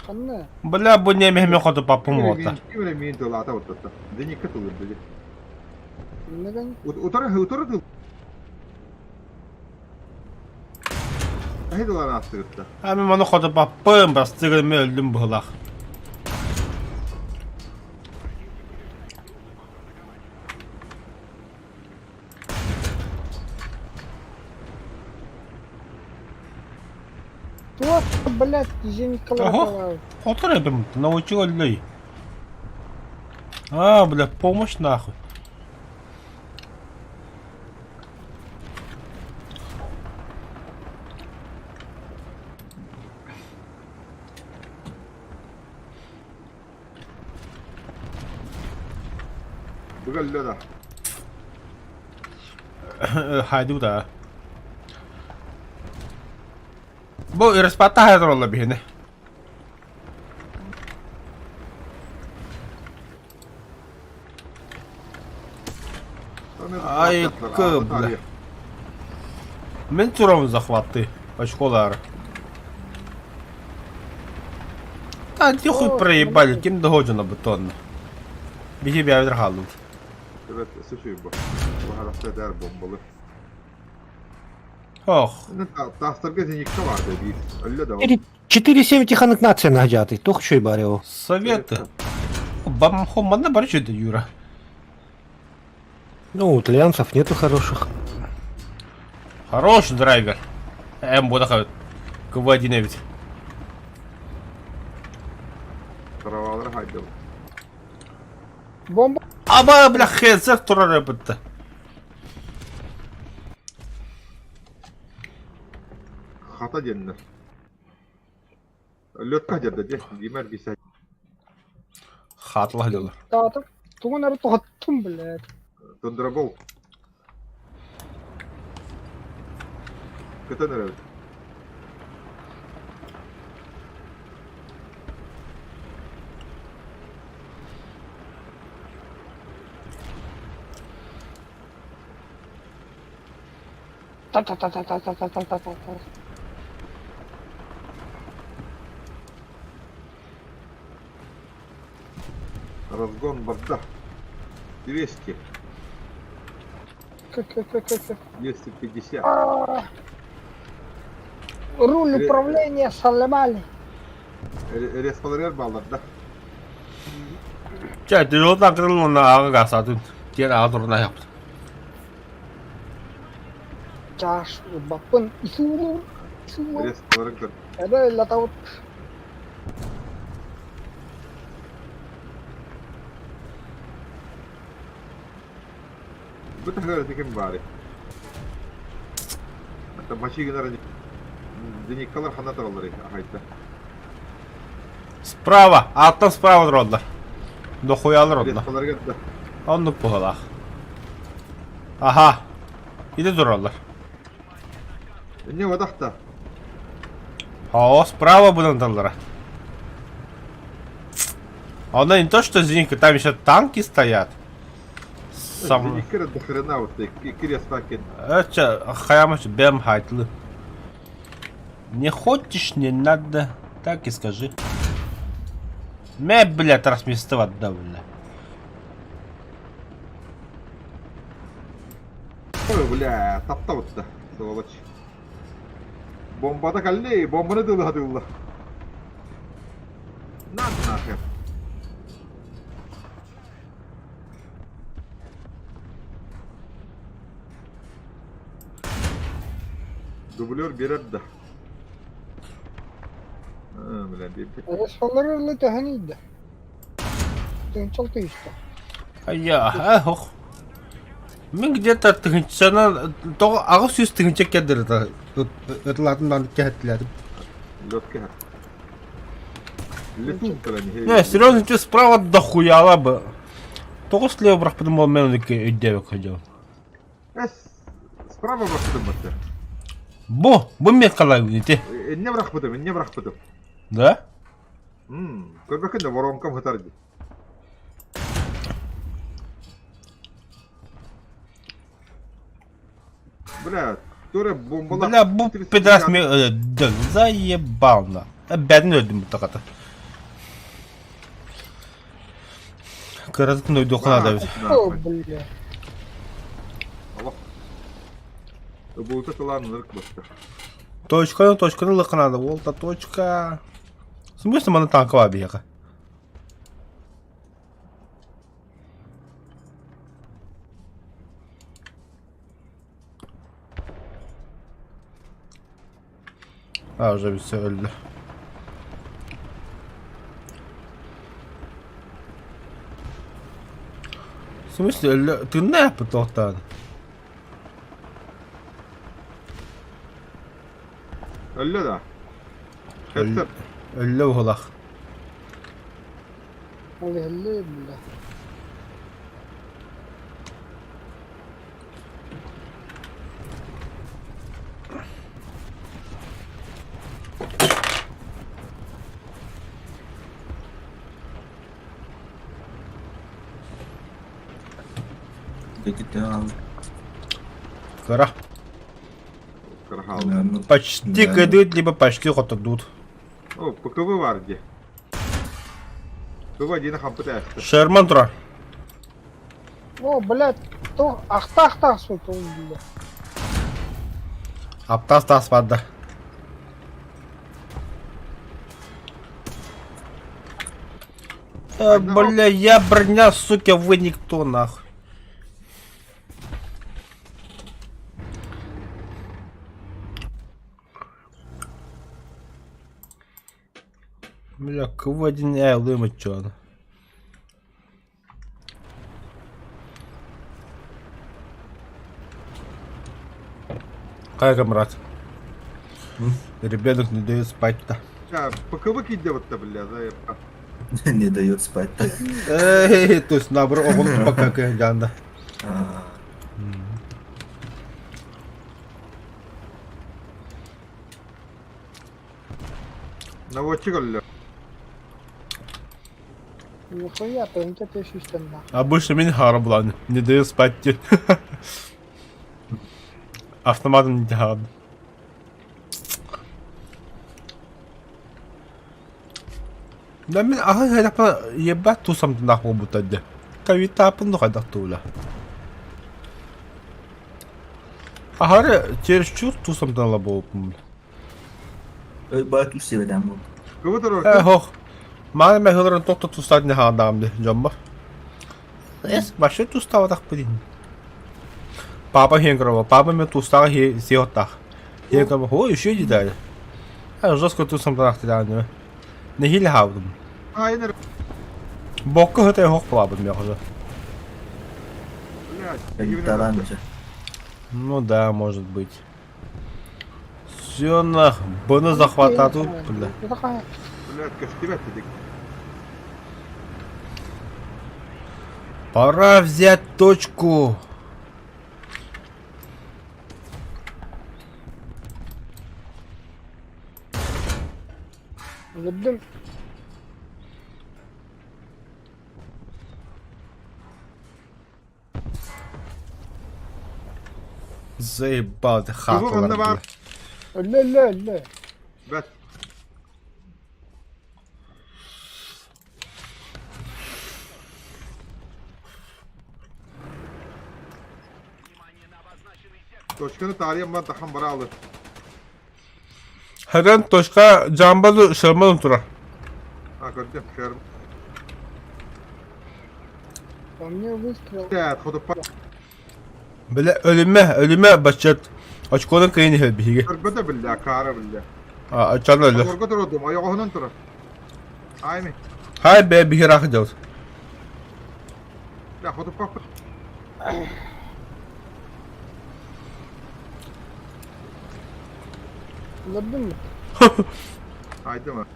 Kanna. Бля, бу не мехме ходу папум ота. Kimine min dola ata otta. Deni katılır dedi. Ne gan? Utara. Haydi dolar astırıttı. Ами маны ходу папым, бастыгылме өлдүм быхылах. Вот, блядь, Женика Ага. var. Отыр эбим, научил өллөй. А, бля, помощь нахуй. Bu öldü da. Haydi bu da. Bu irrespatta hayatır ola bir hene. Ay, kıbla. Мен туровым захваты. Очколар. Да, те хуй проебали, кем догоджено бетонно. Беги бявдер халым. Evet, sıçıyor bu. Bu harasta eder bombalı. Ох, Tastırga zinikte vardı bir. Öyle de var. 4-7 тиханок нация нагадый. Только что и барево. советы. Бам хомана барчу-то, Юра. Ну, у итальянцев нету хороших. Хороший драйвер. Bu da kıvadine evet. Karavaları haydi. Бомба. Ama bile hezar turar yapıttı. Hata cennet. Lötka cedde. Dimer bir say. Hatlı diyorlar. Dağıtım. Tuğunları tuhattım bile. Thunderbolt. Kötü nerede? Та-та-та-та-та-та-та-та-та. Разгон борта. 200. Как. 250. Руль управления сломали. Respalar bağladı. Geldi yoldan kırılmanla ağa kalsadın. Diğer ağa duruna yaptı. Чаш, бапын. Исулу. Respalar kır. Это латаут. Bu da kim bari. Hatta başı günler Деникалар ханатар алар hayta. Справа, аттан справа dururlar. Dokuyalar onlar. Respalar geldi. Onluk bu halak. Aha. İdi dururlar. Ne vadakta? О, справа будем доллара. Она не то, что Зинька, там еще танки стоят. Сам... Деникер до хрена вот кирес пакет. Это Хаямыч бем хайтлы. Не хочешь, не надо. Так и скажи. Ме, блядь, разместовать довольно. Ой, бля, tapta вот да. Сволочь. Bombada kalli, bombanı dolu hadi ulla. Nahir. Dublör bir adda. Bля, bir. Расфалерили тяганіде. Ты чалтышка. А я, ох. Мен где-то тыгынчана, то ағыз сөз тыгынча кәдір это. Ытлатындан кәттілерді. Лётка. Летчик калани. Не, серьезно, ты справа дохуяла бы. Только слева брах подумал, мен өйдевек ходил. Справа бıraktım battı. Bu мен қалай өйте? Ne bırakmadım, ne bırakmadım. Да? Көрбекін de voronkam hıtardı. Бля, Туре бомбалар. Бля, bu пидорас me öldü. Заебал на. Ben öldüm bu takata. Kırızıkın öldü okuna da. О, бля. Allah. Bu utatılan ırk bastı. Точканы лықынады. Ол да точка. В смысле, мана танка var bir yaka. Ha, уже birisi öldü. В смысле, öldü? Ты ne yaptın doktor? Öyle de. Öldü. Hesap. Öldü bu halak. Ой, бля. Кара. Карахал. Почти кидают, либо почти отойдут. О, ПКВ var где? ПКВ дина хампы тәсті. Шерман тура. О, блядь, то ахта сой, то, блядь. Аптас падда. Бля, я броня, сука, вы никто нахуй. Бля, кого один я лымать чё? Как, камрад? Ребенок не дает спать-то. ПКВ киде вот-то, бля, заебка. Не дает спать. Эй, то есть наоборот, он пока ганда. Наводчик алло. Нихуя, тенке ты систем на. Обычно меня хара была, не дает спать. Автоматом не тягал. Да мен ага хайдапа ебат тусам нахуй бутадde. Кавитапын да хайдактуула. Ахары чересчур тусам дала болупмун. Бak üstü veren bu. ПКВ дорога. Хох. Мана ме хылырын токта тустад не хаадамды, жомба. Эс, башы тустава так пыдин. Папа хенгрова, папа ме тустага сиоттах. Хенгрова, о, еще дедали. Жестко тусам дах теданы. Не хили хавдым. Айнер. Бокка хытай хох плабын мехоза. Блядь. Talan mı? Ну да, может быть. Все нах, бына захватату, бля. Это такая. Блядь, каштивет дик. Пора взять точку. Гудым. Заебал ты ПКВ хату. онда бар. Ля. Бәт. Точканы тарихым бар тахам бара алыр. Herden точка Джамбаlı Шерман тура. А, gördüm. Şer. По мне выстрел. Бәт, ходып па. Бля, ölüme başlat. Açkodan kayını hel bihi. Körбөтө бля, кары бля. Açan öyle. Орго турдум, аяғынан тура. Айми. Hay be bihi rakı diyor. Бля, ходып па. Гудым. Aydı mı?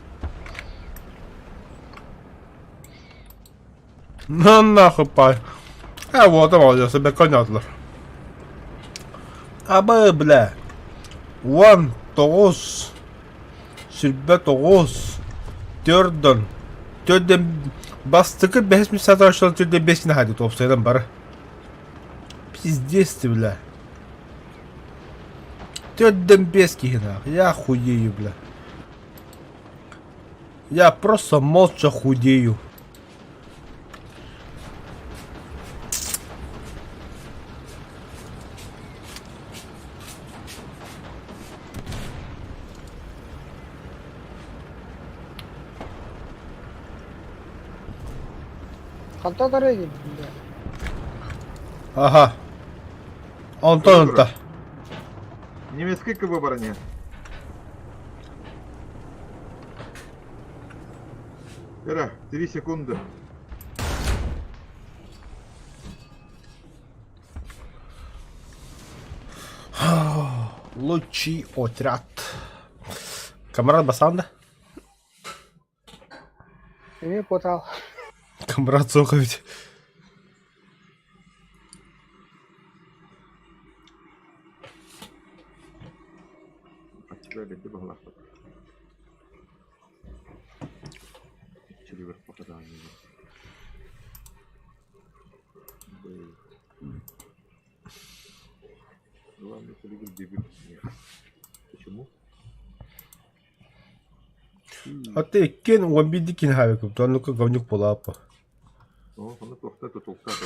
Нахуй пай. Вот он себе конятlar. Абы, бля. Ван, тоғыз. Шүрбе тоғыз. Төрден бастықы 5 сағат ашылы төрден 5 хайды топсайдан бары. Пиздец ты, бля. Төрден 5 кихина. Я худею, бля. Я просто молча худею. Қалта тарай келді. Ага. Антон. Немецкий КБ баране. Ера, 3 секунды. Лучший отряд. Камрад Басанда? Мені потал. Камрад Сухович. Böyle bir bağlar. Çeliver попадание. Нет. Почему? Аты иккен 11 кин хабекіп, тоннука говнюк болапы. О, оны тоқтату тоқтату.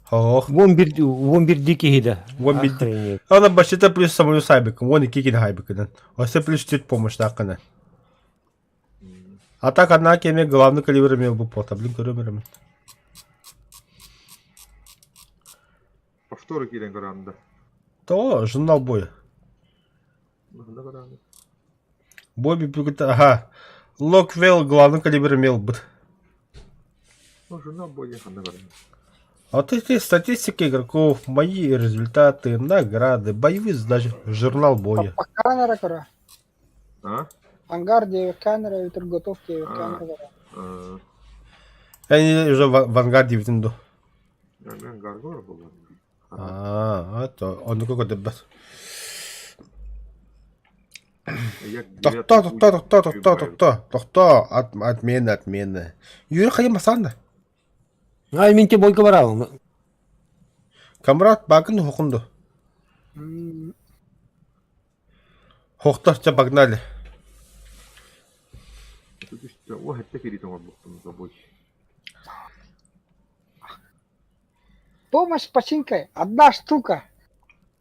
Хоох. 11 дикий хида. 11. Охренеть. Ана башыта плюс самолю сайбекім, 12 кин хайбекінен. Осе плюс тет помощь таққынан. А так одна кеме главный калибр имел бы пота, блин, көрөмөрөмін. Повторы келен көрәнді. То, журнал боя. Нахында көрәнді. Бой бипюгіта, ага. Локвелл главный калибр имел бы. Ну, журнал бойы қанда көрәнді. Вот эти статистики игроков, мои результаты, награды, боевые задачи, журнал боя. По камера кора. А? Ангар 9 камера, ветер готов 9 камера. Они уже в ангарде видно. Мен гаргор болған. Это он какой-то бас. Тоқта. Тоқта, отмена. Юрий Хаим Асанда. Ай, мен те бойка барал. Камрат Бакин хохунду. Хохтар тебя погнали. О, это перейдем обуктом забой. Помощь починкой. Одна штука.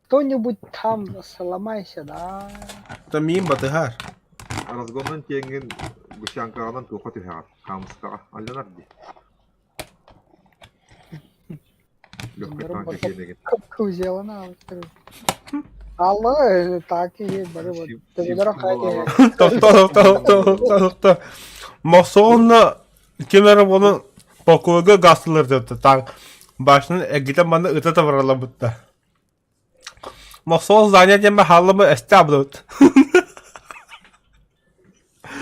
Кто-нибудь там сломайся, да? Это мимба, ты гар. Разгоннан теңген гүшанкаганан туқа түйәр. Камыска алданар ди. Легкой танка кенеген. Как взяла на Алло, так и бары вот. Ты дорога. Тоқта. Мақсоғына кемері оны покойға ғасылыр деді. Таң башының әгітен маны ұтыты варала бұтты. Мақсоғы занятием халымы әсті абдыд.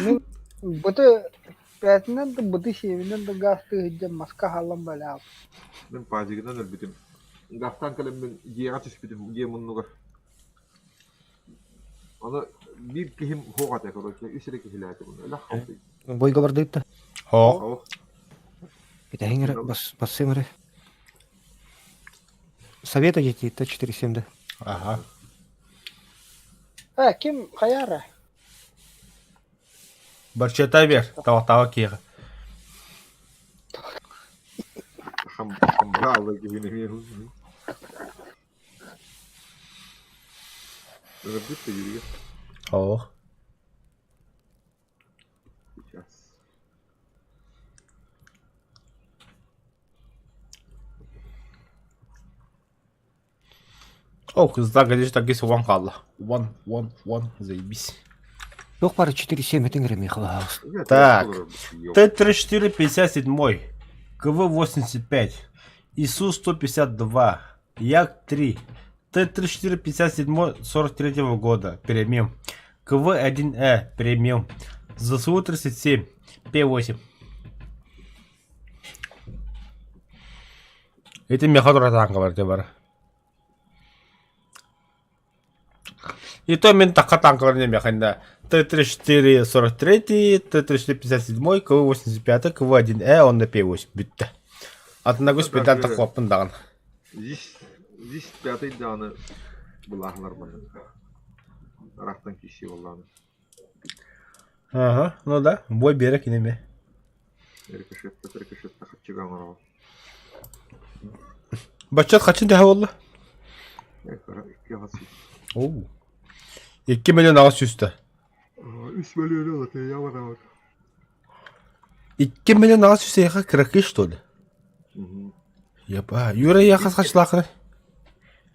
Ну, бұты пәтінен де бұты шевінен де ғасты ғыджан масқа халым бәлі ал. Мен пазигінен әлбетім. Гастан кәлем мен еға түспетім, е мұннуға. Аны bir kihim hoğat ekoloji, üsere kihilati bunu. Öyle halde. Бойка бар дейт та. Хо. Это хенгер бассымыры. Совета жетейт та 4-7 да. Ага. Ким қаяра? Барчатай бер, тава кеға. Хамбралы кihine. Разбито Юрий. Хо. Сейчас. О, қыздар гадеш такис ван қалды. Ван, заебись. Жоқ бары 4-7 тенгер мехала. Так. Т-34-57, КВ-85, ИСУ-152, Як-3, Т-34-57 43-го года, премиум, КВ-1Э, премиум, ЗСУ-37, П-8. Это мехадура танка бар, те бар. И то мен такка танка бар не механда. Т-34-43, Т-34-57, КВ-85, КВ-1Э, он на П-8 бітті. Атынагөз педан тақуаппын дағын. Здесь пятый даны бұлағылар бұны. Рақтан кеші оланы. Ага, ну да, бой берек инеме. Рикошетті қатчыға мұрау. Бачат қачын дәхі олы? Екі ғасы. Оу. 2 миллион ағыз жүсті. 3 миллион олаты, я варауат. 2 миллион ағыз жүсті еға кірәкі, что ли? Епа, Юрий яқас қачылақыры?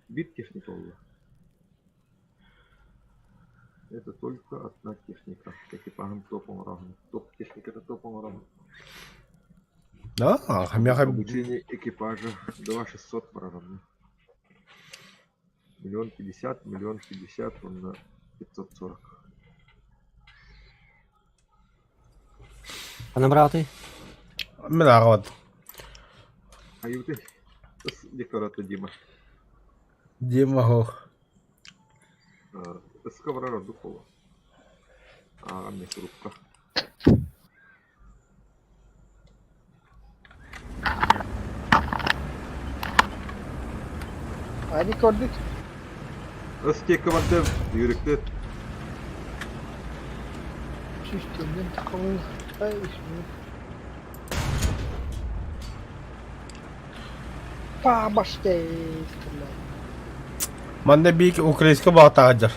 Бит техника олы. Это только одна техника. Экипажем топом равен. Топ техника это топом равен. Да, хамяха... Обучение экипажа 2600 проравно. 1 050 000, 1 050, он на 540. А набрал ты? Мен ағавад. А юты? Декората Дима. Дима хо. Это сковора Духова. А мне рубка. Hadi gördük. Özteki vardı yürüktü. Системный такой. Ай, что. По башке стреляй. Manda bir iki ukrayinski bağıta acar.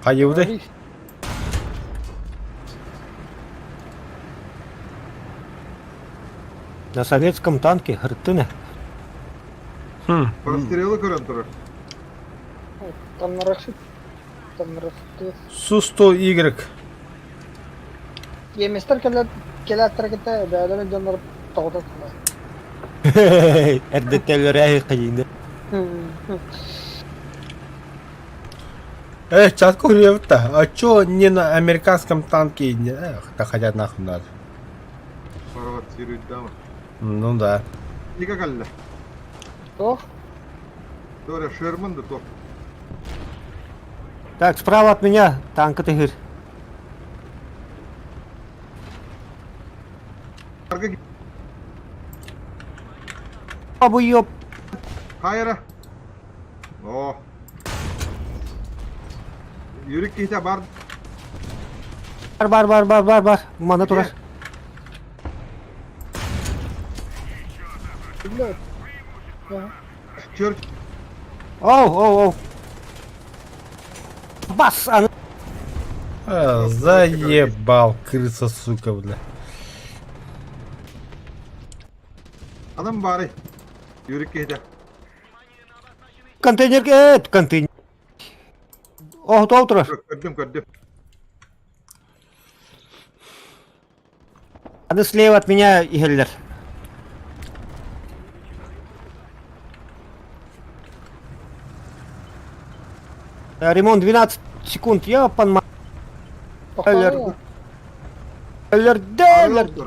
Hayıvdı. Говори. На советском танке Хртыне. Прострелы көрün. Там на Рашид. Там на Рашид. Sustu Y. Еместер келет таракетте бәлеме жандар тоғытат. Эрдеттелер әй қиынды. Чатку ревта. А чё не на американском танке? Эх, так хотят нахуй надо. Провоцирует дама. Ну да. Никак алла. Тох? Тоже Шерман да то. Так, справа от меня танк тыгыр. Arka Абу ёп. Hayır. Oh. Yürük gite bar. Бар. Мана турар. Блядь. Ага. Çör. Оу. Бас, аны. Заебал, крыса, сука, бля. Adam bari. Yürük gite. Контейнер, контейнер. О, толтура. Gördüm. Аны слева от меня, Игорь. Ремонт 12 секунд, я пан Похвалил. Делер.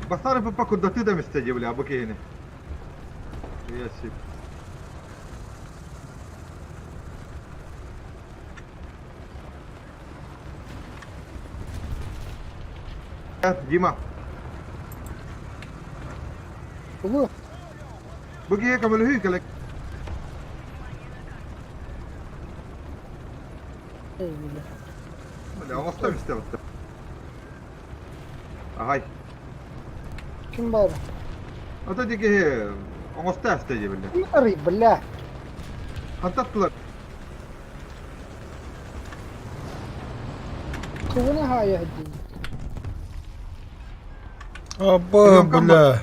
Basarı papa kuddatı da mı istedi bile bu keyini? Ясip. Дима, Bu. bu keye kamel hüy kalek. Eyvallah. Hadi anastam istedim. Ahay. Kim bari? Ata dike anastam istedi bile. Ой, бля. Hantattılar. Кого хая один? Аба, бля.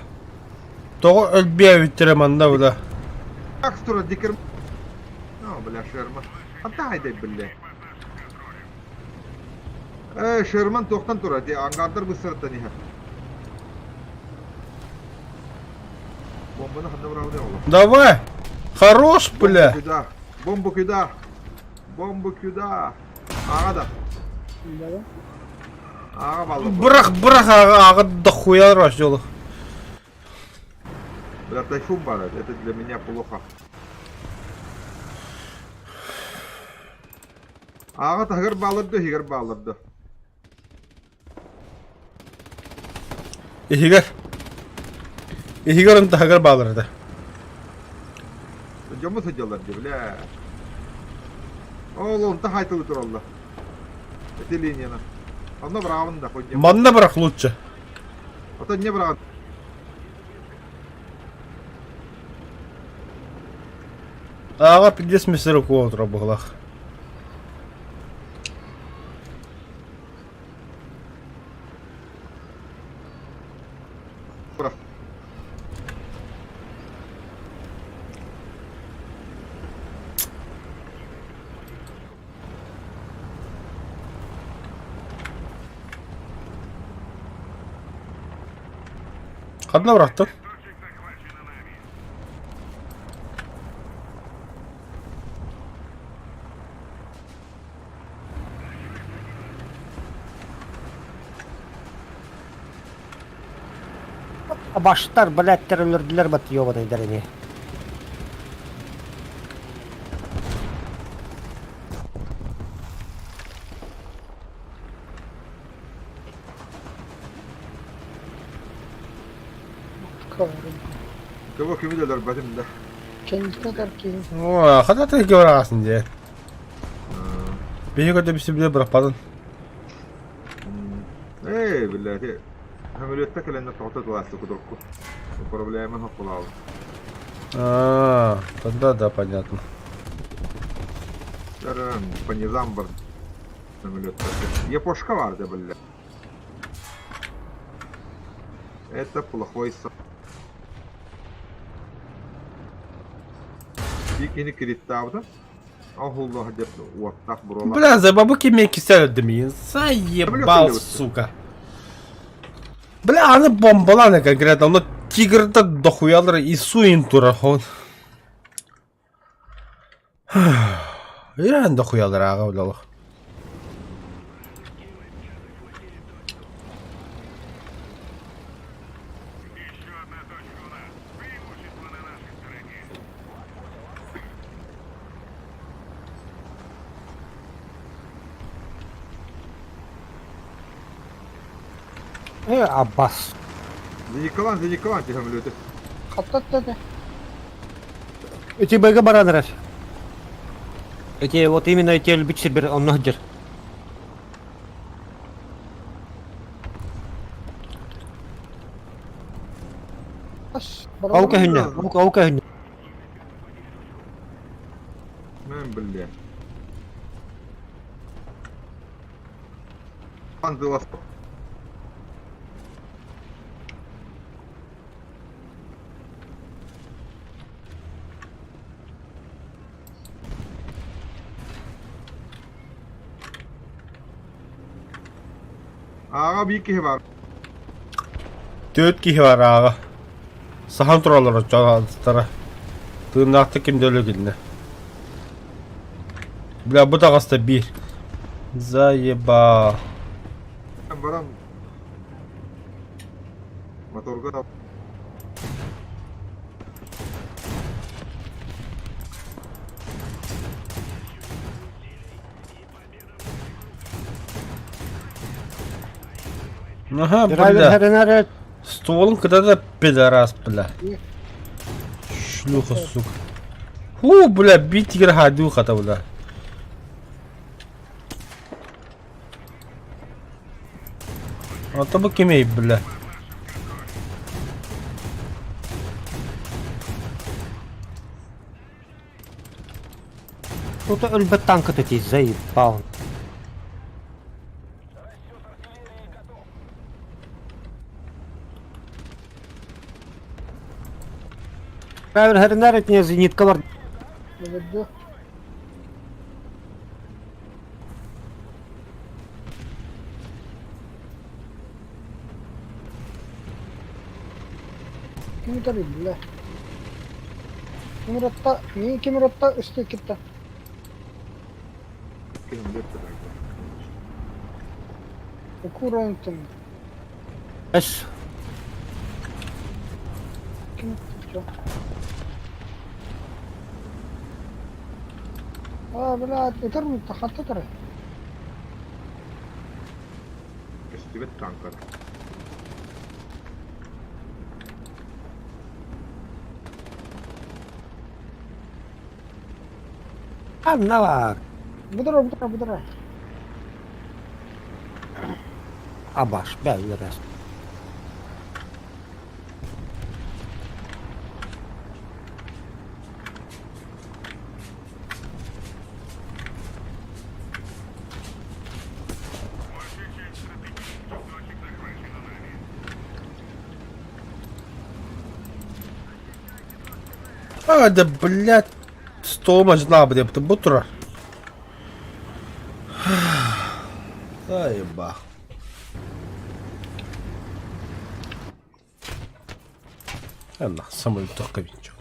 Того ölbeye bitiremem da bля. Акстура дикер. Ну, бля, Шерман. Hatta haydi bile. Шерман тоқтан тұр, де аңғардар бұл сыртта не. Бомбаны қанда бұрау не олы? Давай. Хорош, бля. Бомбу кюда. Аға да. Бля. Аға балы. Бırak ağa da хуя рождёл. Бля, тайфун бар, это для меня плохо. Аға тағыр балырды, хигер балырды. İhigar ınta hagar bağlardı. Жомы сыдылар, бля. Ол, он тахайтылы тұр олды. Это линияны. Оны бұрауын да қойдем. Манна bırak лучше. Ото не бұрауын. Ağa 50 метр руку отыр бұғылақ. Бұрау. Kadına bıraktın. Баштар, блядь, террордилер бат ёбаный дәрене. Kıvı kimi de dörbedim de. Kendisine der ki О, когда ты говорасың де? Beni gördü bir sürü bırakmadın. Ey billahi. Hamiliyette kelinde tohtat vası kudurku. Problemin hokulağı. Тогда да, понятно. Yarın panizam var. Hamiliyette. Япошка vardı billahi. Это плохой сон. Дикини кредиттавды. Ахуллах деп уаттак бурала. Бля, за бабуки меня кисят дымин. Заебал, сука. Бля, она бомбалана конкретно. Но тигр-то дохуялыр и суин турахон. Иран дохуялыр аға блялых. Еще одна точка у нас. Преимущество на нашей стороне. Abbas. Зеникалан ти хамилiyete. katlat dedi. Эти бэга баранырар. Эти вот именно эти любители бир оннох жер. Baş. Аука хүнне. Аука хүнне. Мен billahi. Андылас. Ağa bir kişi var. 4 kişi var ağa. Sahan turaları çoğaltıları. Tırnakta kimde ölü gidin. Bля, bu da hasta bir. Заеба. Ben varam. Motorga da. Ага, Драйвер бля. херенер. Стволом когда-то пидорас, бля. Шлюха, сука. Фу, бля, бить тигр хадюха-то, бля. А то бы кемей, бля. Тут өлбөт танкы тети заебал. Драйвер херенер этіне зенитка бар. Dedi. Kimi tabi bile. Kimiratta, niye Kimiratta üstü gitti? Kim bilir de. Oku Royington. Эс. Kim tuttu? Блядь, это мы тахатта тары. Üstüvet tankar. Анна бар. Будара. Абаш, бәлі рәс. А, да, блядь. Столом ажна, бля, bu turar. Заеба. Ладно, самолет только винчу.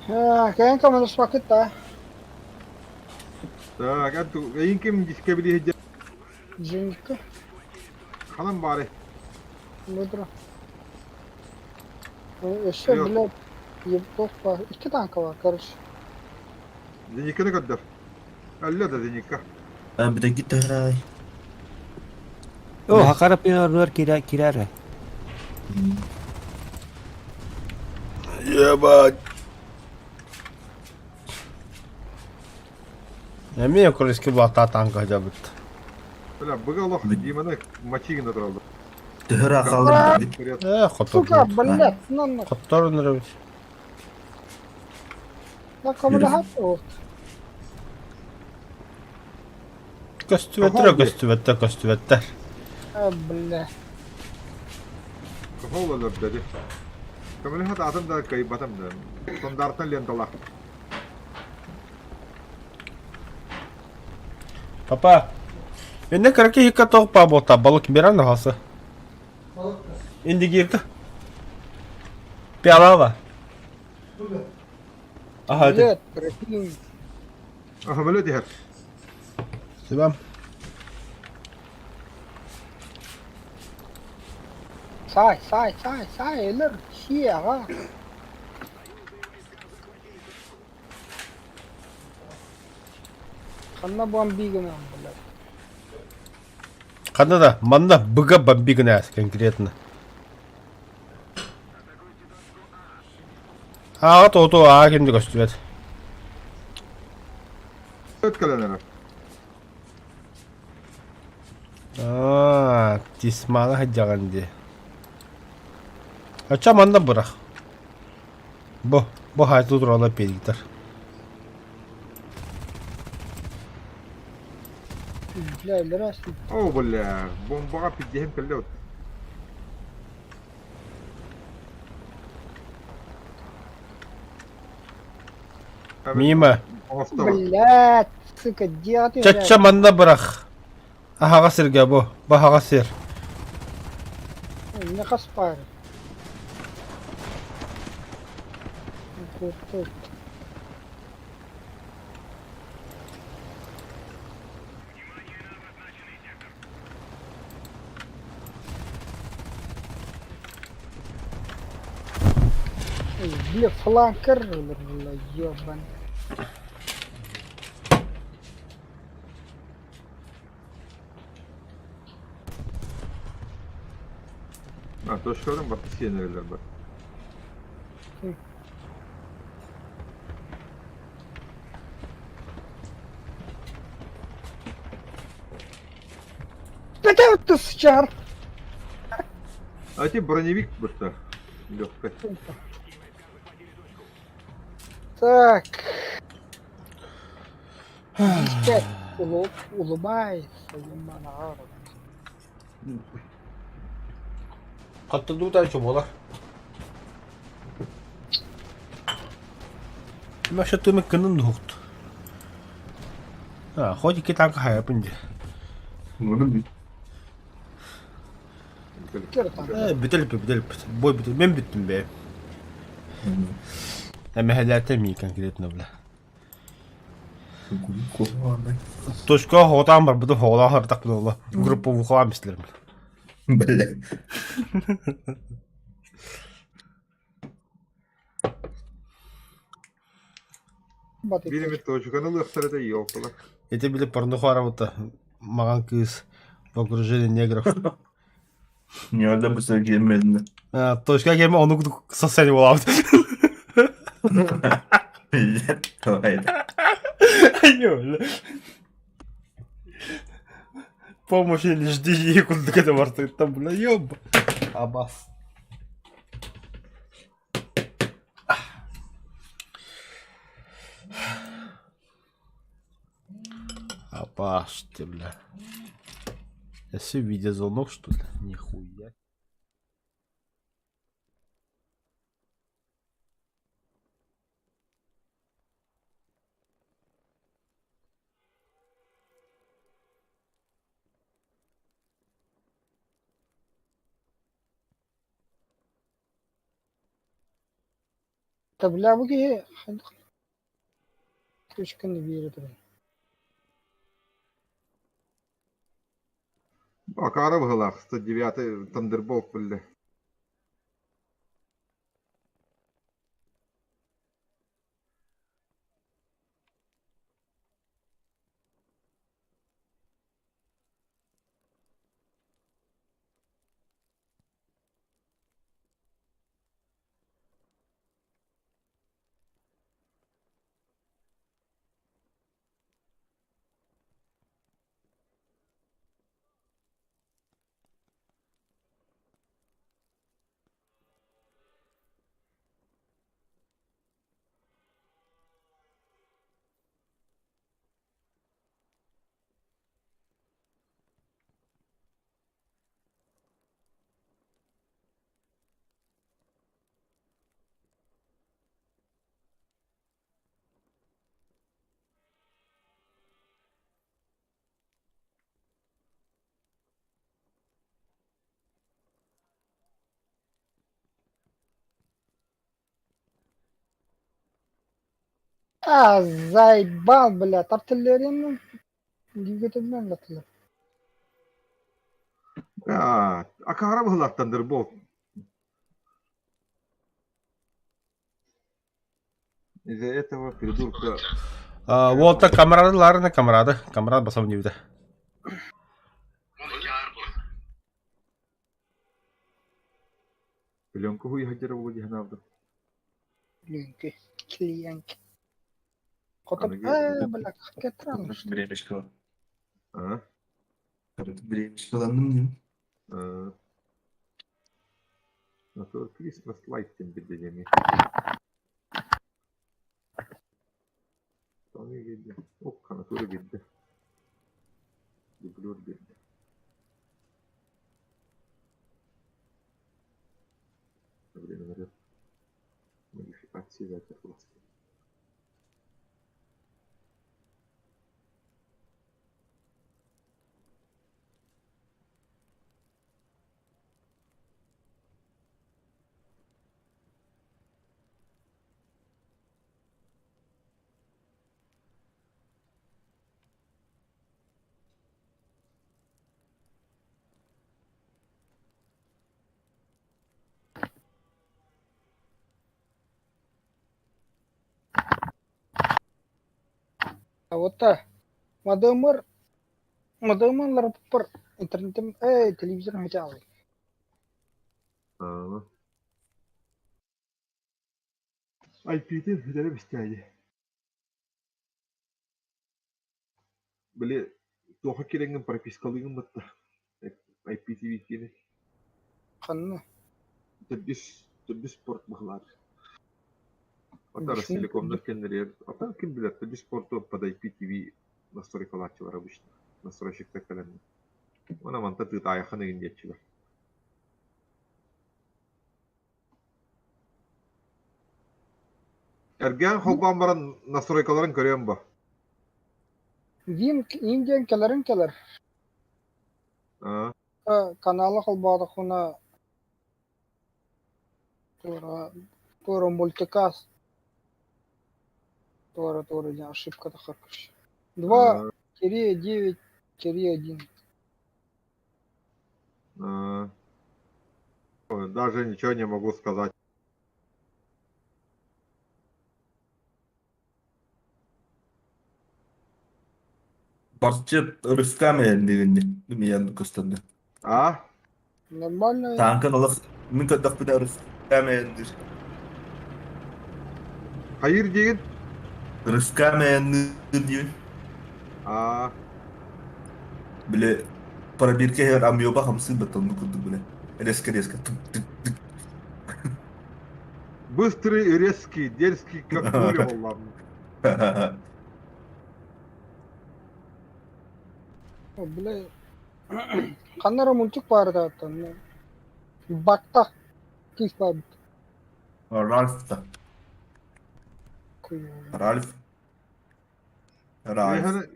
كان كمان نص وقت ده Так, انتوا يمكن ديسكابلي هجا جنك خلنا باري مدرة ايش Yok. بلاد يبقى iki tane var karış. Денька не قدر. Alla da денька. Bir de git herhalde. Oh, hakarap pinarnuar kirara. Ебать. Я меня колески блата танка жабыт. Бля, быгалох Диманы мачигина тралды. Dıhıra kaldır bir de. Сука, Хотор. блядь, ну, Хотор нравится. я кому лахат вот. Көстүбеттер, көстүбеттер, көстүбеттер. Бля. Кафолалар dedi. Камиле хат атым да кайып батам да. Стандартын ленталах. Папа, мен не караке хикка тоқ па бота балык беран хасы. Инди girdi. Пиалава. Aha hadi. Блядь, прикинь. Aha böyle diher. Sebem. Say, ölür. Şey ha. Kanna бомбигана, блядь. Қанда да, манда быга бомбигана конкретно. Аға тоғыту аға кемді көстүбет. Ötkelenler. Тисманы хаджаған де. Ача манда бұрақ. Бұ хайту туралы педиктер. Бля, лирасın. О, бля, бомбаға пиддехим кәллеут. Мимо. Блядь, сука, делать. Чача манда бұрақ. Ахаға сірге бұ хаға сір. Не хаспар. Бля, фланкер, бля, ёбан. Ha, toşkadan batı siyenerler bak. Какая вот ты счар? А те броневик просто легко. Так. Опять улыбайся, юмана араб. Қаттырды да чо болар. Маша ты меккенін дұқты. Ходи ке танка хайапын де. Бітіліп. Бой бітіл. Мен біттім бе. Әмі хәләрті мей конкретно бля. Точка хоғатан бар, бұды хоғалан хардақ бұды ола. Группа вұқалан мислерім. Бля. Birimi toşkanı lıhtara da iyi oldular. Это были порнуху работа. Маған кыз в окружении негров. Ne oldu bu sefer gelmedin de. Точка келме, оны состояние болады. Hayda. Помощи не жди, и куда когда вартает там, бля, ёб. Абас. Абас, ты, бля. Я все видеозвонок, что ли? Нихуя. Tabi bu ki köşkünü bir yere duruyor. Акара была, 109-й Тандерболт, бля. Заебал, блядь, артиллерияның двигателмен латылır. Акара была Тандерболт. Из-за этого придурка... Волта камераdılar ne kamerada? Kamera basamın gibi de. Пленку выходила вроде надо. Linki, kliyenk. Kotop, Anı блядь, getirmiş. Времечко. А? Времечкаlandım diyorum. На то Christmas light тем беднями. Sonra geldi. O kanatörü geldi. Dublör geldi. Время вперед. Модификации за это власти. А вот мадамар пар интернетом, телевизором хотел. IP'den hüdere bestiydi. Böyle toha kirengin пропискалыгын бытта. IPTV кини. Ханна. Төдүс спорт бахлар. Ата Düşünün. Ростелекомда кендерер. Ата ким билет төдүс спорту под IPTV настройкалачылар обычно. Настройщикта кален. Ona manta tыт аяхын эгиндечилер. Ergen холбан баран настройкаларын көрөм ба. Индиан келер. Каналы холбады хуна. Тора мультикас. Тора, я ошибка то харкаш. 2-9-1. Даже ничего не могу сказать. Barçı rıfkame deginde. Değil mi yandı kostanda? А? Нормально. Tankan olak min kadar bir de rıfkame yandır. Hayır değil. Rıfkame yandır diyor. А? Bile para bir kere amıyor bak hamsi betonlu kutu bile. Резко. Tık tık. Быстрый, резкий, дерзкий, как пуля, валлах. Бля. Канара мультик vardı hatta. Bakta. Kif bab. Ralph da. Ralph.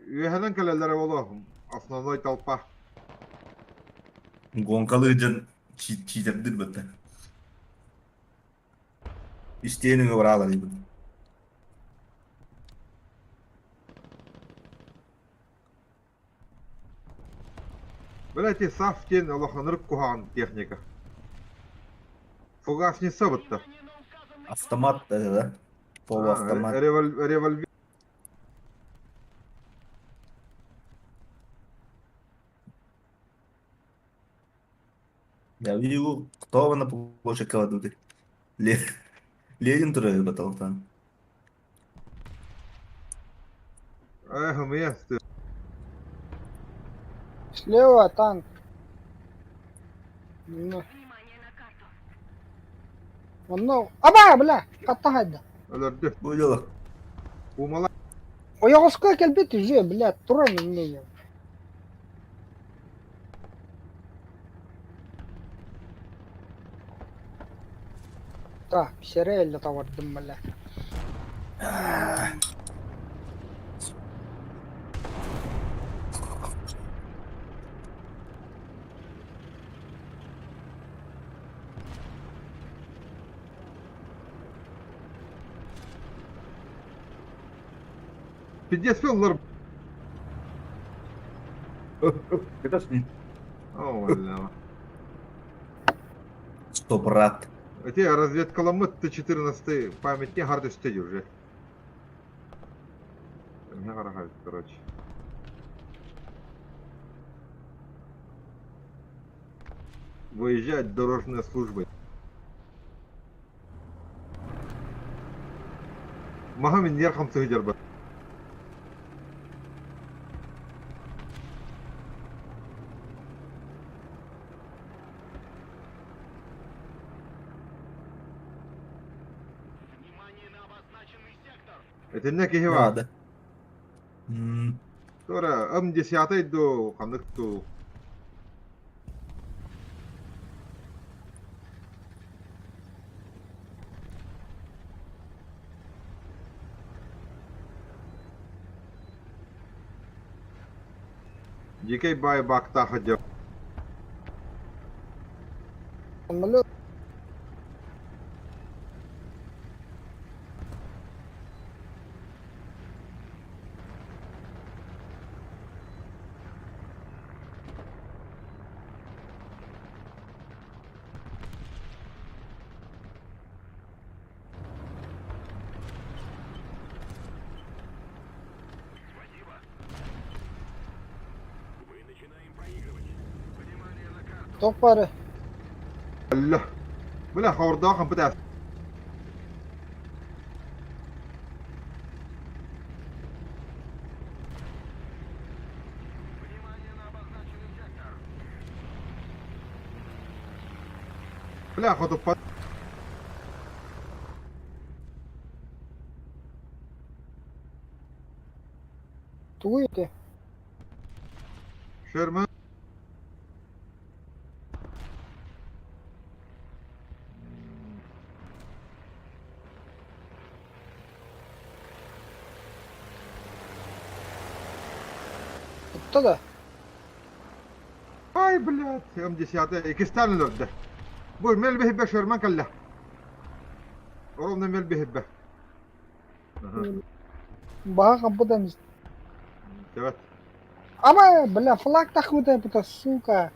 Üyehenen kaleleri oğlu. Основной толпа. Gonkalı can çiğdemdir bete. İsteyenin uğrağı gibi. Блядь, и сафтен лоханыр кухан техника. Фугасница бытты. Автомat dedi de. Pol автомат. Револьвер. Я видел, кто на площадь кладут. Ленин туры баталдан. Эх, место. Слева танк. Ну. Ну, аба, бля, катта. Ölürdü. Bu yola. Умала. Оягоска келбет уже, блядь, туран мне. Так, сериально тавардым, бля. Пиздец, филмлар. Это ж не. О, бля. Что, брат? Эти разведкаламыт Т-14 памятник гарды стыди уже. Меня гарагает, короче. Выезжать дорожные службы. Магамин нерхам цыгдерба. Это не кихива. Надо. Тора, М10 до ханыкту. Дикей бай бакта ходил. Самолет. Топары. Бля. Бля, хаурдахам пытаюсь. Бля, ходу под... Туете. Шерман. Оттуда. Ай, блядь, М10, ikistan lörde. Bu mel behibbe Sherman kalla. Ровно мел behibbe. Бага капотамыз. Evet. Ама, бля, флаг тахмыт это, сука.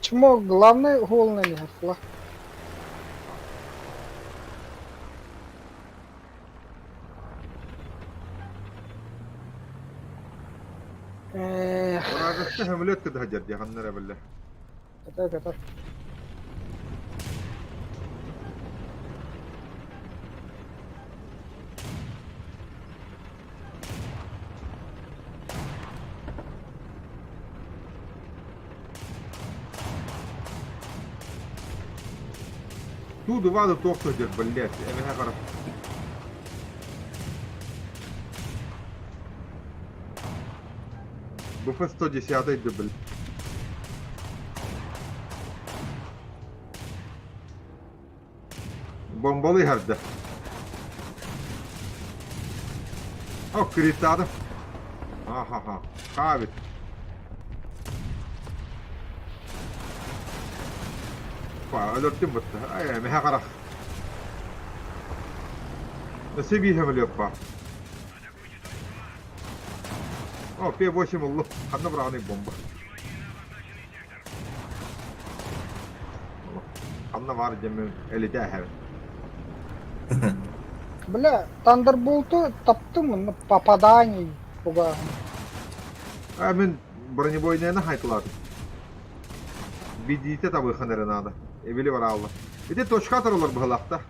Чмо, главный гол на них, флаг. Эх, Orada hamlet kıdı hacer cehannere billah. это. Тут ваду тохту hacer, блядь. Emeğe karab. Bu fes 110'ydi bil. Bombalı herde. O kritadı. Aha. Kahvet. Ölürttüm bitti. Ay, emeğe karab. Насибиха млёппа. О, П-8 уллу. Ханна браны бомба. Ханна var демен элите ахер. Бля, Тандерболты таптым на попаданий пугаю. Мен бронебойныйны хайтылады. Бидите табы ханары надо. Эбили бар алла. Эти точка атарылар быхалакта.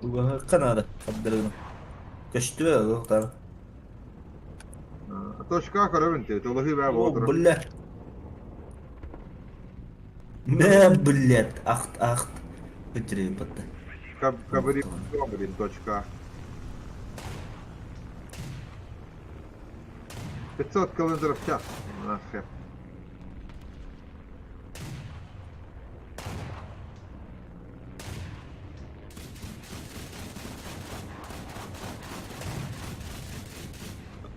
Уга канада кабдырын. Көштү октар. Точка көрөбүнтү. Толохи бә О, болдур. бля. Не, блядь, ахт. Битри патта. Кабри блин, точка. 500 км в час. Нахер.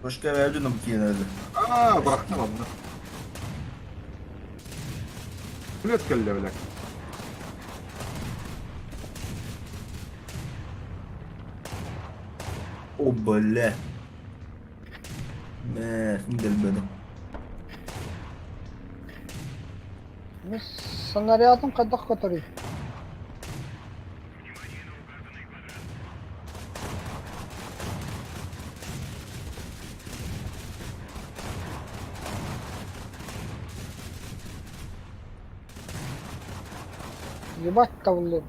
Başka verdin mi ki nerede? Bıraktım onu. Ne اتكلم لك؟ O bля. Не, gelmedi. Biz снарядын кайдак көтөрөйт? Ебать тавлет.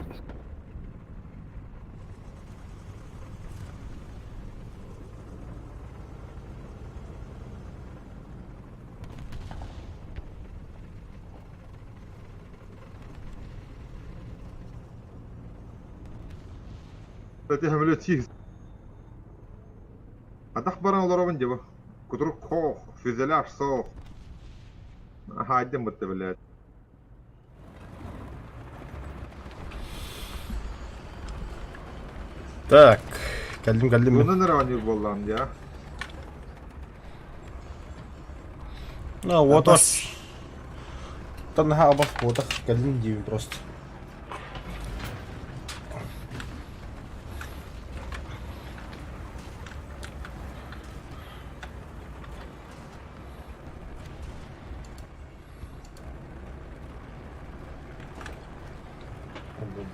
فتح تشيز هتخبر انا ضرب انجبه كترك خوخ في زلاش صوخ هاي دم التبلات Так, geldim. bunu ne rağmen yurbollan ya Ну вот уж. Танха обох фотах, geldim дивим просто.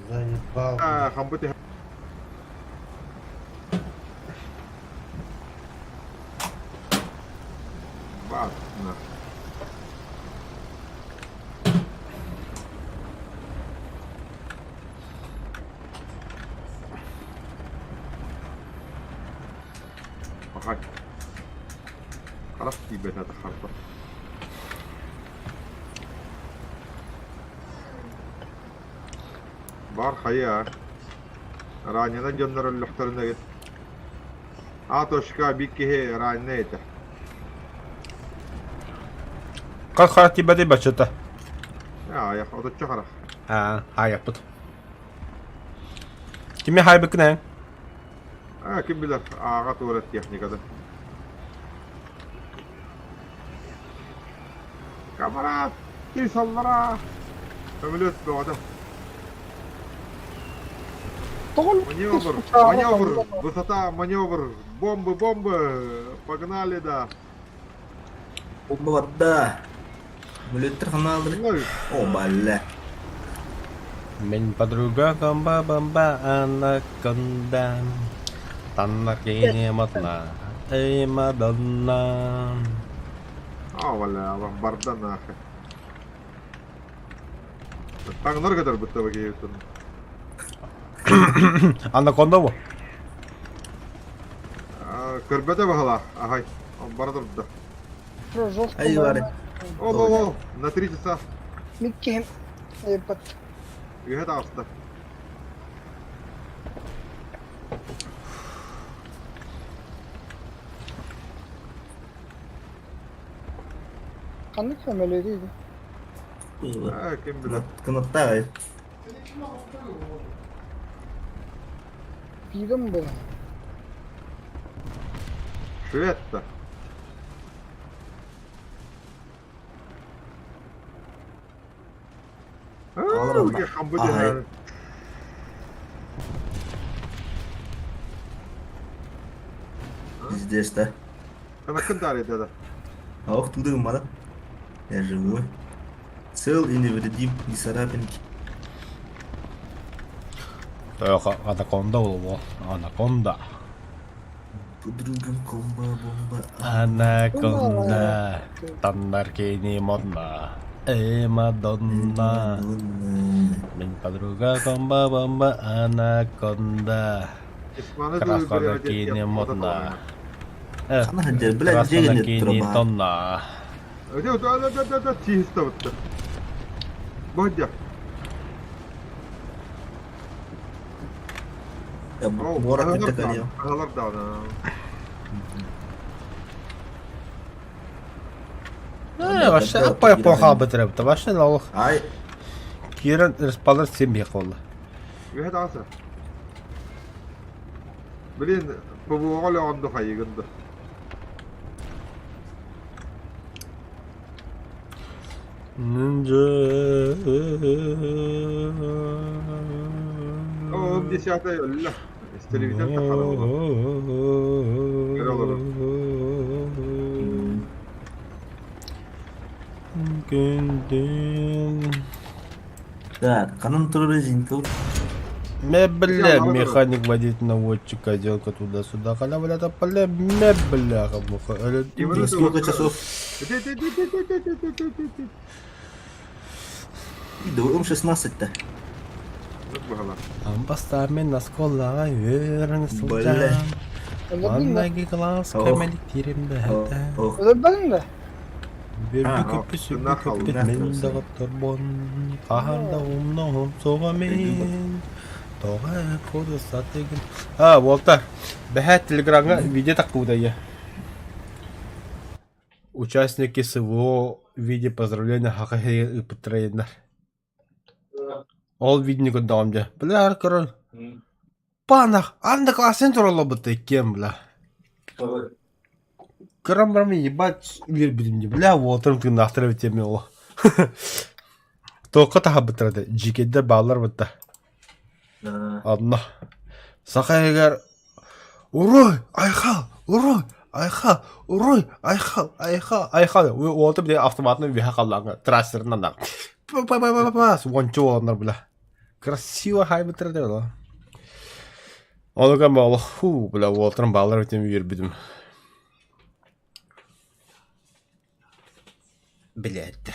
Заебал. خنبتي بعد هاي عرفت كيف بدها تخربط бар хая ранена жоннор лөхтөрүнө кет атошка бикке ранена эте Как тебя ты бачата? я оточчо хара Hayapıt. Kimi haybık ne? ким билер ага туурат техникада камара тисаллара өмөлөт богода маневр высота маневр бомбы погнали да Bomba vatta. Milletler kana aldı. Ой, O bля. Мен подруга бомба анаконда. Таннакине матна. Эй, Мадонна. валя барда нахер таңнар kadar бутта багиютун Анаконда bu. көрбөдө багала ахай бардыр да Жестко. Ай var. о на 3 часа Микки. Ебать. үйөт аста Kanık ömeliydi. ким билет Kınıtta. Пидом был. шведта Alırım ben. хамбыды Ahai. здесь, да? Она кантарит, да. А ух, туда мало. Я живой. Цел и невредим, не царапинки. Анаконда ол, анаконда. Подругам комба-бомба. Анаконда. Тандар кейни модна. Мадонна. Мен подруга комба-бомба, анаконда. Исманы Красона кейни модна. Қана ханжар, білән Красона жеген кейни тұрма. тонна. Да, чисто вот. Бодя. Борат кетті кәне. Ағалар да. Вообще, апай плохо бітіріпті. Вообще, лалық. Ай, Кирен респалар сенбек болды. Үхет ағасы. Білен, бұбуға лағанды қайығынды. Oğlum dışarıda yolla. Televizyon takalım. Gel oğlum. да, қанын тұры жинкал. Мебля, механик водить наводчик, коделка туда-сюда. Халява-ля-та поле, мебля, муха. И Сколько часов? Идем 16-то. Амбастамен на скола, верен Бля. султан. Öldürdün mü? Аннаги глаз, Ох. камеликтерим бәді. Ох, Öldürdün mü? Бербі А, көпі сүрбі нахал, көпі нахал. мен дағыттар бон. Қағанда умнағым соға мен. Тоға коды сатегін. Волтар, бәхәт телеграмға видео тақуда я. Участники СВО в виде поздравления хақахи ыпыттырайындар. Ол видео көндағым же. Бля, король. Панах, анда классен туралы бұты кем, бля. Кырам-барам ебать вербидим де, бля, Волтарым тыгын ақтырып етеме ол. Тоққа таға бұттырады, жекеддер бағалар бұтты. Одна. Сақайгар. Урой, айхал, урой, айхал, урой, айхал, айхал, айхал. Волтар де автоматный веха қаллаңы, трассерынан да. Па-па-па-па-па-па, ончы оландар, бля. Красиво хай бұттырады, бля. Олыған балы, бля, Волтарым бағалар өтеме вербидим. Біләттір.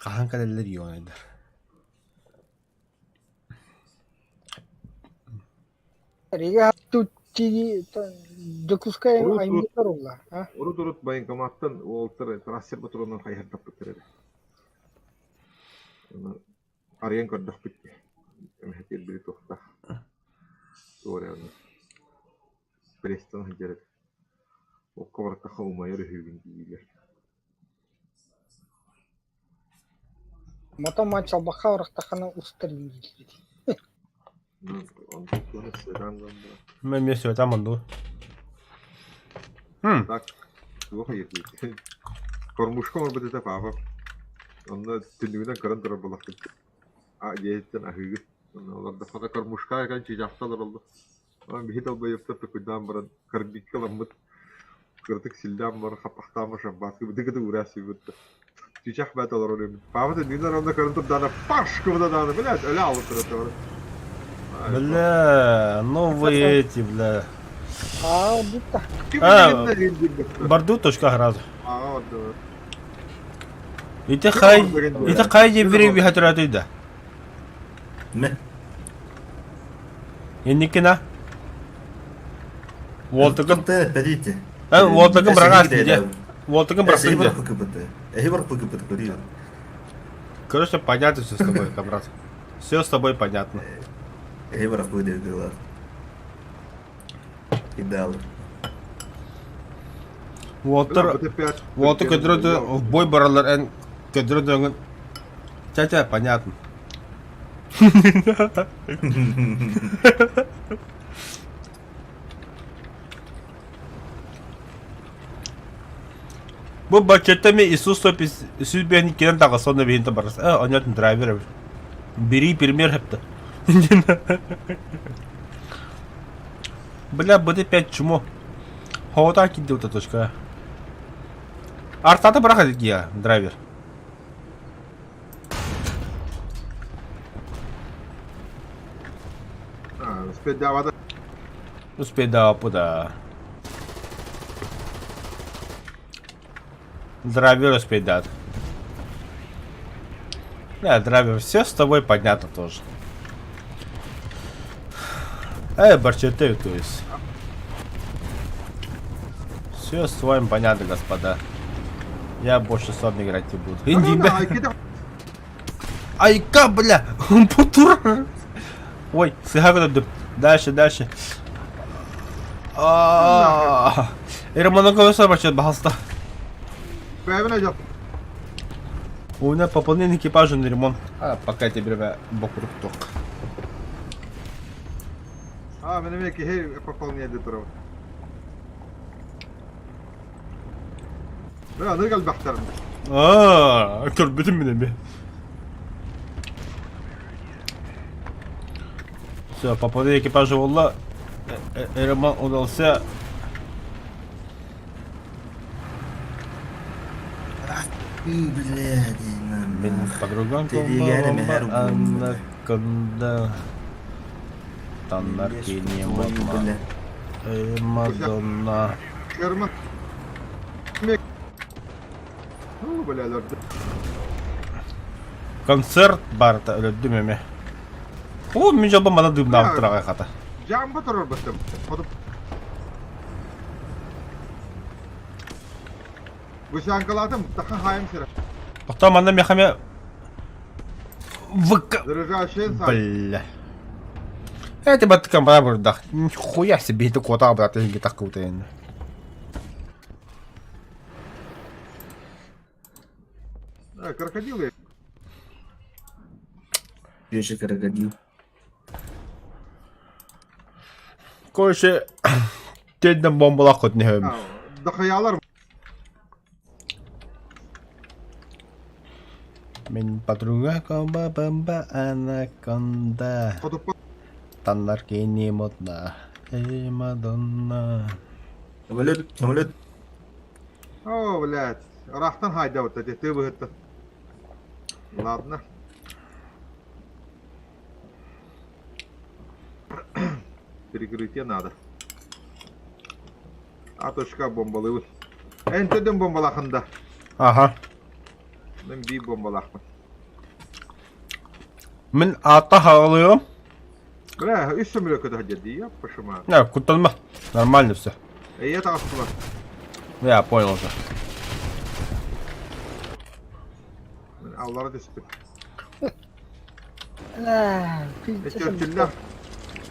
Қаған кәлелер йонайдар. Рига тут допускаем Урут, айны урут. тұрулар. Урут военкоматтан олтыр трассер батуронан қайырдап бітіреді. Ариян көрдік бітті. Әмәхетер бірі тоқтақ. Орияны. Престан хәджереді. Оққа бараттақа умайыр хүйгін дейілер. Мото мач албақа орақтақаны ұстырын дейді. Мен мен сөйтам мұнду. Так, плохо если. Кормушком бітті папа. Онда түнігінен көрін тұрар болақты. Ежеттен ахүйгі. Оларда фата кормушка екен чижақталар олды. Бихит албай ептіпті күддан баран кірдікке ламбыт. Кірдік сілден бар, қапақтан бар шамбатқы бітігі де ұрасы бітті. Чичақ бәт олар өлемін. Папа түнігінен онда көрін тұр дана паш көмді дана. Біләт, өлі алып тұрады бар. Бля, новые эти, бля. Бұтта. Барду точка град. Вот. И ты хай де вереби хатыратый да. Ме? Енникена. Волтыгын. Подите. Волтыгын брагас где? Волтыгын брагас Эхи где? бар ПКПТ. Эхи бар ПКПТ, көрейін. Короче, понятно все с тобой, камрад. Все с тобой понятно. Эхи бар ПКПТ, көрейін. Идеалы. Волтыр көдірді в бой баралар ән көдірді өңін. Ча-ча, понятно. Бұл бачеттами Исус-150 сүзбені келен тағы сонда бейінті барасы. Онятын драйвер. Бери пример хепті. Бля, бұды 5 чумо. Вот так иди вот эта точка. Артата проходит гия, драйвер. Успеть давада. Успей да пуда. Драйвер успеть дать. Да, драйвер, все с тобой понятно тоже. Барчетей, то есть. Все с вами понятно, господа. Я больше с вами играть не буду. Иди, бля. Айка, бля. Путур. Ой, сыгай. Дальше. Ирману колесо бачет, пожалуйста. Бәйбін әжал. У меня пополнение экипажа на ремонт. Пока тебе бокрук ток. Менің еке хей пополнение тұрау. Нырғал бақтарым. Көрбедім менен бе. Все, пополнение экипажа олла. Ремонт удался. Мен подругам анаконда. Таннар кейне модна. Мадонна. Керман. Бәләлерді. Концерт бар та өлөддүм эме. Мен жоба мана дымды алыптырага ката. Жамбы тұрыр бұстым. Гусянкаладым, тақа хайым сірі. Тоқта манда мехаме... Дырыжашын сай. Бля. Эти баткам бара бұрдақ. Нихуя себе это кота брат, енге тақы өтейін. Крокодилы. Бежи, крокодил. Короче, тельден бомбалақ қот не хөм. Дақаялар. Мен подруга комба бомба анаконда. Таннар кейне модна. Мадонна. Самолет. О, блядь. Рахтан хайда вот эти, ты выход-то. Ладно. Перекрытие надо. А точка бомбалывы. Энтеден бомбалахында. Ага. Мен би бомбалахмын. Мен ата халыyorum. Бля, үш самолетка ходят, я пошума. Не, кутанма. Нормально все. Я так сказал. Я понял уже. Аллара түспек. Пиздец.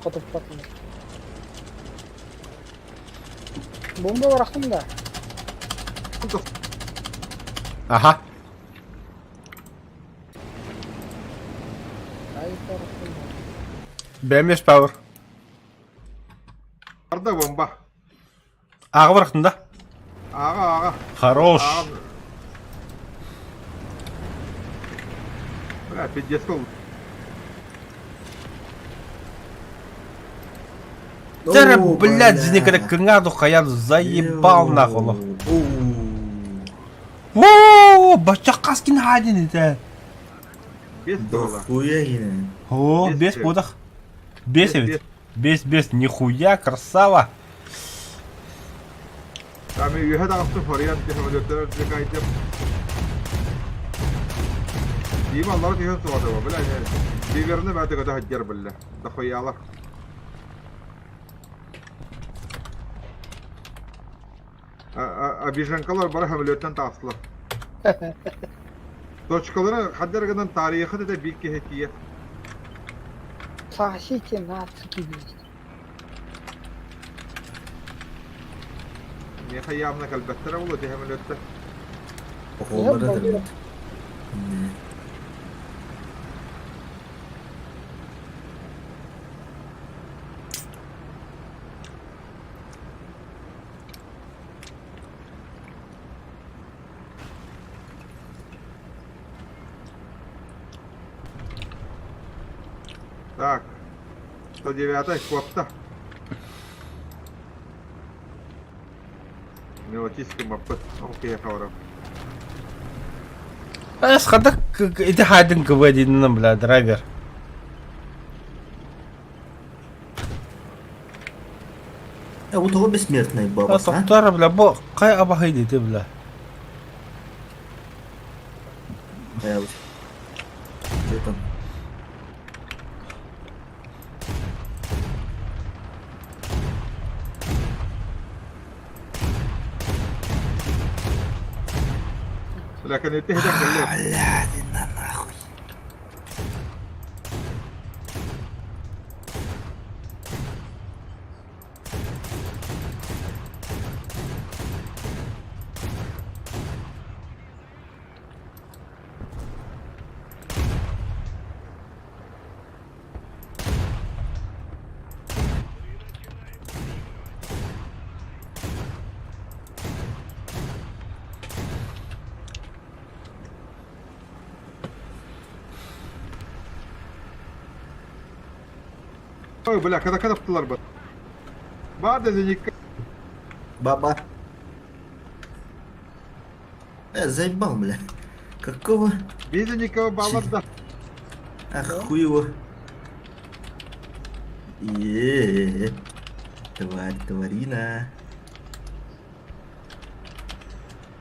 Котып батыр. Бомба бар ақтымда. Ага. BMS Power. Арда бомба. Ағы бар ақтында. Аға. Хорош. Бля, пиздец был. Тера, блядь, зникada кыңаду хаяду заебал нахуй. Вооо, бача каскин хадин это. $5. Хуя yine. О, без подах. Без ведь. Без, нихуя, красава. Там и это автор вариант, где самолёты кайдем. Дима, Аллах тиген суатыва, бля, биверны бәті көті хаджар, бля. Дохуялар. Абижанкалар бара самолёттан тағысылар. Точкалары хаджарғынан тарихы да бик кехетия. Сахите нацики есть. Не хаямна калбеттера болу, де самолётта. Қолдары дірмет. Так, 109-й, квотта. пневматический маппы. Окей, хаваров. Скадак это хайден КВ-1 бля, драйвер. Вот его бессмертный баба, а? Тоқтар бля, бо қай абахай дейді бля. Вот. Где там? لكن ينتهي ده كله. Блядина нахуй. Ой, бля, когда птылар бар. Бар dedi никак. Баба. Заебал, бля. Какого? Биzi никого балар да. Хуй его. Тварь, тварина.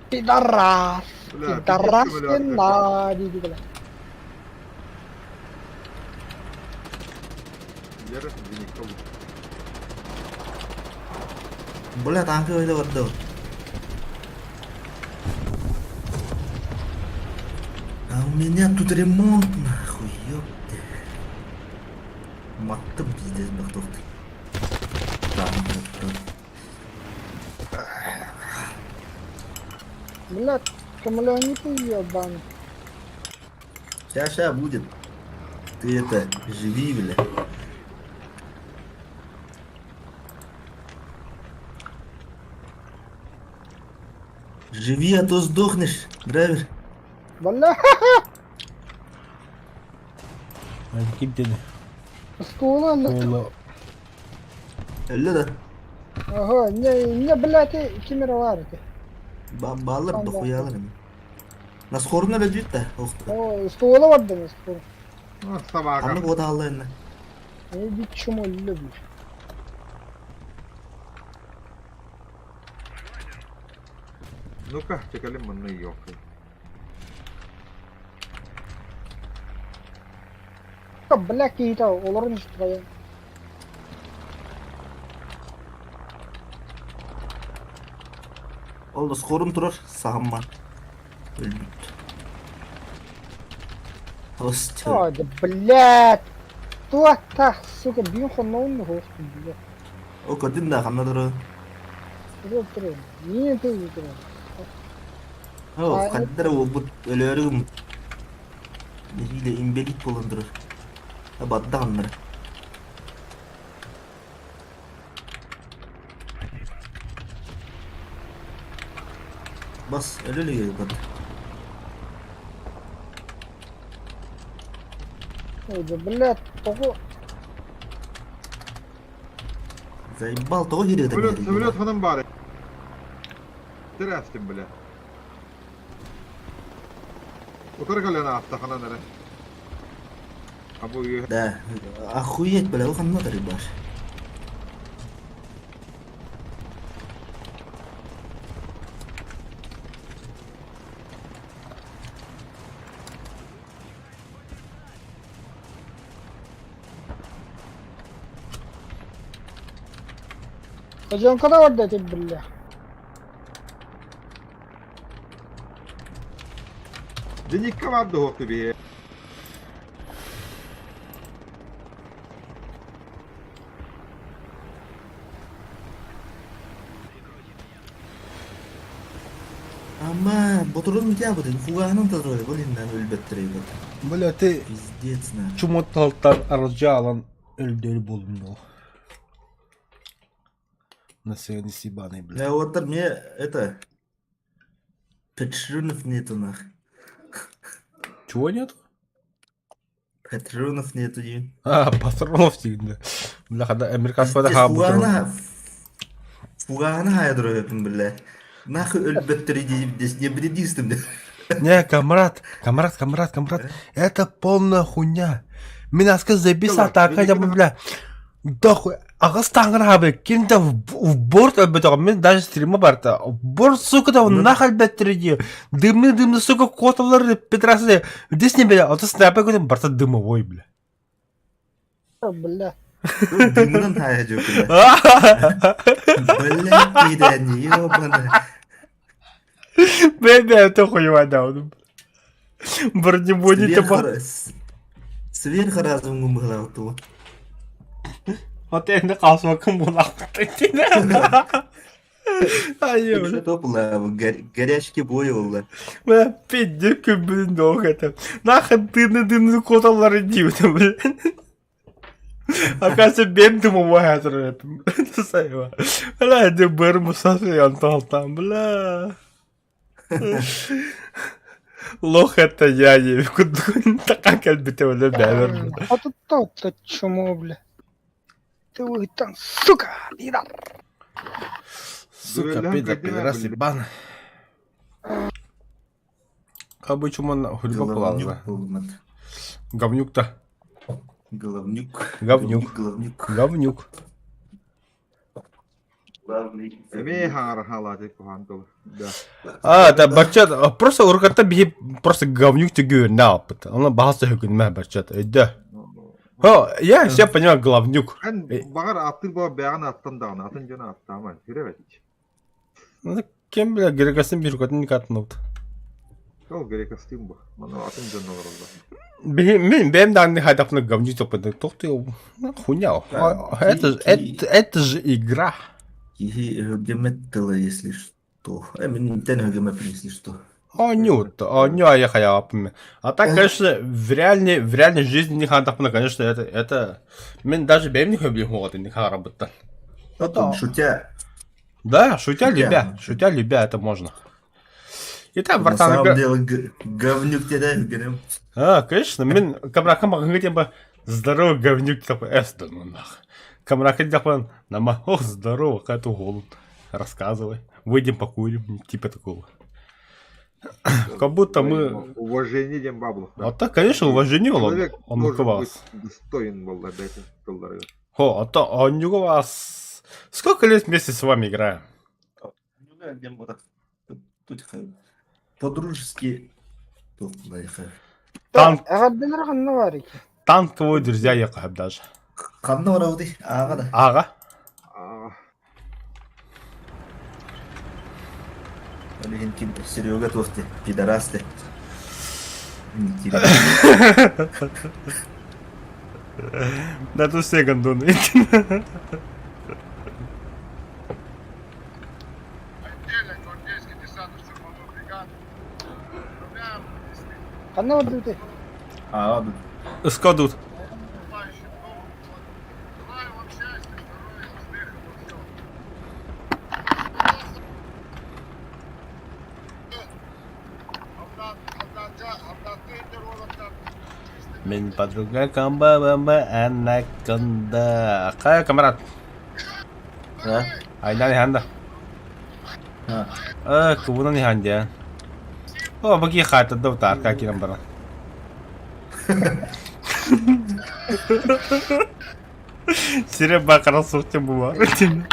Пидорас. Бля, Пидорас пиздец, бля, нади, бля. Яры, bizi никого. Бля, танки это вот да. А у меня тут ремонт, нахуй, ёпты. Маттым пиздец, бахтовты. Блядь, камлёники ебаный. Ща будет. Ты это, живи, бля. Живи, а то сдохнешь, драйвер. Бля, Kim dedi? стула, Oğlu. Öyle de. ага, не, блядь, кемера варите. Bağlar da koyalım. Nasıl korun öyle düğüt de. О, стула вардым, стула. Ну, собака. Anlık o da Allah'ın. Иди чему любишь. Ну-ка, чекалим мы на ёху. Блядь, какие-то олорун ишитпайын. Oldu skorun durur. Sağımma. Öldürt. Host. Ой, да блядь. Кто так, сука, бьем хонон на хосту, блядь. O kadın da kanına durur. Смотри, не ты видишь. O kadınlar o bu ölüyorum. Biriyle imbelik bulundurur. Badda kanları. Bas öyle geliyor kadın. Ой, да блядь, того. Заебал того гиреда. Самолет falan bari. Terastim bile. Otur kalena hafta falan nere. Abu iyi. Да, охуеть, бля, о канına da рыбаш. Hocam kadar var dedi billah. Denikka vardı hoktu bir. Ama boturun mu ya bu da? Fuganın da böyle bolinden ölbettiriyor. Bля, ты Пиздец на. чумоталтан aracı alan öldürü bulundu. Nasıl yani сибаный, бля. Я вот там мне это Петрунов нету нах. Чего нет? Патронов нету дим. Патронов değil. Bля, когда американского да хабу. Фугана хайдро yapın bile. Нахуй өлбөттөрү дейбдес, не буде дейстім. Не, комрад, это полная хуйня. Меня записать, так хотя бы, бля. Дохуй, ағыстаңыр абы, кенде в борт өлбөтіға, мен даже стрима барда. Борт, сука, да, нахал бәттірі дымны, сука, коталары, петрасы, десне, бля, аты снайпер көтен барса дымовой, бля. Бля. Дымынан тая жоқ, бля. Бля, кейдәні, ебаны. Бля, это хуева даудым. Бардимони тапа. Сверху разум умылау ту. Вот енді қалсыма кім болақпықты дейді. Ай, бля. Что топла, горячки бой олар. Бля, пенде көбінің доғы это. Нахы дымны коталары дейді, бля. Оказывается, мен дымовой әтір әпім. Сайва. Бля, әді бір мұсасы янталтан, бля. Лох это я не. Така кәлбіте өлі бәвер. Отыттау-то чому, бля. Ты выйден, сука, пидор. Сука, пидорас, ебан. Кабы чому на хульба плаза. Говнюк-то. Головнюк. Говнюк. Эме хаар халаты кухантыл. Да. Да, бачат, просто уркатта бихи просто говнюк тюгю на опыт. Он бахаса хюкін мә бачат, да. Я все понимаю, говнюк. Ан багар аттын ба бәган аттан дағын, атын жана аттаман. Күребет. Кем бля, герекасын бір көтін катын ұлды. Сол керек астым ба. Мана атын жана оралда. Мен данный хайдапны говнюк топыды. Тохты, хуйня. Это же игра. Ихи геметтела, если что. Мен тен гемеп, если что. Ню, я хаяпами. А так, конечно, в реальной жизни не хайдапны, конечно, это... Мен даже бем не хобби хуаты, не харабота. Потом, шутя. Да, шутя любя, это можно. И там, На самом деле, говнюк тебя грем. Конечно, мен камракам хотя бы здоровый говнюк такой эстон, ну нах. Камрака дяпан, нама, ох, здорово, какая-то голод. Рассказывай, выйдем покурим, типа такого. Как будто мы... Уважение дем баблов. А так, конечно, уважение Человек он у вас. Достоин был отдать $100. А то, он у вас... Сколько лет вместе с вами играем? Тут по-дружески. Танк. Әғабденер қанна бар екен. Танковые друзья я кахаб даже. Қанна орауды, аға да. Ага. Олеген кем Серега тоқты, пидорасты. Да тут все гондоны. Отдельно гвардейский десантно-штурмовой бригады. Управляем если Қанна бар деді? Аға да. Скадут. наступающим Новым годом. Желаю вам счастья, здоровья, успехов во всем. Min подруга камба-бамба анаконда. Какая камрад? А? Айда не ханда. Кубуна не хандя. О, баки хата довтар, как ирам бара. Сире бакара сухтем бума. Барчен.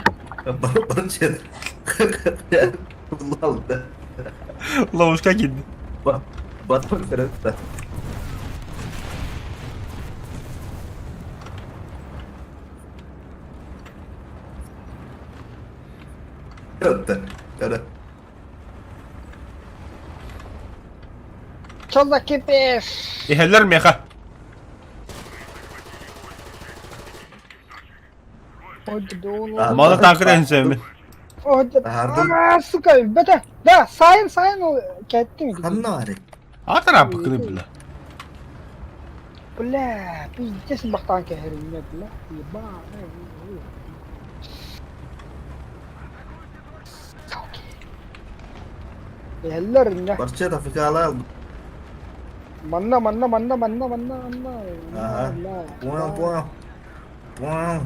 Лал, да. Ловушка кидdi. Батон кырыкта. Да. Çolda kepeş. İheller mi yaka? Oydu oğlum. Malı tankı en sevmi. Oydu. Pardon. Ama suka. Bete. Da sayın o. Ketti mi? Kanna var. Atara bıkını bile. Bля, пиздец бахтан кehrin ne bля. Yeba. Ellerinde. Barça da fikala. Manna. Aha. Puan.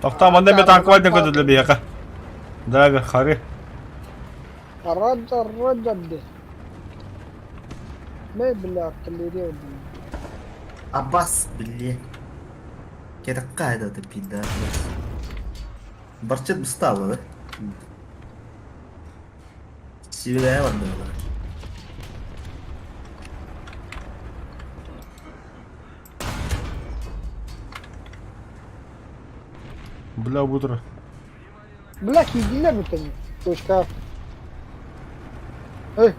Tohta manda bir tankı var ne kadar bir yaka. Draga, xari. Раджа. Бля, артиллерия, блин. Аббас, бля. Кета кайда ты пидор. Барчет встала, да? Сивилая ладно. Бля, утро. Бля, кидиля бутани. Точка. Эй.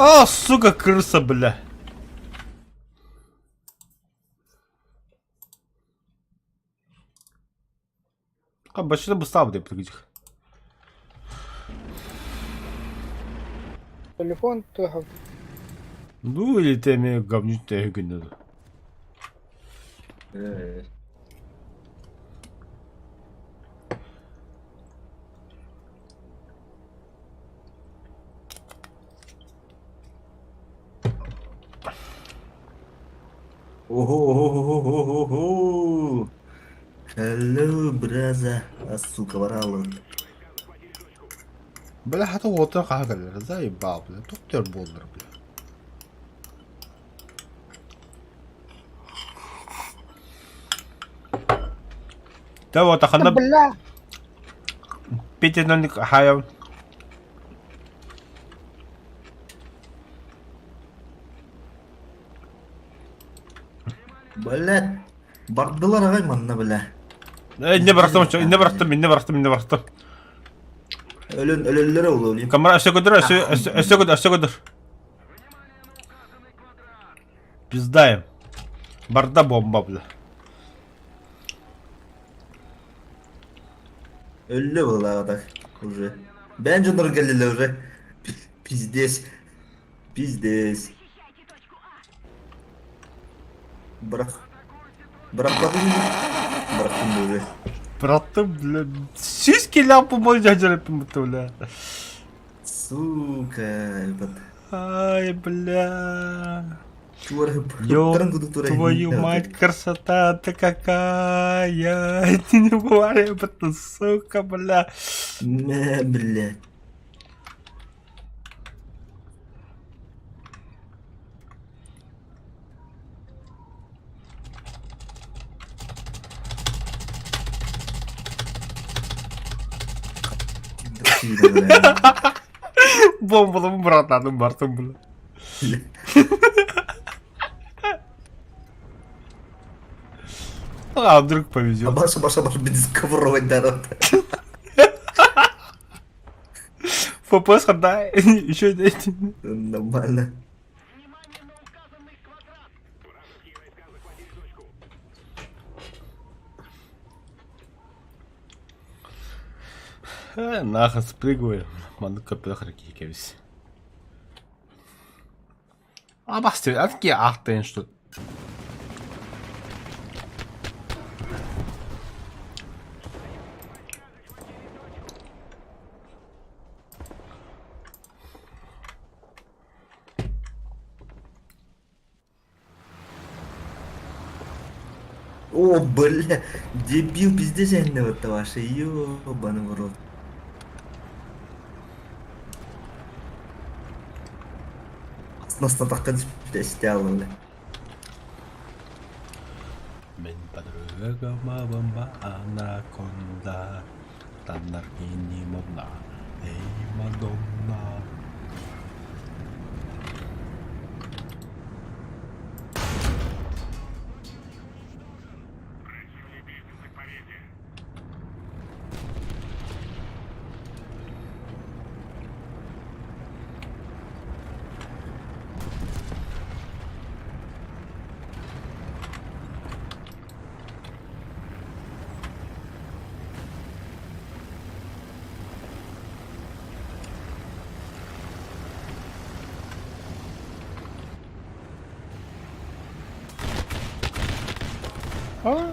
А, сука, крыса, бля. А, başına bu sağ deyip gıcık. Телефон тыгав. Ну, или ты мне говнюк ты гынды. Ого-го-го-го-го-го. Hello, браза. А сука, ворала. Бля, хата отыр қағылыр, заебал, бля. Доктор болдыр, бля. Да вот, аханда Бля. Петенник хаяв. Блядь. Бардылар ағай манна, бля. Ne bıraktım, ne bıraktım. Ölülere olayım. Kamera aşağı götür. Пиздаем. Барда бомба, бля. Ölü valla так уже. Bence onları geldiler уже. Пиздец. Пиздец. Bırakmadın mı? Bıraktım böyle. Братты, бля. Сиськи ляпу мой дядя рэпим, бля. Сука. Ай, бля. Ёб твою мать, красота-то какая. Ты не говори об этом, сука, бля. Блядь. Бомбалым братаным бартым, бля. А вдруг повезет. Баша без ковровать народ. ФПС хода, еще дайте. Нормально. Нахуй спрыгиваю. Манду капелах раки кевис. А басты, а такие ахтен что. О, бля, дебил, пиздец, это ваше, ёбаный в рот. Нас так снял, бля. Мен подруга бомба анаконда. Таннар не модна. Эй, Мадонна. А?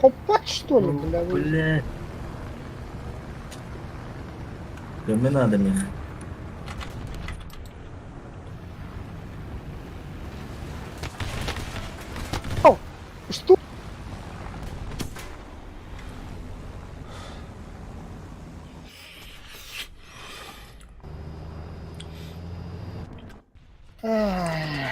Копать, что ли, бля? вы? Бля. Кроме надо их. Ау, что? Ай.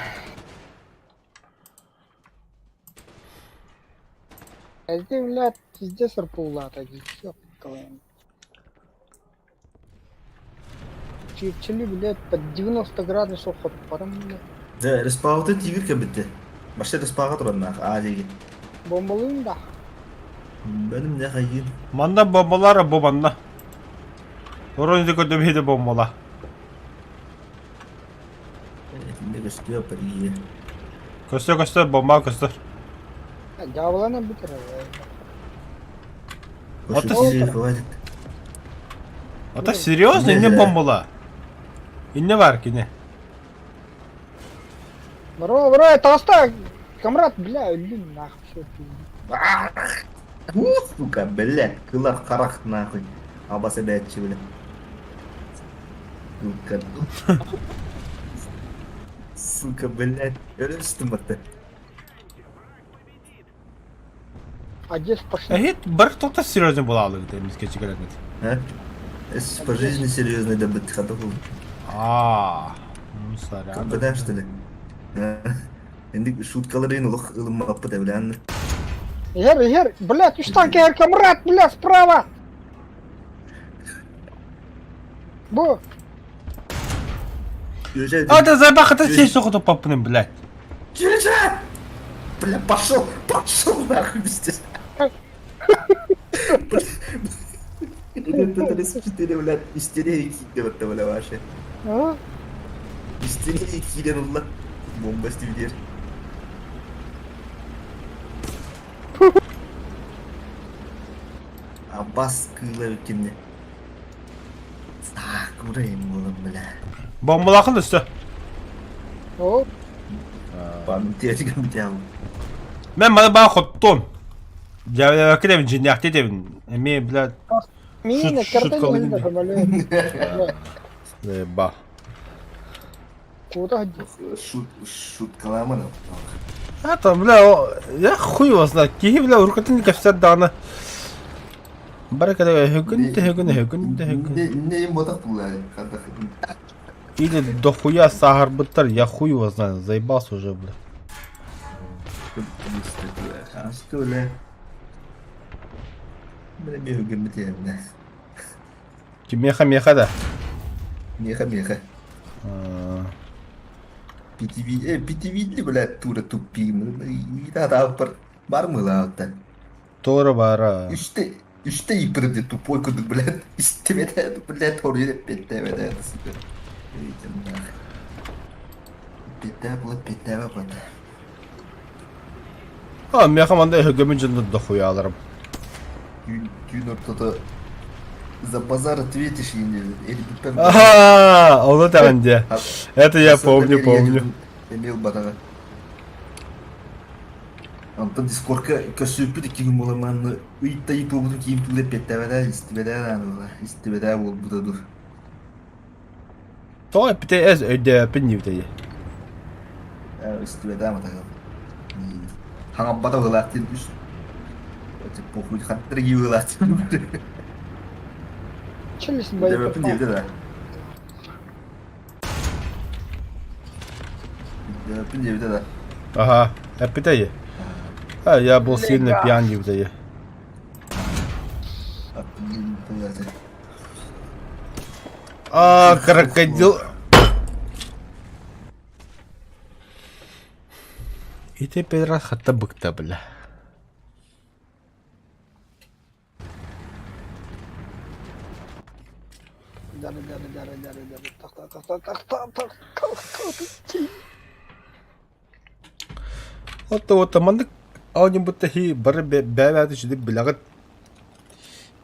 Это, блядь, пиздец рпула такие, ёпкалэм. Чили, блядь, под 90 градусов ход парам, блядь. Да, респаутын тигір кәбітті. Башта респаға тұрғаннақ, деген. Бомбалыйын да. Бәнім не қайын. Манда бомбалары бомбанна. Орон ди көдөбейді бомбала. Не көстіе парие. Көстер бомба көстер. Жабылана бітір. Көші Отыз. тигір хватит. Ата серьезно, не бомбала. И не варки, не. Бро, толстой, комрад, бля, иди нахуй, всё, пиздец. Сука, блядь, кылар қарақ нахуй. Абасы бәтші, бля. Сука, блядь, өлім үстім бітті. А здесь пошли. Хит бір тоқта серьезно бола алды дейміз кече келеді. А? Эс по жизни серьезный да бітті қады бұл. Ну сорян. Бітті что ли? Енді шуткаларыйын ұлық ылым аппы да, бля. Егер, блядь, уштанки, комрад, бля, справа. Бо, А ты забахата сей соқыты папының, блядь. Чё? Бля, пошел нахуй вместе. Это 34, блядь, истерия кидеватты, бля, ваши. а? Истерия киденула. Бомба стивдер. Аббас кыла өткенде. Көрейін болым, бля. Бомбала қыл үсті. О, Бамын тежігім тәуім. Мен мана баа хоттон. Жабы кедемін жинақты дебін. Эми, блядь. мина, Шут картель, калын. блядь. Ба. Куда? Шуткаламын. Это, бля, я хуй его знает. Кихи, бля, уркатын кәфсәт даны. Баракада хөгін. Не мотақ бұл, қандақ. Или дохуя сахар быттар, я хуй его знаю. Заебался уже, бля. Хашты, бля. Бля, мен өгін бітем, бля. Меха да. Меха. Питивидли, бля, тура тупим. Ида да бар мылаута. Тора бара. Üçte ipirdi tupoi kudu, блядь. İstemedi, блядь, oraya pettemedi. Pettemedi. А, меха манда хөгімін жынды дохуя аларым. Gün ortada за базар ответишь и или Ага, onu тәңде. Это я помню. Эмил батага. Антон дискорка көсөпү дикин боламан уйта ипобудун кийим тулеп петтебеде истебеде бол будадур. Той пите ez öde пиннивде. Истебеде матага. Хаңа бата гылатын үс. Это похуй хаттыр гылатын. Челюсть Да боится. пиндевде да. Да пиндевде да. Ага, пите. А, я был сильно пьян дивде. А, крокодил. И ты пидорас хатта быкта, бля. Дары. Так. Вот мандык аудио бутта хи бары бәбәді жидіп білағыт.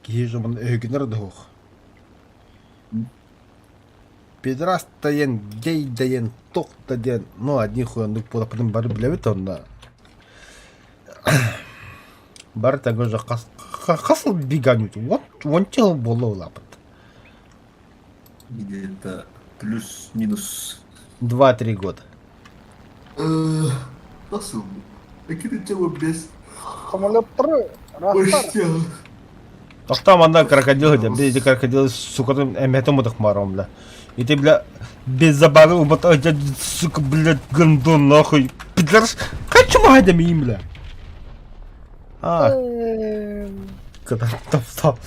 Кихи жомын өгінер дұғық. пидорас дайын, гей дайын, тоқ дайын, ну, одни хуяндық болапының бары білебет онда. Бары тәңгі жа қасыл биганют, он чел болу лапыт. Где-то плюс-минус. 2-3 года. Nasıl? Peki de cevap без. Қамалап тұр, растар. Тоқтам анда крокодил де, бізде крокодил сукатын әмәтім ұдық марам, бля. И ты, бля, без забары убат, сука, блядь, гандон, нахуй. Пидорас, хочу магадам им, бля. Когда там стал,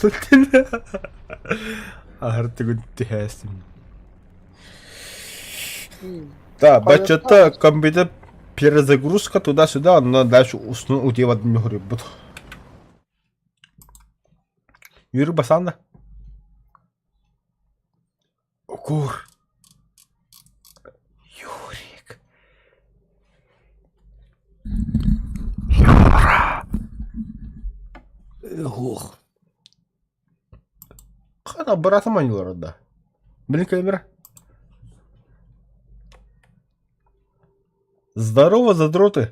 артыгын тихәсім. Да, бачата компьютер перезагрузка туда-сюда, но дальше уснул у тебя в одном мехуре буду. Юрий Басанда. Кур. Юрик. Юра. Ох. Қана братым анилар да. Блин, камера. Здорово, задроты.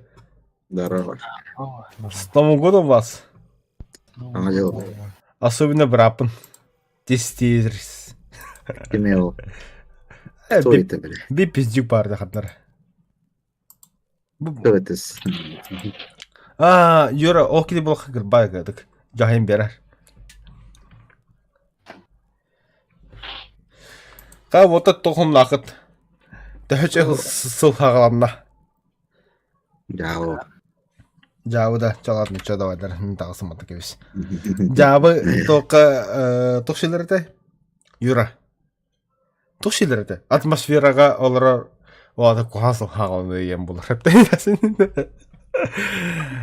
Здорово. С Новым годом вас. Ангел. Особенно брапан. Тестирис. Кемел. Кто это, бля? Би пиздюк барды хатнар. Кто это? Юра, окей, был хакер байга, так. Жахим берер. Та вот это тохом лахат. Тәхче сылхаганна. Жау. Жабы да чалатын чадавайдар тағысым аты кебес. Жабы тоқы тоқшилерді. Юра. Тоқшилерді. Атмосфераға олар олады қуасыл хағалды ем болар.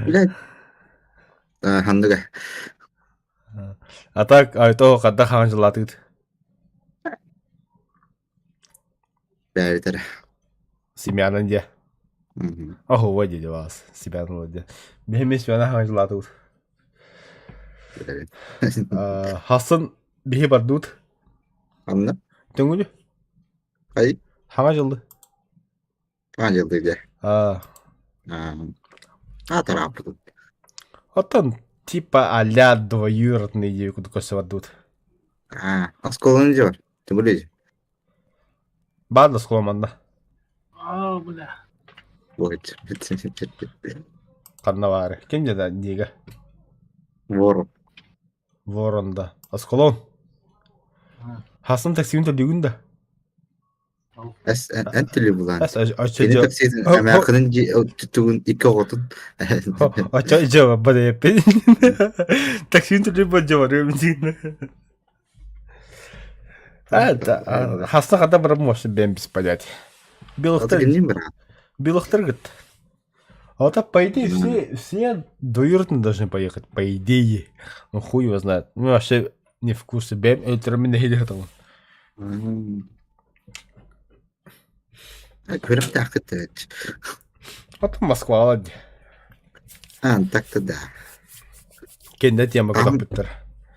Блядь. Хандыга. Атак айто қадда хаған жылатыд. Бәрітер. Семьянын де. Оху, води вас. Семьянын води. Бехеме семьяны хаған жылатыд. Хасын бехе бардуд. Анна? Түңгілі? Ай? Хаған жылды. Ангелды де. Тарапырды. Оттан типа а-ля двоюродные девку көсі бардуд. Асколын же бар. Ты біледі? Барды сқоламанда. Бля. Вот. Қанна бары. Кем жада неге? Ворон. Воронда. Асқолон. Хасын таксиін төлігінде. Ән тілі бұлан. Сені Ача таксидің әмәқінің түтігін екі қотын. жауап бада еппен. Таксиін төлі бұл жауап өмдігіне. Хасна қада бір может бен без понятия. Белохтар гыт. А вот по идее все двоюродные должны поехать. По идее. Ну хуй его знает. Ну вообще не в курсе. Бен өлтірімін не этого. Көрім тақыт. Вот Москва ладно. Так-то да. Кенде тема куда биттер.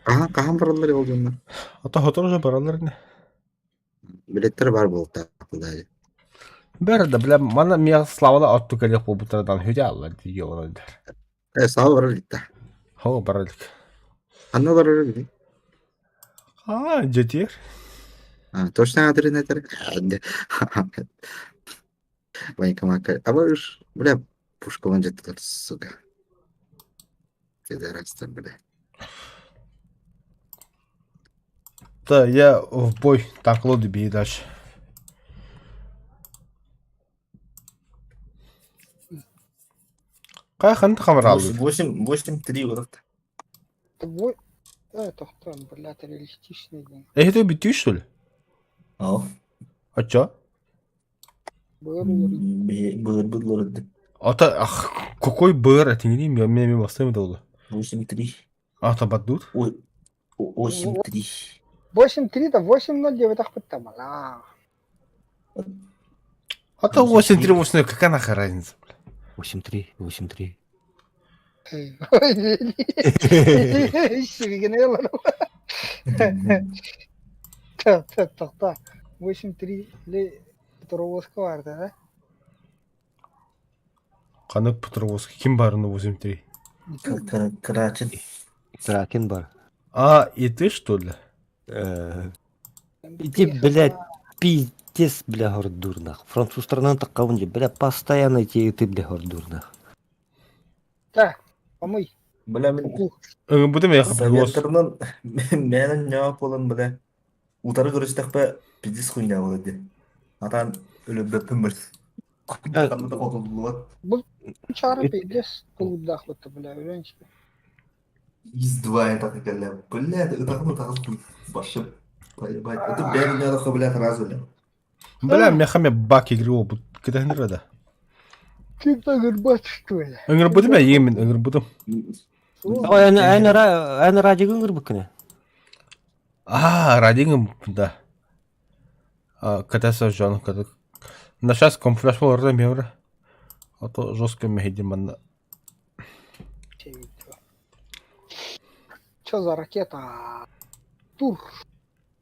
Қаған баралар олжынна? Ата хотор же баралар не. Билеттер бар бол тақылдай. Бәрі да білем, мана мен славада атту келек бұл бұтардан хөде алла дейге олайдар. Сау барал етті. Хо баралик. Анна барал етті. Жетер. Точно адырын әтір. Вайкамака. Аба үш, бля, пушкован жеттілер, сука. Федерация, бля. Да, я в бой танклоды бей дальше. Қай қанды қамыр алды? 8-3 вот. Твой... Тоқтан, блядь, реалистичный. Это битюй, что ли? Ау. А чё? Был. Ата, какой БР? Это не меня поставим долго. 8-3. Ата бадут? Ой, 8-3. 8-3, да 8-0 так подтамала. Ата 8-3, какая нахуй разница? 8-3, 8-3. Сивигенелла. Тоқта. 8-3 ли Петровска vardı да? Қанат Петровский. Кім бар ну 8-3? Крачин. Кракен бар. А, и ты что ли? Иди, блядь, пиздец, бля, гордур, нах. Француздарынан таққабын же, бля, постоянно эти ты, бля, гордур, нах. Да, помой. Бля, мен Бұды ме яқып білуос. Советтернан менен жауап болан бля. Утары көрістік бе пиздец хуйня болады. Атан өлөбөппүн бір. Қанды қотылдылы. Бұл чары пейдес тулдақ бұтты, бля, үйренші. Издвая так экаля. Бля, это так башым. Поебать. Это бәрін надо бля, разу бля. Бля, мехаме бак игры бұд. Кіда ғыныр да. Ты так бат, что ли? Үңір бұды ме? Емен үңір бұдым. Ой, әні радио ғыңыр бүкіне. А, радингім да. Катаса жан кадык. На сейчас комфляш боларда меврі. А то жестко мехидим манна. Что за ракета? Тур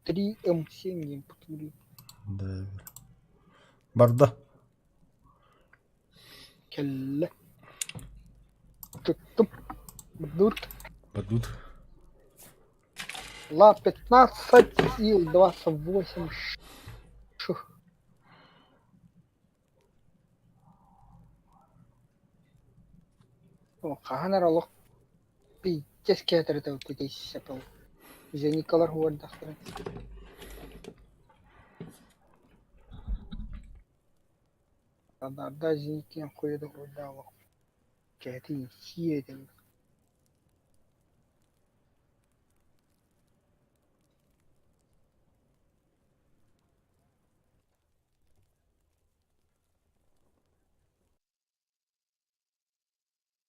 3М7 не потури. Да. Барда. Келле. Туп-туп. Дут. Бадут. Ла 15 сил 28. Шух. О, қағанар олық. Пиздец кетірді өтедейсі сәпіл. Зеникалар хуардақтырын. Адарда зеникен қойды хуарда олық. Кәтін сиедім.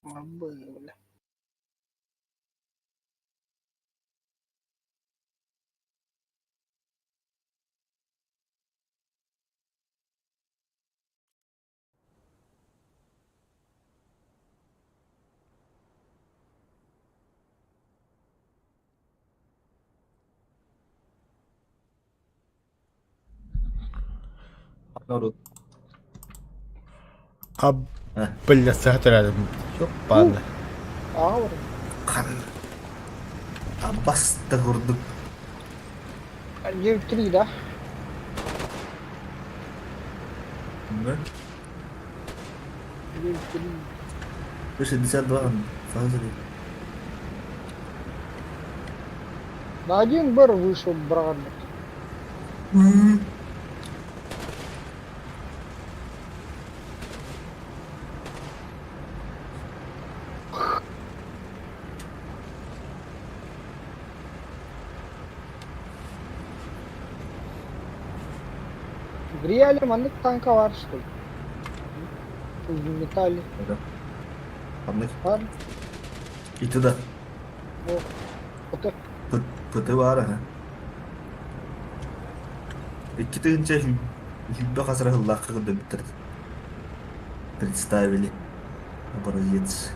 Было. Народ. А, бля, сахат рядом. Ёпана. Ауыр. Қан. Абаста көрдік. 9-3, да? Не? 9-3. 62 фазы. На один бар вышел брат. В реале маннык танка var что ли? В металле Аннык. var. Иті да. О, вот Пыты бар, ага. Икки тыгынча хүббе қасыра хыллаққа кырды бітірді. Представили. Образец.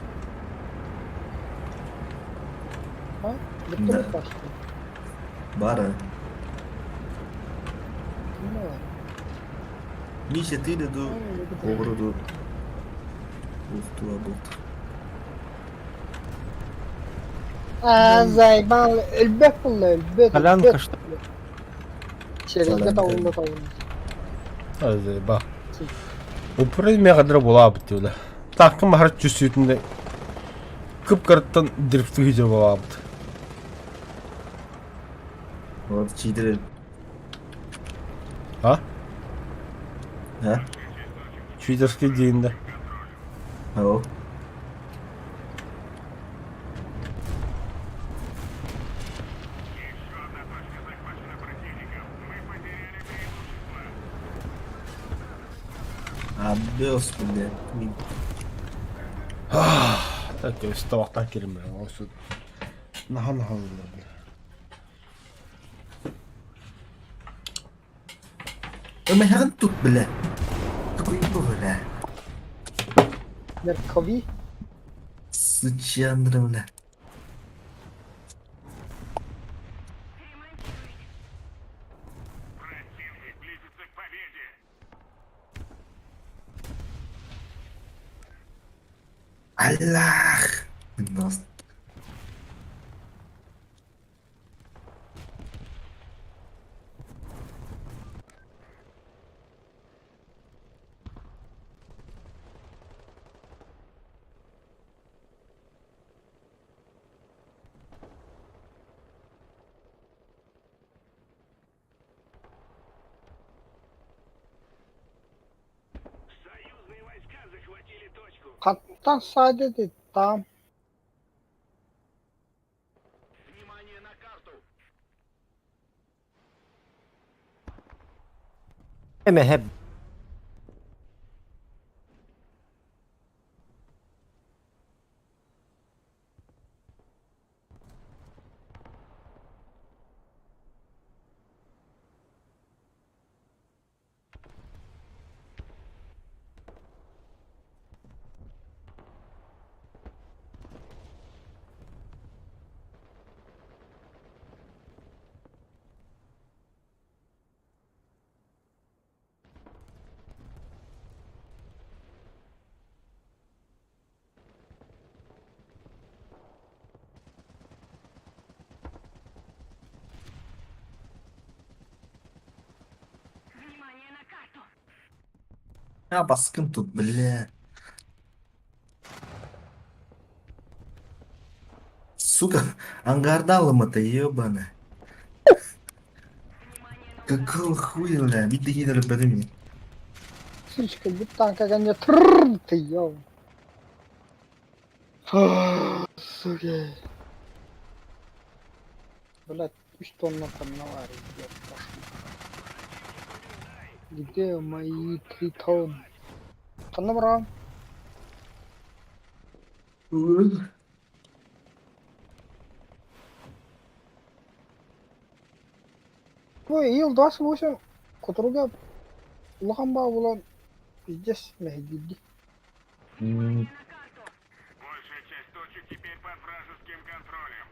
а? Да. Вертолет пошел. Бара. Ну ладно. Ниче тыйды ду. Обру ду. Ухту абылт. Заебал. Эльбек был, эльбек. Солянка, что Через Солянка. это он летал. А, заеба. Упырын ме қадыр бола бұд да. Таққым махарат жүсетінде күп қарттан дрифті хидер бола бұд. Вот чидер. А? А? Читерский дейінде. Ау. Абес, блядь. Так, я вставақтан керім. Осы нахан қалдылар. Men här är inte upp, blä. Du går in på det. Меркови. Сучандра, бля. Allah. Nasıl? Kaptan sadece tam. Eme hep Ya baskın tut bile. Сука, ангарда алматы, ебаный. Какого хуя, бля? Видно, гидро меня. Сучка, bir tanka ganya trrrr diyor. Suge. Блядь, 3 тонна там наварил, блядь, пошли. Где мои 3 тонны? Танамра. Ой, Ил-28, которого Лохамба была здесь, Мехдиди. Большая часть точек теперь под вражеским контролем.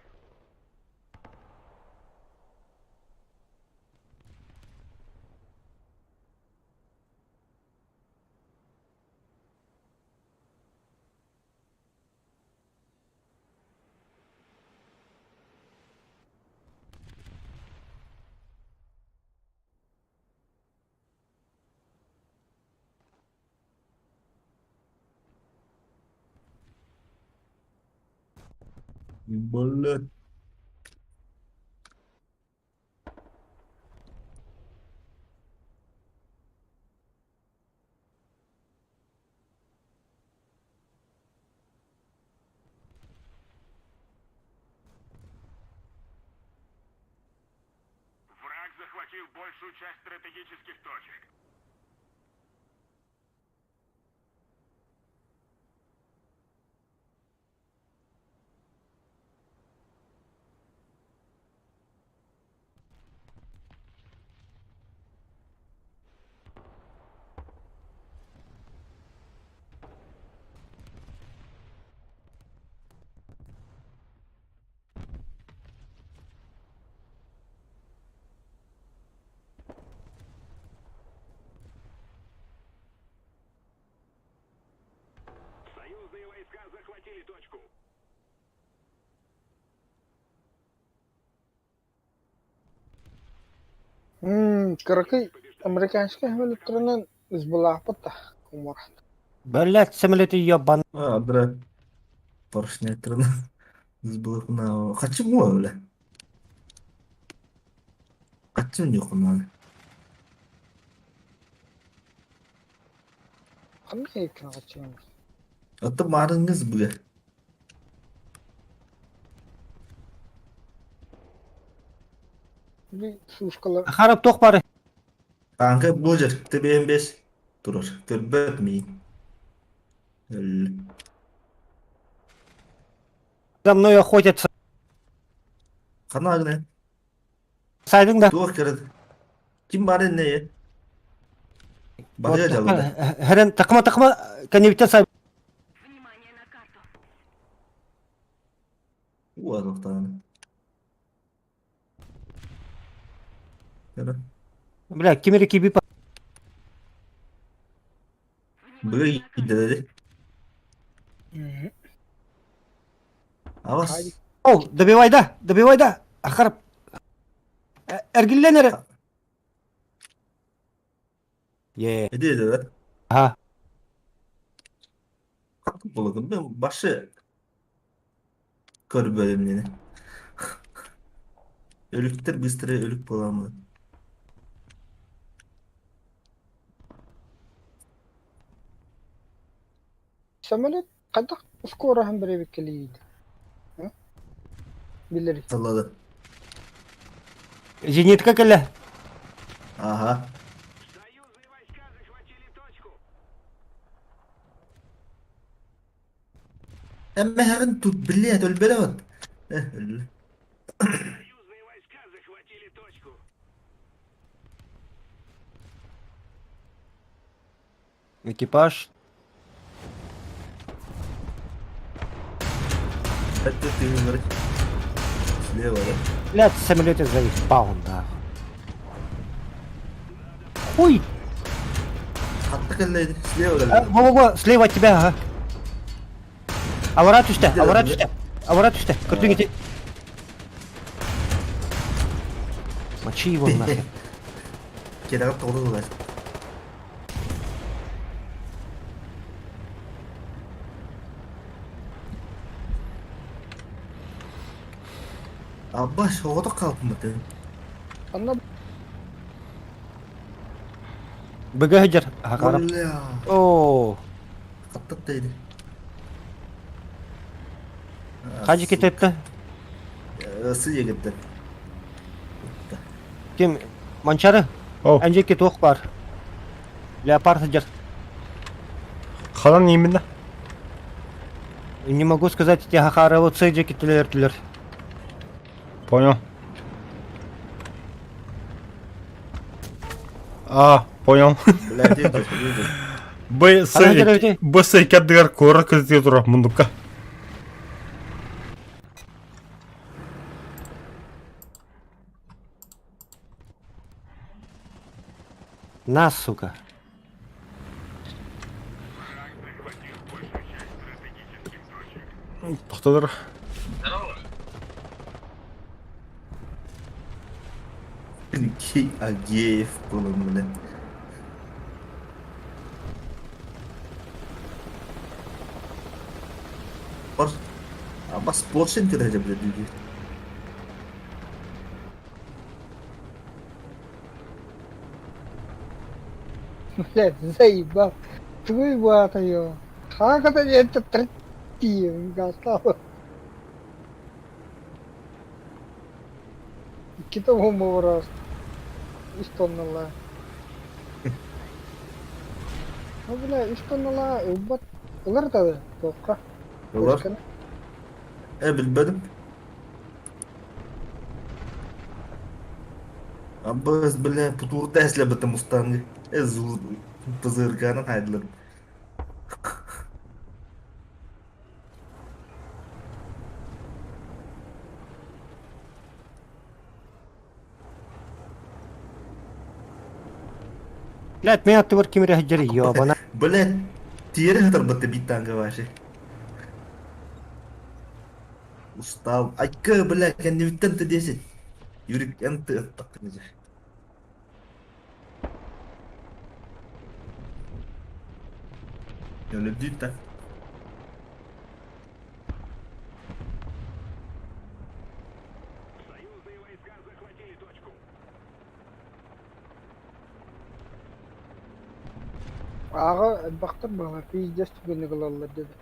Блядь. Враг захватил большую часть стратегических точек. Союзные войска захватили точку. Короче, американские самолеты сбыла пота. Кумар. Блядь, самолеты ебан. А, бля. Поршня трена. Сбыл на... Хочу мой, бля. Хочу не хуна. Қандай екен қачамыз? Аты марыңыз, бля. Bir сушкалар. Харап тоқ бары. Kanka bu jir. TBM5. Durur. Türbet mi? За мной охотятся. Kana ne? Сайдың да. Tuğ kere. Kim bari ne ya? Bakıyor çaldı. Хәрен тақма коневиттен сай. Bu adamdan. Бля, кемері кебіп. Böyle gitti dedi. Мгм. Авас. Хайди. О, добивай да. Ахарып. Эргилленер. Е. Эде да. Ага. Каттык болот. Мен башы көрбөдүм мени. Өлүктөр быстро өлүк боламы? Самолет кадак скорохан беребек келейди. Билер. Салады. Зенитка келе. Ага. Эмме хагын тут билет өлбөлө вот. Өлбө. Экипаж. Хотя ты не говори. Слева, да? Блядь, самолете заебал он, да. Хуй! Каттык эле слева А, да. во-во-во, слева от тебя, ага. Авара түсті, Где авара там, түсті. Авара түсті. Күртің ете. Мочи его нахер. Керагап толду да. Аббаш, оғыта қалпын бітін. Анна Бөгі жер. Хақарап. Бля. О, Каттык дейді. қажы кетепті. Ысы егетті. Кем, манчары? О, Әнжекке тоқ бар. Леопард жер. қалан именно? Не могу сказать, эти хақарабы цейджеки тілер. Понял. А, понял. Бля, дейді. Б Қараңдар өте. кәдігер көрі күзде тұр мұндыққа. На, сука. Тоқтадыр. Кей Агеев болын бля. Бар. Аббас Поршен кереже бля дейді. блядь, заебал. Твой бат ее. Как это это третий гастал? Китовому раз. Истоннала. Ну бля, истоннала. Убат. Улар да тоққа. Олар. Білбедім. Аббас, бля, путурда әсілі бітім ұстанды. Зур пызырғанын айдылыр. Блядь, меня ты ворки миря жер, ёбана. Бля, тері хатыр бітті биттанға башы. Устал. Айка, бля, кәнде биттен ты десет. Юрик, әнті ұттақтың жер. Өліп дейді та. Аға бақтыр бала. Пиздес түгені қылалар деді.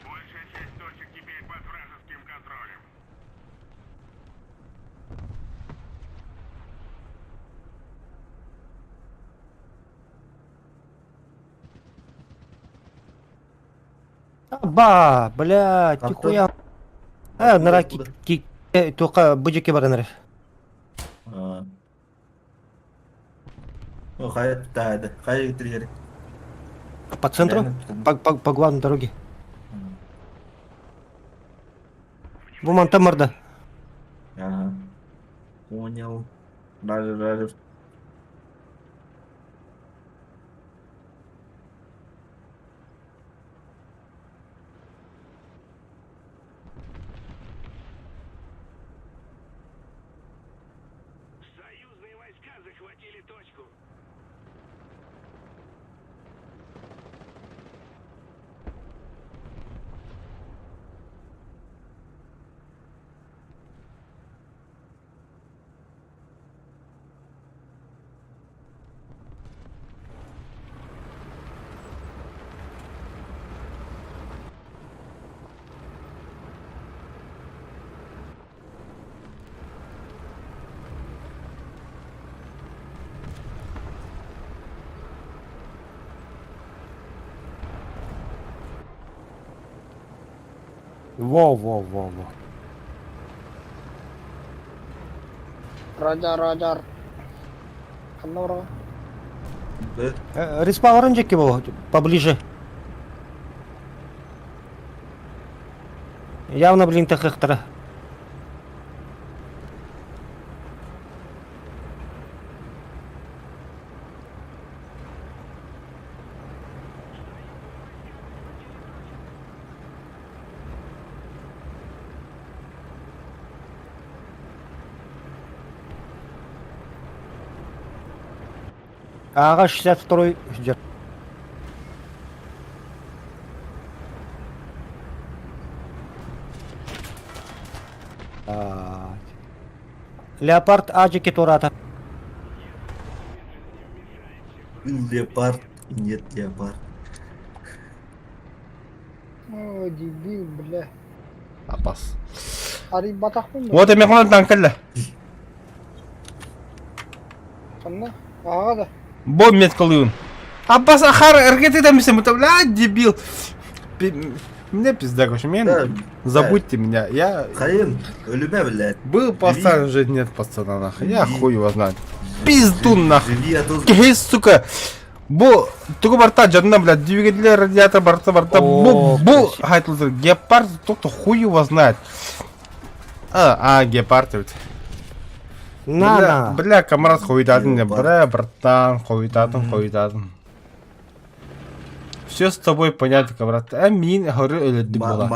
Большая часть точек теперь под вражеским контролем. Ба, блядь, Как нихуя. Нара тоқа бүжеке бар нара. О, қай тайды. Қай кетір жері. По центру? По главной дороге. Вон там морда. Ага. Понял. Даже. Во. Раджар. Канора. Да. Респаунчик его поближе. Явно, блин, тахахтара. Ага, 62-й ждет. Леопард Аджики Турата. Леопард. Нет, леопард. О, дебил, бля. Апас. Ари батах мı? Вот и мехман танкалла. Kanna. Ağa da. Бом мет колюн. Апас ахар эргеты там все бля, дебил. Мне пизда, короче, Да, мен. Забудьте меня. Я Хайын, ölüme блядь. был пацан, уже нет пацана, нахуй. Я хуй его знаю. Пиздун, нахуй. Живи, а то... Кей, сука. Бу, тугу барта жанна, блядь, двигатель, радиатор, барта. О, Бу, хайтл, гепард, кто-то хуй его знает. Гепард ведь. На. Бля, камрад хуйтатын, Гепард. бля, братан, хуйтатын. Все с тобой понятно, камрад. Мин, говорю, өлөдү була.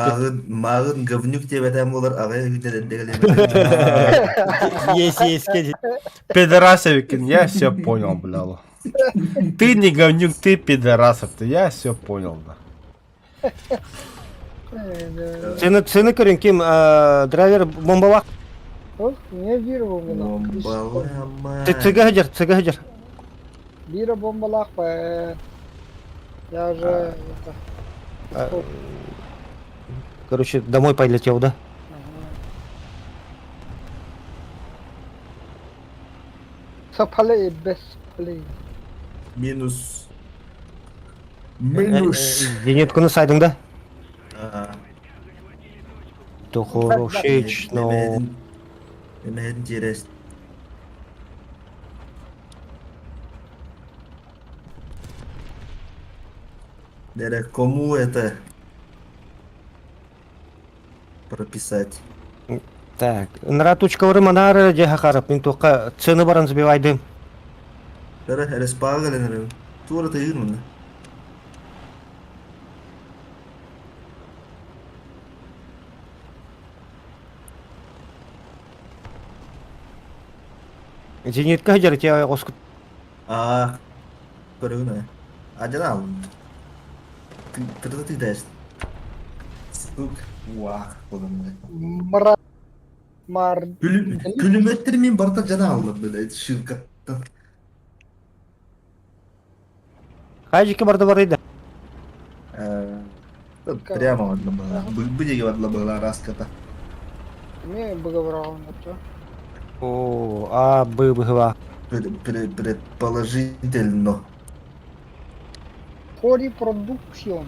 Мағын говнюк деп әдәм олар ағай үдерендегілер. Есть. Пидорасовик, я все понял, бля. Ты не говнюк, ты пидорасов, я все понял, да. Сені көрін кем драйвер бомбалақ. Ol, niye bir bombalak? Бомбалама. Цыга хыжыр. Bir bombalak be. Я же... это, Короче, домой полетел, да? Сапалы, без плей. Минус. Зенитканы сайдың да? А, Хорошечно. Мне интересно. Дерек, кому это прописать? Так, наратучкалары манары жахарап, мен тоққа цены баран забивайды. Дерек, респагален, тура тыгын мына. Зенитка хыжыр, те қосқыт. А, көрігін, ажана алдым. Кырды тыгдайсың. Сук, уақ, қолымды. Мра... Мар... Күліметтер мен барта жана алдым, блядь, шыркаттан. Қайжеке барды барайды. Прямо одна была. Будеге одна была раската. Не выговаривал на то. О, быва. Предположительно. Хори продукцион.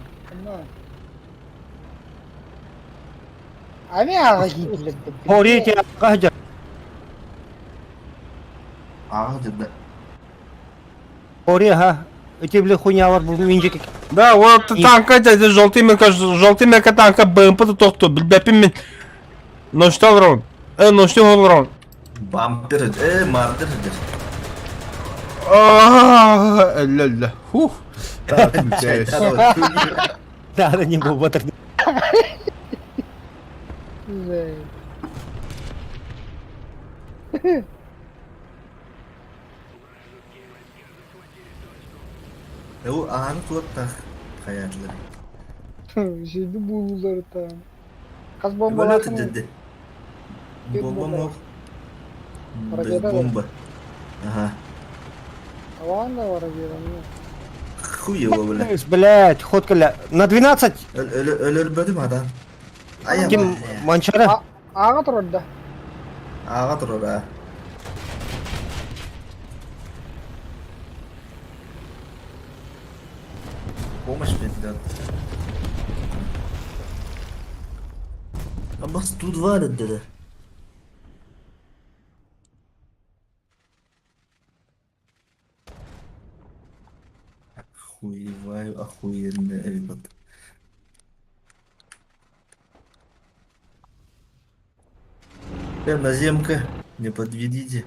Ами аға гитлер. Хори те қайжыр. Жада. Хори, ха. Эти, бля, хуйнялар бұл менжеке. Да, вот танка, дядя, желтый мека танка, БМП-то тоқты, білбәпін мен. Ну что, Врон? Ну что, Врон? Бампер, мартер. Ля-ля. Фух. Так, Да, не был батыр. Ağanı tuvatta hayatları. Şimdi buldular tam. Kaz Böyle bombalasın. ötüdedi. Bir Bomba bomba. mı? Rakete var. Bomba. Aha. Havan da var bir Хуево, бля. Блять, ходка ля. На 12! Ölür bölüm adam. Ay Kim? aman. Mançara. Ağa tur orada. Ağa durur ha. Помощь пиздят. А бас тут варят, да. Охуеваю, охуенный ребят. Прям наземка, не подведите.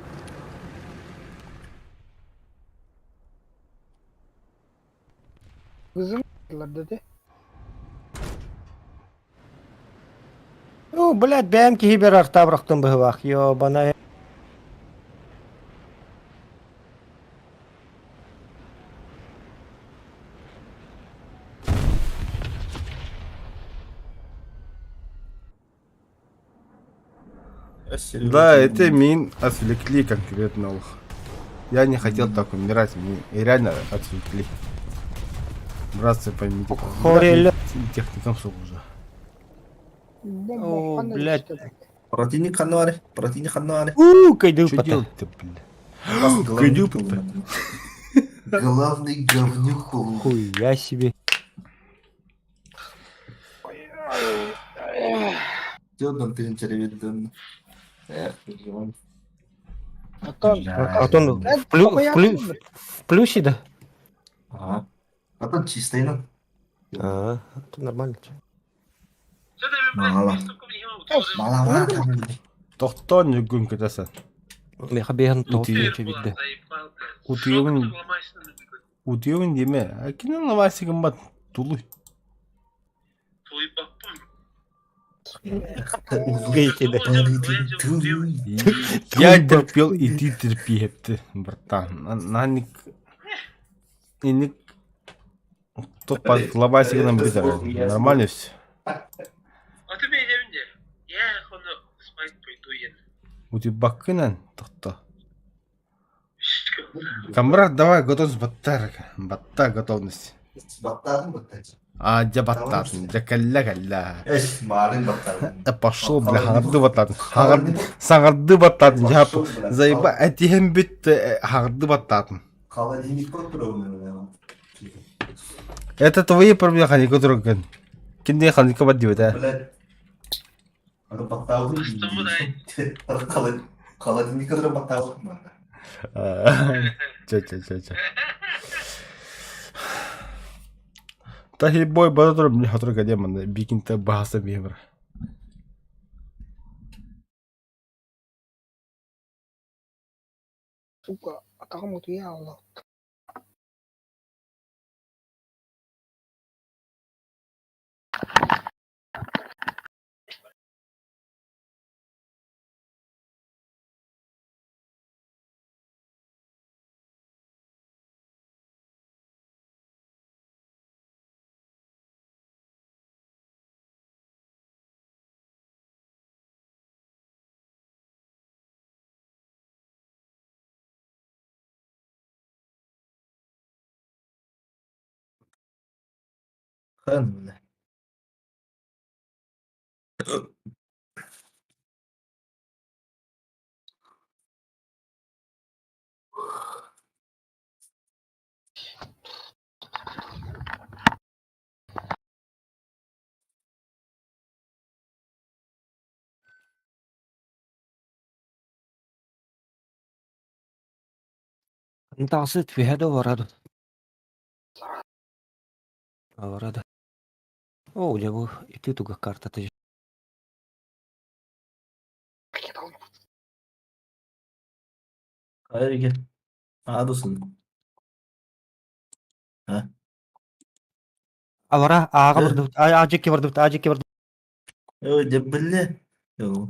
Kızım dedi. Ну, блядь, бәм кибер артабрақтан бывақ. Ёбана. Да, это мин отвлекли конкретно. Я не хотел так умирать, мне реально отвлекли. Братцы, поймите. Хорелі. Техникам сук уже. О, блядь. Противник хануаре, противник хануаре. Кайды Что пата. делать-то, бля? Главный Говнюк. полный. Главный говнюк полный. Хуя себе. Дёрнул ты интервью. Эх, Иван. Atan. Атон Ben в плюсе, да? Ага. А там чистый, ну. А, это нормально. Мало. Мало, там. Тохтон жүгін кетесің. Мен хаберін Утие. тоғыз видді. Утиевін деме. Әкенің лавасигін бат. Тулы. Я терпел, и ты терпи, хепті, братан. Наник... Иник... Тут под лавасигіном бітер. Нормально все. Ути баккынан тохто. Камрад, давай, готовность баттар. Батта готовность. Баттадың баттадың. А, дя баттатын, дя калля. Эш, марын баттадың. Пошел, бля, хагарды баттатын. Саңарды баттатын. Я заеба, әтием бит хагарды баттатын. Холодильник под проводом. Это твои проблемы, ханика турган. Кинде ханика баддивет, а? Блядь. Аны баттадың. Холодильник кадыр баттадың. Ча. Тахи бой бадатыр мне хатыр гадеман, бикинте бахаса беймір. Сука, атағым өтуе Allah. Хан. انت عصيت في هذا ورا ده. ورا ده. О, jauh itu tuh karta tuh. Hayır gel. Adısın. Ha? Авара, ага бардут. Ажеки бардут. Yo cebelle. Yo.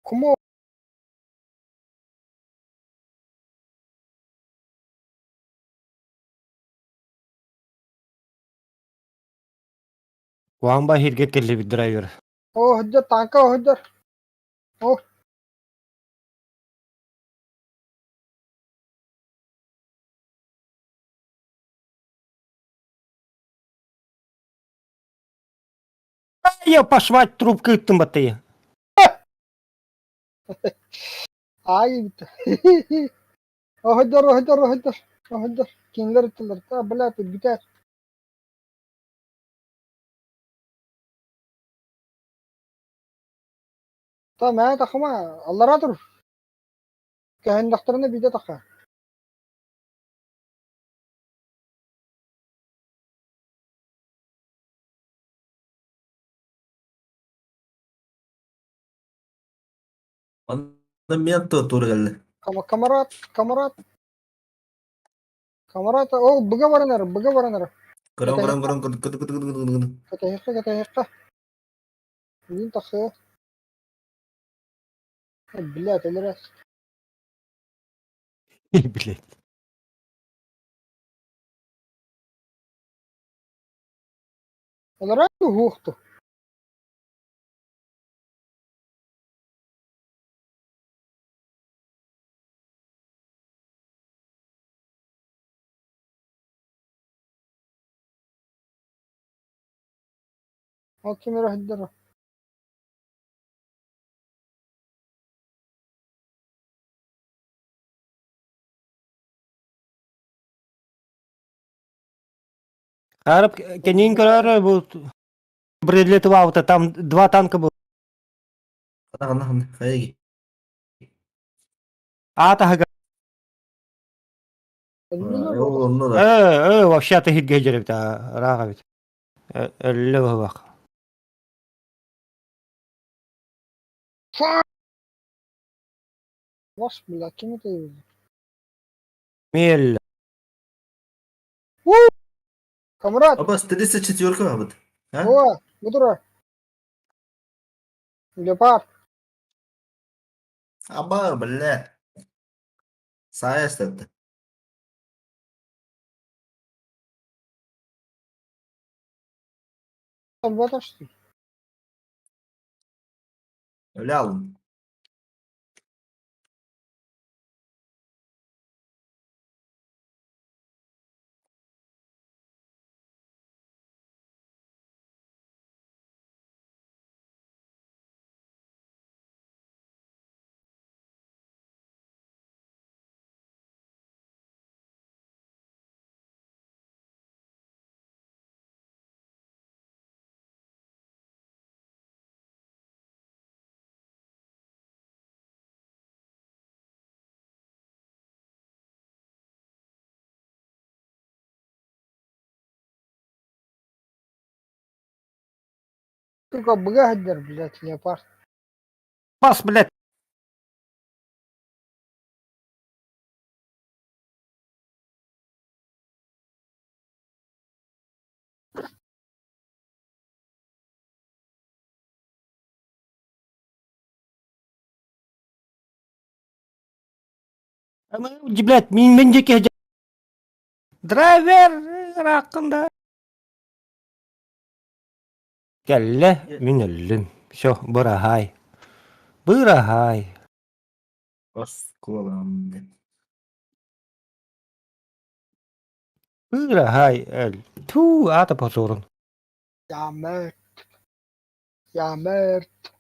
Kumo. Kuan ba hirget kelli bir driver. Oh, hıdır tanka oh hıdır. Oh. Я пошвать трубкой иттим батайы. Ay bitti. Oh hıdır oh hıdır oh hıdır. Oh hıdır. Kimler ettiler? Ta bela biter. Ta ben takıma Allah razı olsun. Kendi daktarına bir de takı. Ondan men tur geldi. Kamerat kamerat. Kamerat oh buga varanır buga varanır. Kırın kırın kırın kırın kırın kırın kırın kırın. Kata hekka. Min takı. Billah teler. Блять. Allah razı olsun. O kim hıdır. Араб кенин карар bu бредлетов авто там 2 танка был. Kata kata kayak. Ата хага. Onu da. Вообще ты хит гейджер бта рага бит. Элле бак. Baş billah kimi diyor? Мел. Kamerat. Apa 34 mı bu? Ha? O budur. Leopard. Apa belle. Saya istedi. Elbette açtı. Öyle alın. Только бгадер, блядь, Leopard. Бас, блядь. Блядь, мен жеке драйвер рақында. Келле, мен өллүм. Всё, бырахай. Бырахай. Bas kulağım. Бырахай. Ту, ата позорун. Ya Mert. Ya Mert.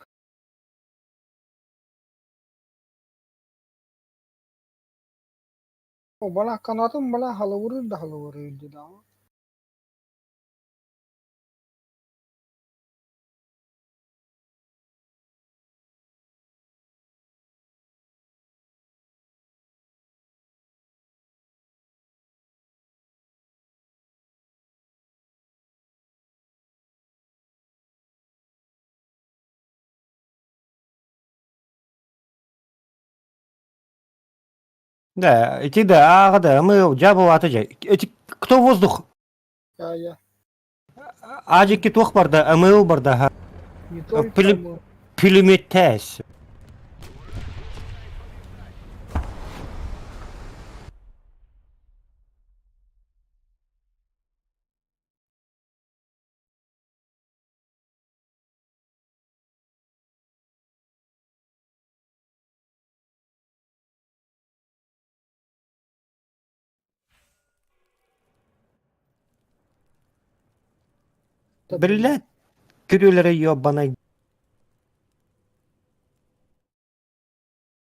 O bana kanatım bana halı vurur da halı vuruyordu da. Да, эти да, да, мы джабу атажа. Эти кто воздух? Ya. Ажики тух барда, МЛ барда. Yutol Pili- çamur. Пулемет тәс. Блядь, күрүлөрө ёбаный